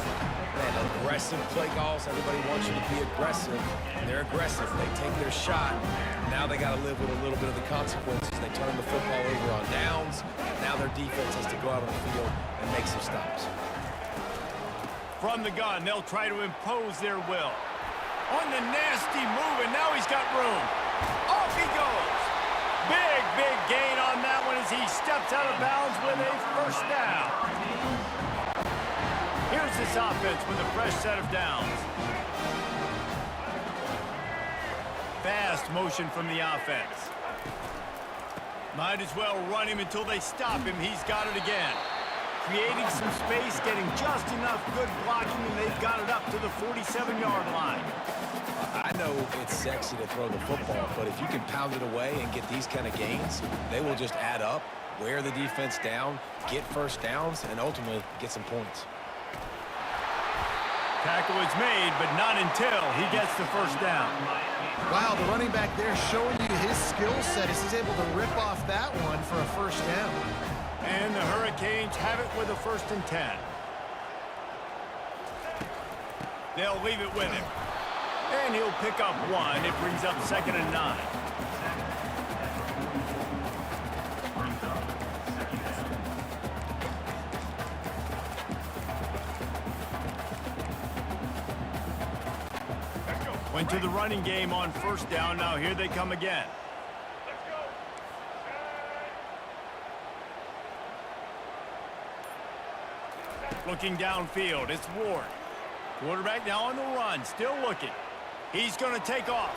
Man, aggressive play calls. Everybody wants you to be aggressive. And they're aggressive. They take their shot. Now they got to live with a little bit of the consequences. They turn the football over on downs. Now their defense has to go out on the field and make some stops.
From the gun, they'll try to impose their will. On the nasty move, and now he's got room. Off he goes. Big gain on that one as he steps out of bounds with a 1st down. Here's this offense with a fresh set of downs. Fast motion from the offense. Might as well run him until they stop him. He's got it again. Creating some space, getting just enough good blocking, and they've got it up to the 47-yard line.
I know it's sexy to throw the football, but if you can pound it away and get these kind of gains, they will just add up, wear the defense down, get 1st downs, and ultimately get some points.
Tackle is made, but not until he gets the 1st down.
Wow, the running back there showing you his skill set as he's able to rip off that one for a 1st down.
And the Hurricanes have it with a 1st and 10. They'll leave it with him. And he'll pick up 1. It brings up 2nd and 9. Went to the running game on 1st down. Now here they come again. Looking downfield, it's Ward. Quarterback now on the run, still looking. He's going to take off.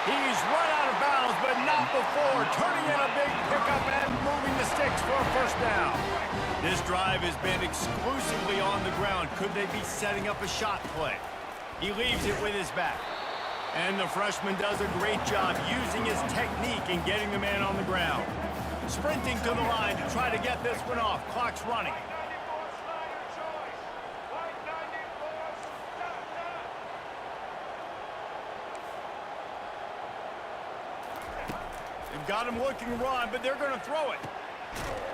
He's run out of bounds, but not before. Turning in a big pickup and moving the sticks for a 1st down. This drive has been exclusively on the ground. Could they be setting up a shot play? He leaves it with his back. And the freshman does a great job using his technique and getting the man on the ground. Sprinting to the line to try to get this one off. Clock's running. They've got him looking run, but they're going to throw it.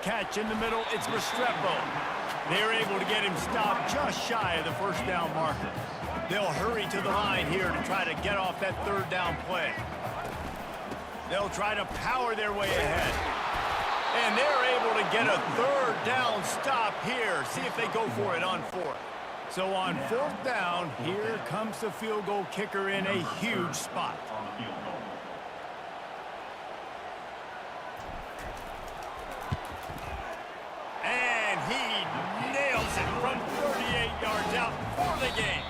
Catch in the middle, it's Restrepo. They're able to get him stopped just shy of the 1st down marker. They'll hurry to the line here to try to get off that 3rd down play. They'll try to power their way ahead. And they're able to get a 3rd down stop here. See if they go for it on 4th. So on 4th down, here comes the field goal kicker in a huge spot.
On the field goal.
And he nails it from 38 yards out for the game.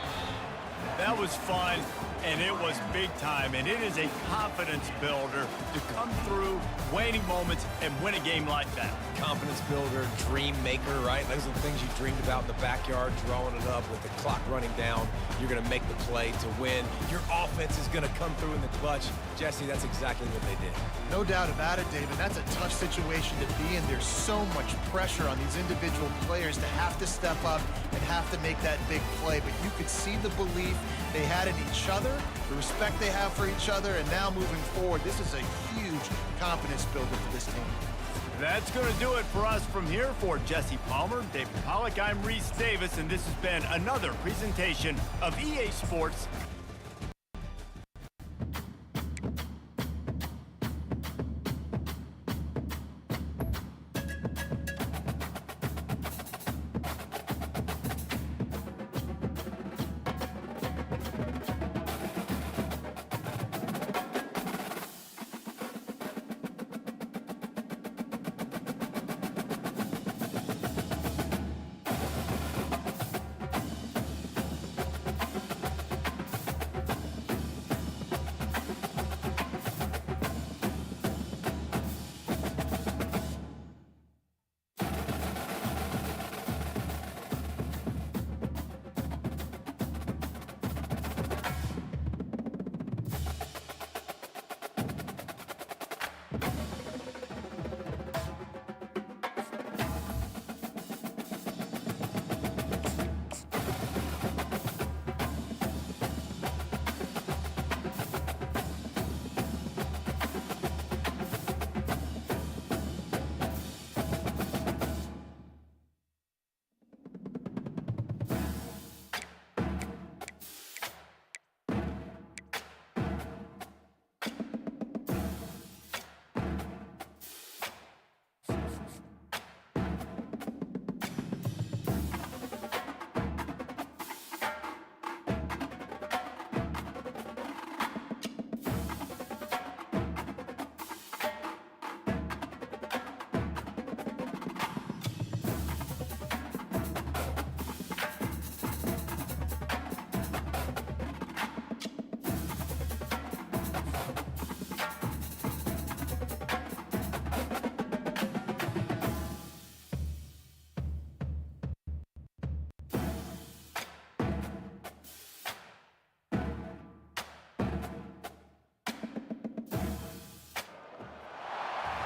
That was was fun, and it was big time, and it is a confidence builder to come through waning moments and win a game like that.
Confidence builder, dream maker, right? Those are the things you dreamed about in the backyard, drawing it up with the clock running down. You're going to make the play to win. Your offense is going to come through in the clutch. Jesse, that's exactly what they did.
No doubt about it, David. That's a tough situation to be in. There's so much pressure on these individual players to have to step up and have to make that big play. But you could see the belief they had in each other, the respect they have for each other, and now moving forward, this is a huge confidence builder for this team.
That's going to do it for us from here. For Jesse Palmer, David Pollack, I'm Reese Davis, and this has been another presentation of EA Sports.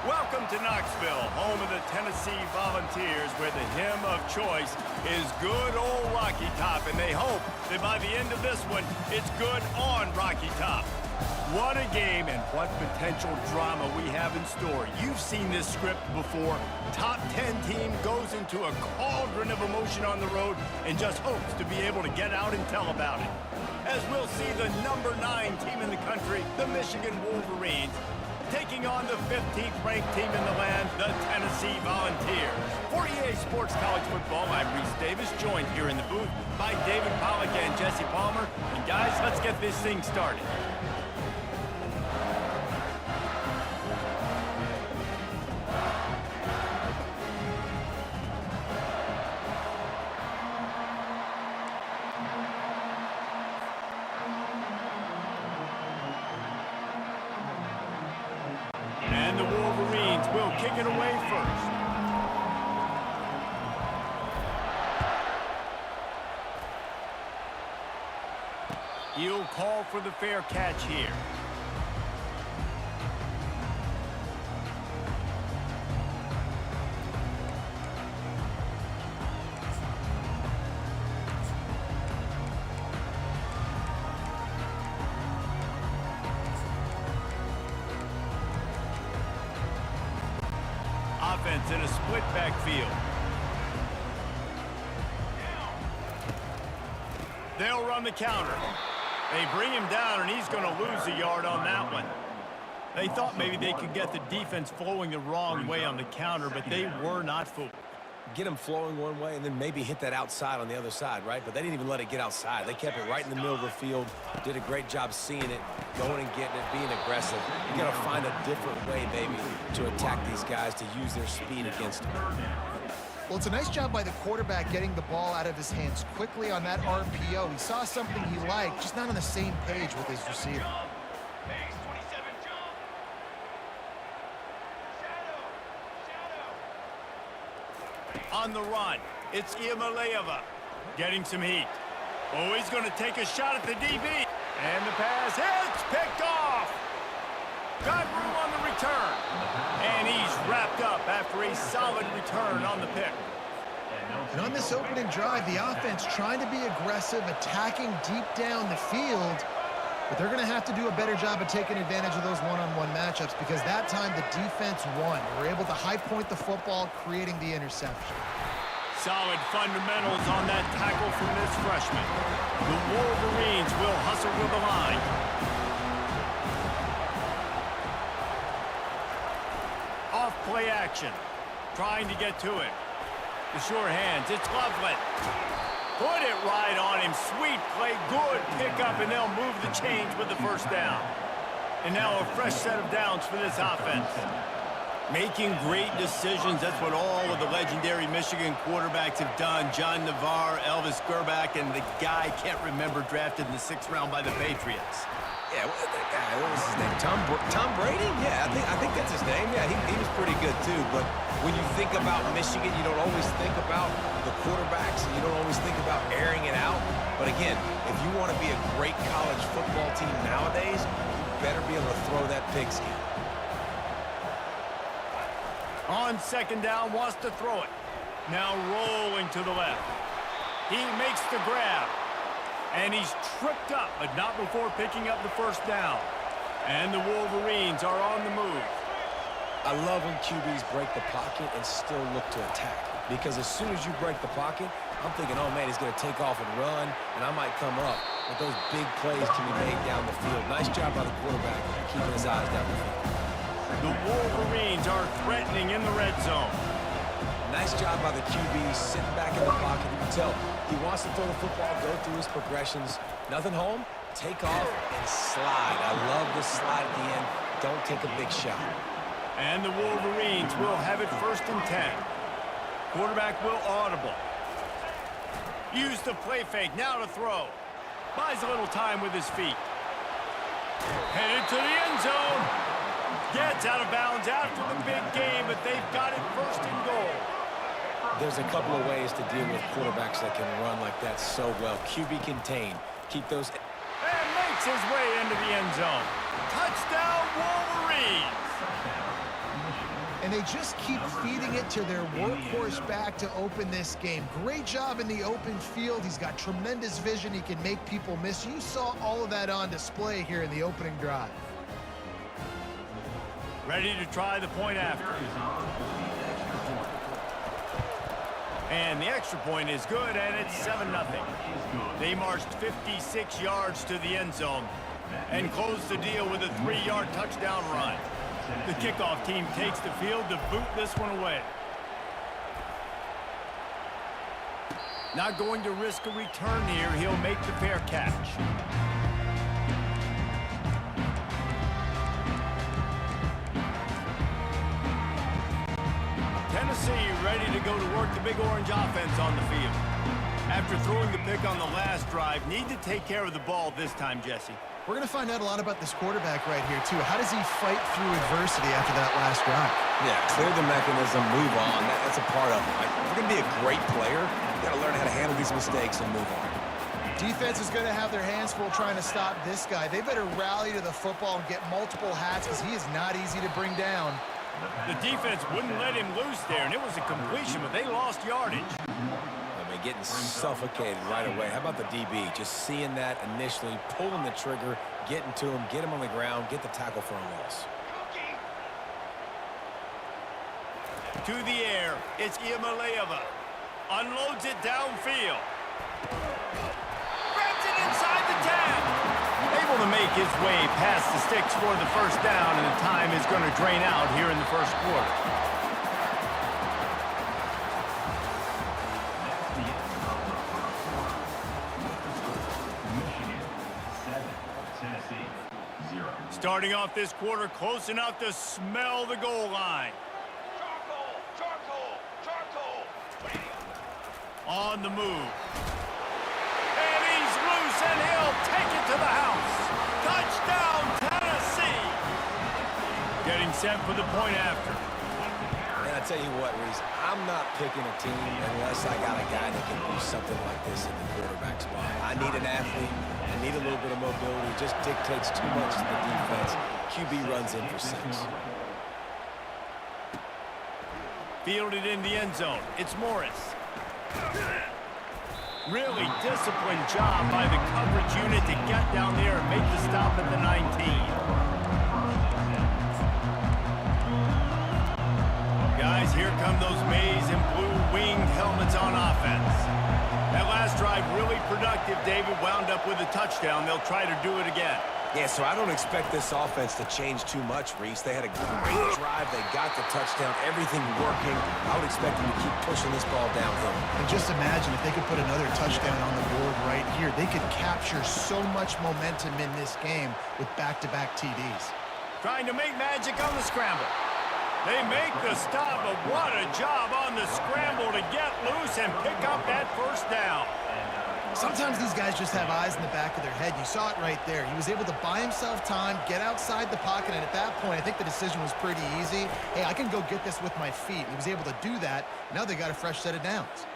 Welcome to Knoxville, home of the Tennessee Volunteers, where the hymn of choice is good old Rocky Top, and they hope that by the end of this one, it's good on Rocky Top. What a game and what potential drama we have in store. You've seen this script before. Top 10 team goes into a cauldron of emotion on the road and just hopes to be able to get out and tell about it. As we'll see the number 9 team in the country, the Michigan Wolverines, taking on the 15th ranked team in the land, the Tennessee Volunteers. For EA Sports College Football, I'm Reese Davis, joined here in the booth by David Pollack and Jesse Palmer. And guys, let's get this thing started. And the Wolverines will kick it away first. He'll call for the fair catch here. Offense in a split backfield. They'll run the counter. They bring him down, and he's going to lose a yard on that one. They thought maybe they could get the defense flowing the wrong way on the counter, but they were not fooled.
Get them flowing one way and then maybe hit that outside on the other side, right? But they didn't even let it get outside. They kept it right in the middle of the field, did a great job seeing it, going and getting it, being aggressive. You got to find a different way, baby, to attack these guys, to use their speed against them.
Well, it's a nice job by the quarterback getting the ball out of his hands quickly on that RPO. He saw something he liked, just not on the same page with his receiver.
Base 27, jump. Shadow.
On the run, it's Ncaa getting some heat. Oh, he's going to take a shot at the DB. And the pass hits, picked off. Got room on the return. And he's wrapped up after a solid return on the pick.
And on this opening drive, the offense trying to be aggressive, attacking deep down the field, but they're going to have to do a better job of taking advantage of those one-on-one matchups because that time the defense won. They were able to high point the football, creating the interception.
Solid fundamentals on that tackle from this freshman. The Wolverines will hustle to the line. Off play action. Trying to get to it. The sure hands. It's Loveland. Put it right on him. Sweet play. Good pickup, and they'll move the chains with the first down. And now a fresh set of downs for this offense. Making great decisions. That's what all of the legendary Michigan quarterbacks have done. John Navarre, Elvis Gerbach, and the guy can't remember drafted in the 6th round by the Patriots.
Yeah, that guy, what was his name? Tom Brady? Yeah, I think that's his name. Yeah, he was pretty good too. But when you think about Michigan, you don't always think about the quarterbacks, and you don't always think about airing it out. But again, if you want to be a great college football team nowadays, you better be able to throw that pigskin.
On second down, wants to throw it. Now rolling to the left. He makes the grab. And he's tripped up, but not before picking up the first down. And the Wolverines are on the move.
I love when QBs break the pocket and still look to attack. Because as soon as you break the pocket, I'm thinking, oh man, he's going to take off and run, and I might come up. But those big plays can be made down the field. Nice job by the quarterback keeping his eyes down the field.
The Wolverines are threatening in the red zone.
Nice job by the QB sitting back in the pocket. You can tell he wants to throw the football, go through his progressions. Nothing home, take off and slide. I love the slide at the end. Don't take a big shot.
And the Wolverines will have it 1st and 10. Quarterback will audible. Use the play fake, now to throw. Buys a little time with his feet. Headed to the end zone. Gets out of bounds after the big game, but they've got it 1st and goal.
There's a couple of ways to deal with quarterbacks that can run like that so well. QB contain. Keep those...
And makes his way into the end zone. Touchdown, Wolverines!
And they just keep feeding it to their workhorse back to open this game. Great job in the open field. He's got tremendous vision. He can make people miss. You saw all of that on display here in the opening drive.
Ready to try the point after. And the extra point is good, and it's 7-0. They marched 56 yards to the end zone and closed the deal with a 3-yard touchdown run. The kickoff team takes the field to boot this one away. Not going to risk a return here. He'll make the fair catch. Tennessee ready to go to work the Big Orange offense on the field. After throwing the pick on the last drive, need to take care of the ball this time, Jesse.
We're going to find out a lot about this quarterback right here, too. How does he fight through adversity after that last drive?
Yeah, clear the mechanism, move on. That's a part of it. Right? If you're going to be a great player, you got to learn how to handle these mistakes and move on.
Defense is going to have their hands full trying to stop this guy. They better rally to the football and get multiple hats because he is not easy to bring down.
The defense wouldn't let him loose there, and it was a completion, but they lost yardage.
Getting suffocated right away. How about the DB? Just seeing that initially, pulling the trigger, getting to him, get him on the ground, get the tackle for a loss.
To the air, it's Ncaa. Unloads it downfield. Grabs it inside the 10. Able to make his way past the sticks for the first down, and the time is going to drain out here in the first quarter. Starting off this quarter, close enough to smell the goal line.
Charcoal! Charcoal! Charcoal!
On the move. And he's loose, and he'll take it to the house. Touchdown, Tennessee. Getting set for the point after.
And I tell you what, Reese, I'm not picking a team unless I got a guy that can do something like this in the quarterback spot. I need an athlete. I need a little bit of mobility. It just dictates too much to the defense. QB runs in for 6.
Fielded in the end zone. It's Morris. Really disciplined job by the coverage unit to get down there and make the stop at the 19. Guys, here come those maize and blue winged helmets on offense. That last drive really productive. David wound up with a touchdown. They'll try to do it again.
Yeah, so I don't expect this offense to change too much, Reese. They had a great drive. They got the touchdown. Everything working. I would expect them to keep pushing this ball downhill.
And just imagine if they could put another touchdown on the board right here. They could capture so much momentum in this game with back-to-back TDs.
Trying to make magic on the scramble. They make the stop, but what a job on the scramble to get loose and pick up that first down.
Sometimes these guys just have eyes in the back of their head. You saw it right there. He was able to buy himself time, get outside the pocket, and at that point, I think the decision was pretty easy. Hey, I can go get this with my feet. He was able to do that. Now they got a fresh set of downs.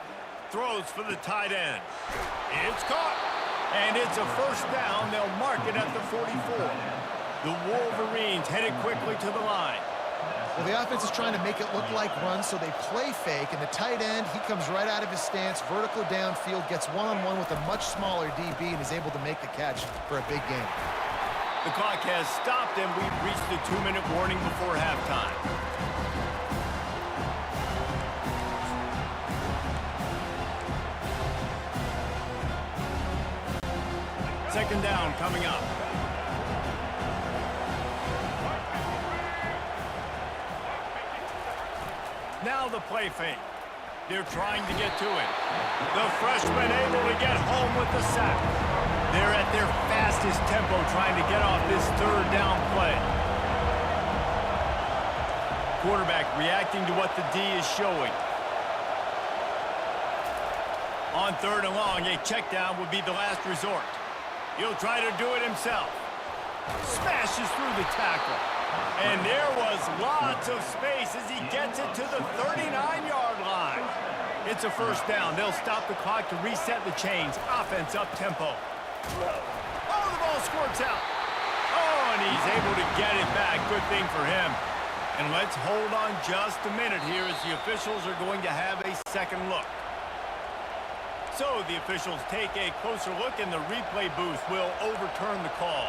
Throws for the tight end. It's caught. And it's a first down. They'll mark it at the 44. The Wolverines headed quickly to the line.
Well, the offense is trying to make it look like runs, so they play fake, and the tight end, he comes right out of his stance, vertical downfield, gets one-on-one with a much smaller DB, and is able to make the catch for a big gain.
The clock has stopped, and we've reached the 2-minute warning before halftime. Second down coming up. Now the play fake. They're trying to get to it. The freshman able to get home with the sack. They're at their fastest tempo trying to get off this third down play. Quarterback reacting to what the D is showing. On third and long, a check down would be the last resort. He'll try to do it himself. Smashes through the tackle. And there was lots of space as he gets it to the 39-yard line. It's a first down. They'll stop the clock to reset the chains. Offense up-tempo. Oh, the ball squirts out. Oh, and he's able to get it back. Good thing for him. And let's hold on just a minute here as the officials are going to have a second look. So the officials take a closer look, and the replay booth will overturn the call.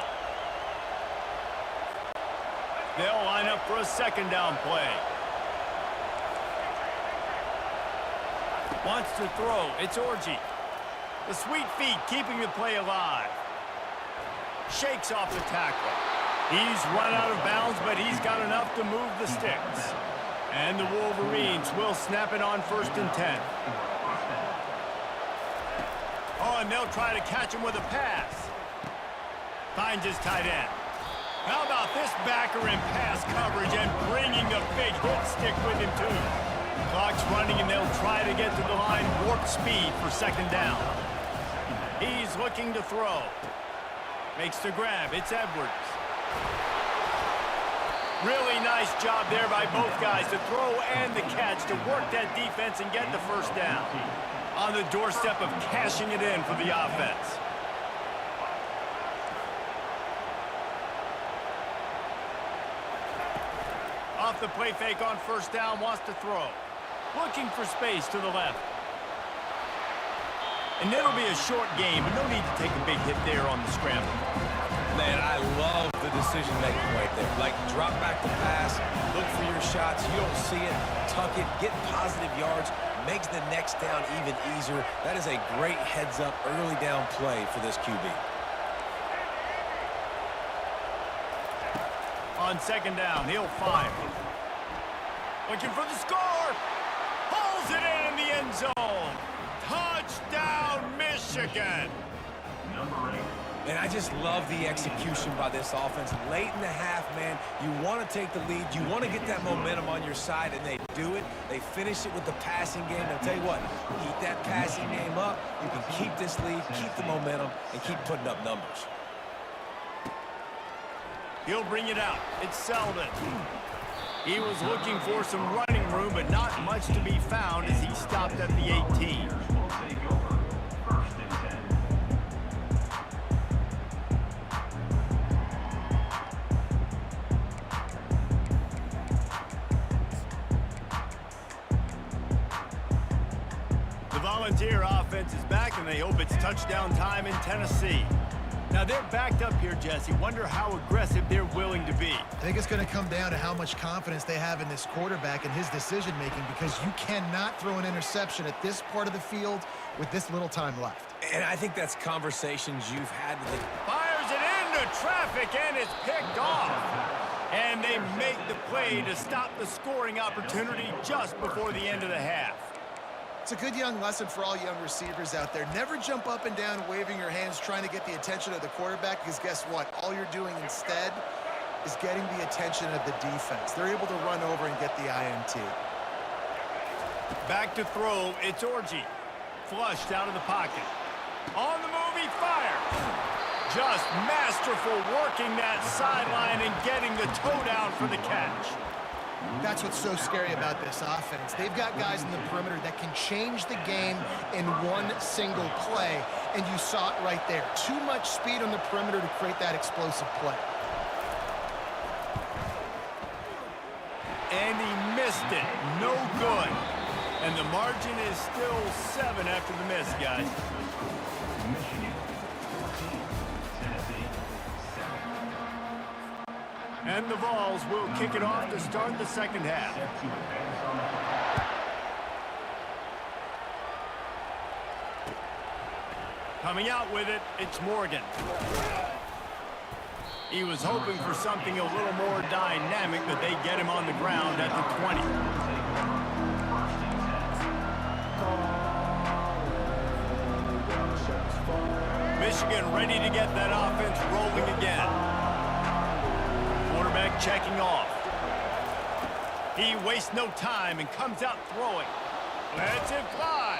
They'll line up for a second down play. Wants to throw. It's Orji. The sweet feet keeping the play alive. Shakes off the tackle. He's run out of bounds, but he's got enough to move the sticks. And the Wolverines will snap it on 1st and 10. Oh, and they'll try to catch him with a pass. Finds his tight end. How about this backer in pass coverage and bringing the big hit stick with him, too. Clock's running, and they'll try to get to the line warp speed for second down. He's looking to throw. Makes the grab. It's Edwards. Really nice job there by both guys to throw and the catch to work that defense and get the first down. On the doorstep of cashing it in for the offense. Off the play fake on first down, wants to throw. Looking for space to the left. And it'll be a short game, but no need to take a big hit there on the scramble.
Man, I love the decision-making right there. Like, drop back the pass, look for your shots. You don't see it, tuck it, get positive yards, makes the next down even easier. That is a great heads-up, early down play for this QB.
On second down, he'll fire. Looking for the score. Pulls it in the end zone. Touchdown, Michigan.
Number 8.
And I just love the execution by this offense. Late in the half, man, you want to take the lead. You want to get that momentum on your side, and they do it. They They finish it with the passing game. I'll tell you what, keep that passing game up. You can keep this lead, keep the momentum, and keep putting up numbers.
He'll bring it out. It's Selden. He was looking for some running room, but not much to be found as he stopped at the 18.
Will take over. First and 10.
The Volunteer offense is back, and they hope it's touchdown time in Tennessee. Now, they're backed up here, Jesse. Wonder how aggressive they're willing to be.
I think it's going to come down to how much confidence they have in this quarterback and his decision-making, because you cannot throw an interception at this part of the field with this little time left.
And I think that's conversations you've had with it.
Fires it into traffic, and it's picked off. And they make the play to stop the scoring opportunity just before the end of the half.
It's a good young lesson for all young receivers out there. Never jump up and down waving your hands trying to get the attention of the quarterback, because guess what? All you're doing instead is getting the attention of the defense. They're able to run over and get the INT.
Back to throw, it's Orji. Flushed out of the pocket. On the move, he fires. Just masterful working that sideline and getting the toe down for the catch.
That's what's so scary about this offense. They've got guys in the perimeter that can change the game in one single play, and you saw it right there. Too much speed on the perimeter to create that explosive play.
And he missed it. No good. And the margin is still 7 after the miss, guys.
Michigan 14. Tennessee 7.
And the Vols will kick it off to start the second half.
Set to advance on the clock.
Coming out with it, it's Morgan. He was hoping for something a little more dynamic, but they get him on the ground at the 20. Michigan ready to get that offense rolling again. Quarterback checking off. He wastes no time and comes out throwing. Lets it fly.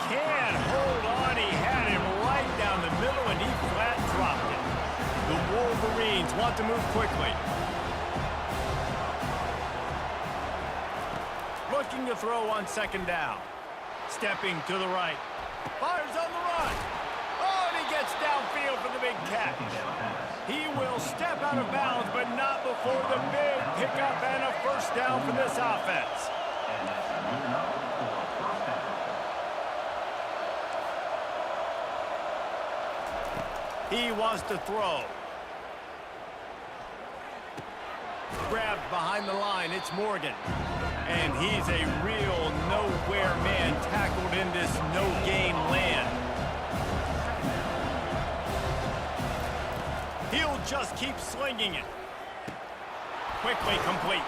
Can't hold on. He had him right down the middle, and he flat dropped it. The Wolverines want to move quickly. Looking to throw on second down. Stepping to the right. Fires on the run. Oh, and he gets downfield for the big catch. He will step out of bounds, but not before the big pickup and a first down for this offense.
And that's good enough for a first down.
He wants to throw. Grabbed behind the line, it's Morgan. And he's a real nowhere man tackled in this no-gain land. He'll just keep slinging it. Quickly complete.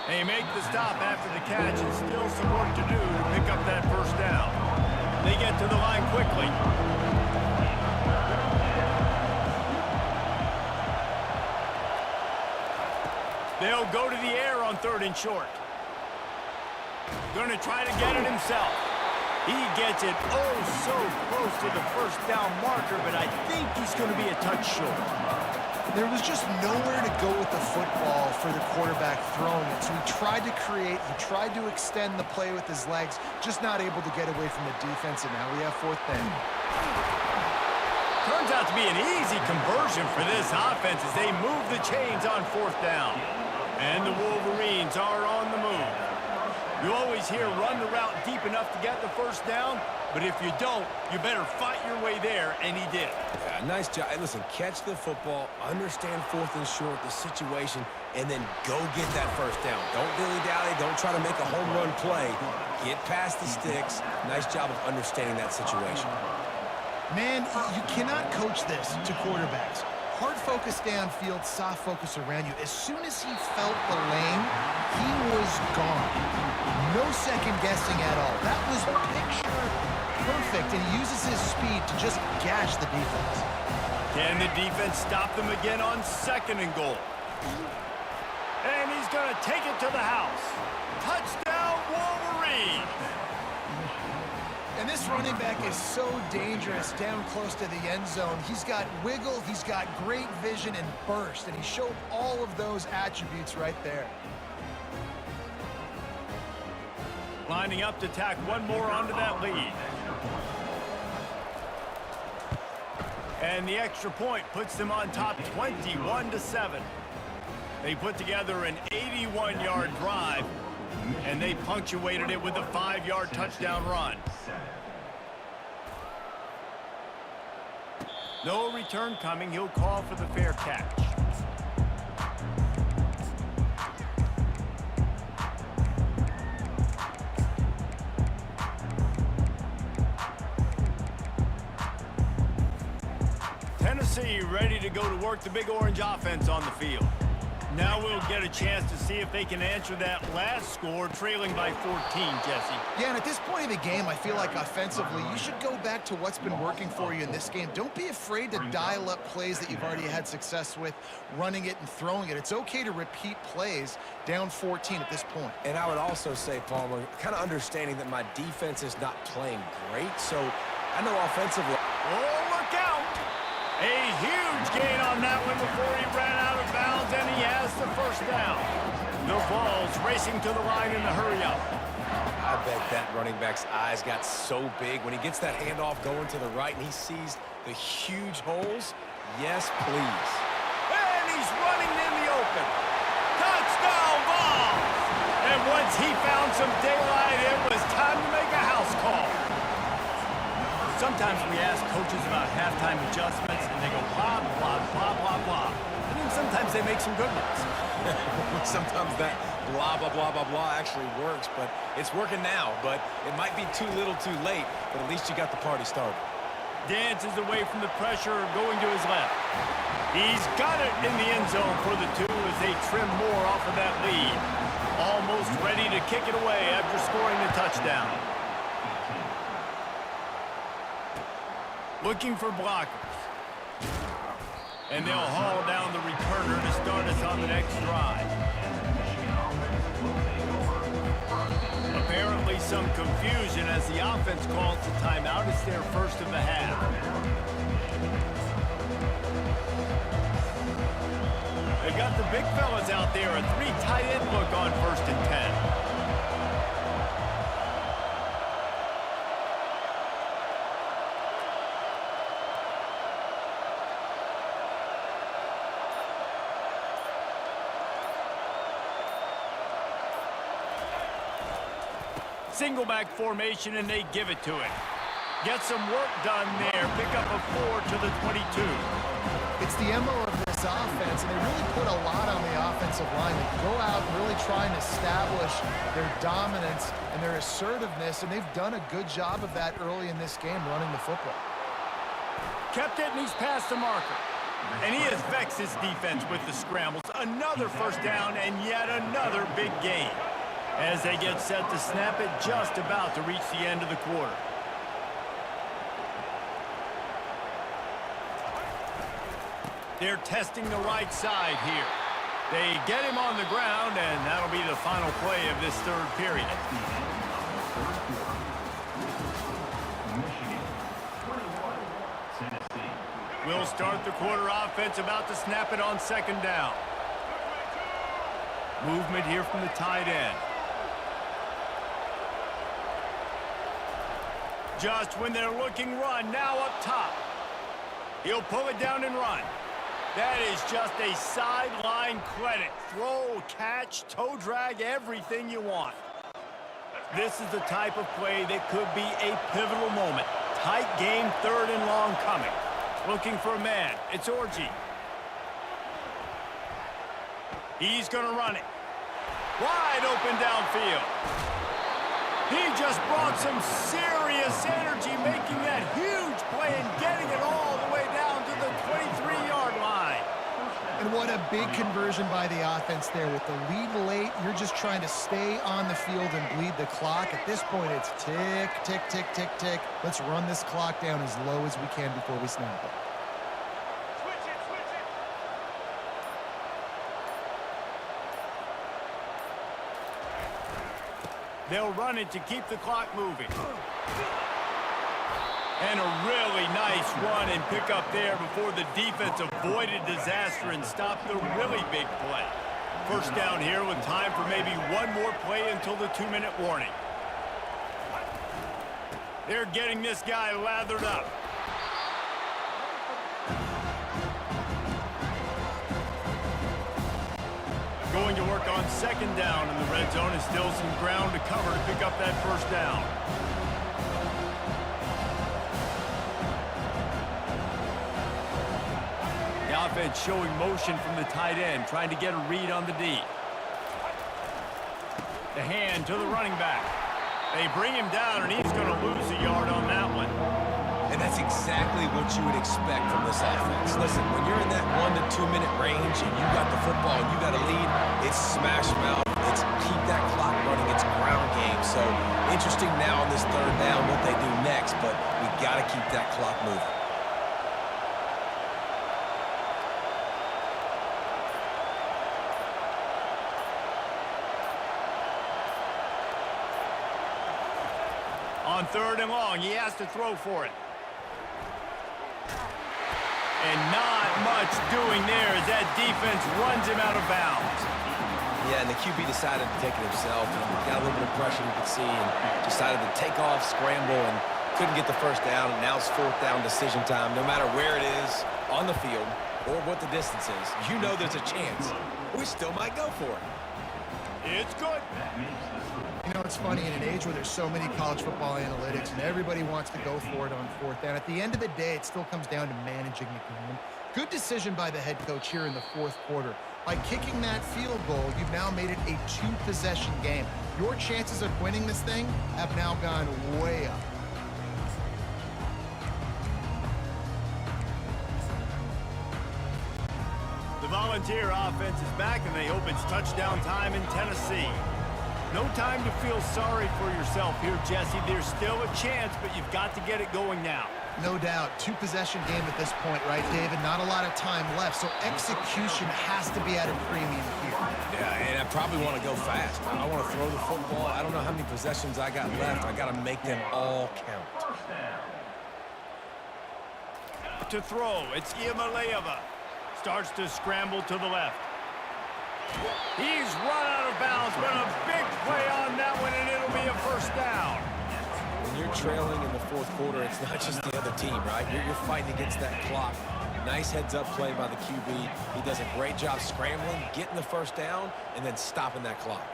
They make the stop after the catch, and still some work to do to pick up that first down. They get to the line quickly. They'll go to the air on 3rd and short. Going to try to get it himself. He gets it oh so close to the first down marker, but I think he's going to be a touch short.
There was just nowhere to go with the football for the quarterback throwing it. So he tried to create, he tried to extend the play with his legs, just not able to get away from the defense, and now we have 4th down.
Turns out to be an easy conversion for this offense as they move the chains on 4th down. And the Wolverines are on the move. You always hear run the route deep enough to get the first down, but if you don't, you better fight your way there, and he did.
Yeah, nice job. Hey, listen, catch the football, understand 4th and short, the situation, and then go get that first down. Don't dilly-dally. Don't try to make a home run play. Get past the sticks. Nice job of understanding that situation.
Man, you cannot coach this to quarterbacks. Hard focus downfield, soft focus around you. As soon as he felt the lane, he was gone. No second guessing at all. That was picture perfect, and he uses his speed to just gash the defense.
Can the defense stop them again on 2nd and goal? And he's going to take it to the house. Touchdown,
running back is so dangerous down close to the end zone. He's got wiggle, he's got great vision and burst, and he showed all of those attributes right there.
Lining up to tack one more onto that lead. And the extra point puts them on top 21-7. They put together an 81-yard drive, and they punctuated it with a 5-yard touchdown run. No return coming. He'll call for the fair catch. Tennessee ready to go to work the Big Orange offense on the field. Now we'll get a chance to see if they can answer that last score, trailing by 14, Jesse.
Yeah, and at this point of the game, I feel like offensively, you should go back to what's been working for you in this game. Don't be afraid to dial up plays that you've already had success with, running it and throwing it. It's okay to repeat plays down 14 at this point.
And I would also say, Palmer, kind of understanding that my defense is not playing great, so I know offensively.
Oh, look out! A huge gain on that one before he ran out of bounds, and he has the first down. The Vols racing to the line in the hurry-up.
I bet that running back's eyes got so big when he gets that handoff going to the right and he sees the huge holes. Yes, please.
And he's running in the open. Touchdown, Vols! And once he found some daylight, it was time to make a house call. Sometimes we ask coaches about halftime adjustments, and they go blah, blah, blah, blah, blah. And then sometimes they make some good ones.
Sometimes that blah, blah, blah, blah, blah actually works, but it's working now. But it might be too little too late, but at least you got the party started.
Dances away from the pressure, going to his left. He's got it in the end zone for the two as they trim more off of that lead. Almost ready to kick it away after scoring the touchdown. Looking for blockers. And they'll haul down the returner to start us on the next drive. Apparently some confusion as the offense calls the timeout. It's their first of the half. They've got the big fellas out there. A 3 tight end look on 1st and 10. Single back formation, and they give it to him. Get some work done there. Pick up a 4 to the 22.
It's the MO of this offense, and they really put a lot on the offensive line. They go out and really try and establish their dominance and their assertiveness, and they've done a good job of that early in this game, running the football.
Kept it, and he's past the marker. And he has vexed his defense with the scrambles. Another first down, and yet another big gain. As they get set to snap it, just about to reach the end of the quarter. They're testing the right side here. They get him on the ground, and that'll be the final play of this third period. We'll start the quarter offense, about to snap it on 2nd down. Movement here from the tight end. Just when they're looking, run, now up top. He'll pull it down and run. That is just a sideline credit. Throw, catch, toe drag, everything you want. This is the type of play that could be a pivotal moment. Tight game, 3rd and long coming. Looking for a man. It's Orji. He's going to run it. Wide open downfield. He just brought some serious energy, making that huge play and getting it all the way down to the 23-yard line.
And what a big conversion by the offense there. With the lead late, you're just trying to stay on the field and bleed the clock. At this point, it's tick, tick, tick, tick, tick. Let's run this clock down as low as we can before we snap it.
They'll run it to keep the clock moving. And a really nice run and pick up there before the defense avoided disaster and stopped the really big play. First down here with time for maybe one more play until the 2-minute warning. They're getting this guy lathered up. Going to work on second down in the red zone, and still some ground to cover to pick up that first down. The offense showing motion from the tight end, trying to get a read on the D. The hand to the running back. They bring him down, and he's going to lose a yard on that one.
And that's exactly what you would expect from this offense. Listen, when you're in that 1 to 2 minute range and you got the football and you got a lead, it's smash mouth, it's keep that clock running, it's ground game. So interesting now on this third down what they do next, but we got to keep that clock moving.
On third and long, he has to throw for it. And not much doing there as that defense runs him out of bounds.
Yeah, and the QB decided to take it himself, and got a little bit of pressure you could see, and decided to take off, scramble, and couldn't get the first down, and now it's fourth down decision time. No matter where it is on the field or what the distance is, you know there's a chance. We still might go for it.
It's good.
You know, it's funny, in an age where there's so many college football analytics and everybody wants to go for it on fourth down, at the end of the day, it still comes down to managing the game. Good decision by the head coach here in the fourth quarter. By kicking that field goal, you've now made it a 2-possession game. Your chances of winning this thing have now gone way up.
The Volunteer offense is back, and they hope it's touchdown time in Tennessee. No time to feel sorry for yourself here, Jesse. There's still a chance, but you've got to get it going now.
No doubt. 2-possession game at this point, right, David? Not a lot of time left, so execution has to be at a premium here.
Yeah, and I probably want to go fast. I want to throw the football. I don't know how many possessions I got left. I got to make them all count.
To throw, it's Iamaleava. Starts to scramble to the left. He's run out of bounds, but a big play on that one, and it'll be a first down.
When you're trailing in the fourth quarter, it's not just the other team, right? You're fighting against that clock. Nice heads-up play by the QB. He does a great job scrambling, getting the first down, and then stopping that clock.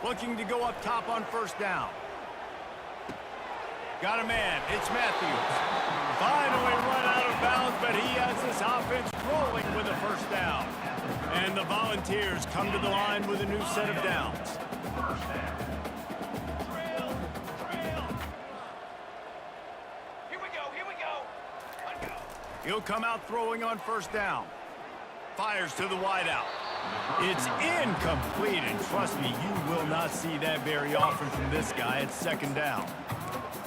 Looking to go up top on first down. Got a man. It's Matthews. Finally run out of bounds, but he has this offense rolling with a first down. And the Volunteers come to the line with a new set of downs.
Here we go. Let's go.
He'll come out throwing on first down. Fires to the wideout. It's incomplete, and trust me, you will not see that very often from this guy. It's second down.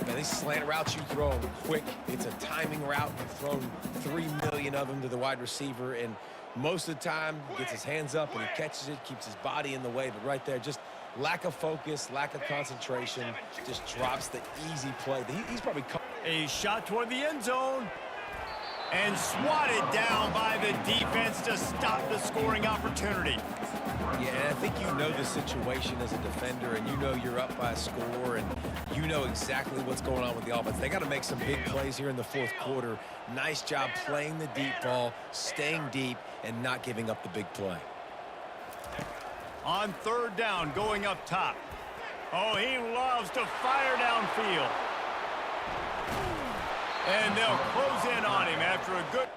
Man, these slant routes you throw them quick. It's a timing route. You've thrown 3 million of them to the wide receiver, and most of the time, he gets his hands up and he catches it, keeps his body in the way. But right there, just lack of focus, lack of concentration, just drops the easy play. He's probably...
A shot toward the end zone. And swatted down by the defense to stop the scoring opportunity.
Yeah, and I think you know the situation as a defender, and you know you're up by a score, and you know exactly what's going on with the offense. They got to make some big plays here in the fourth quarter. Nice job playing the deep ball, staying deep, and not giving up the big play.
On third down, going up top. Oh, he loves to fire downfield. And they'll close in on him after a good...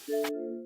State.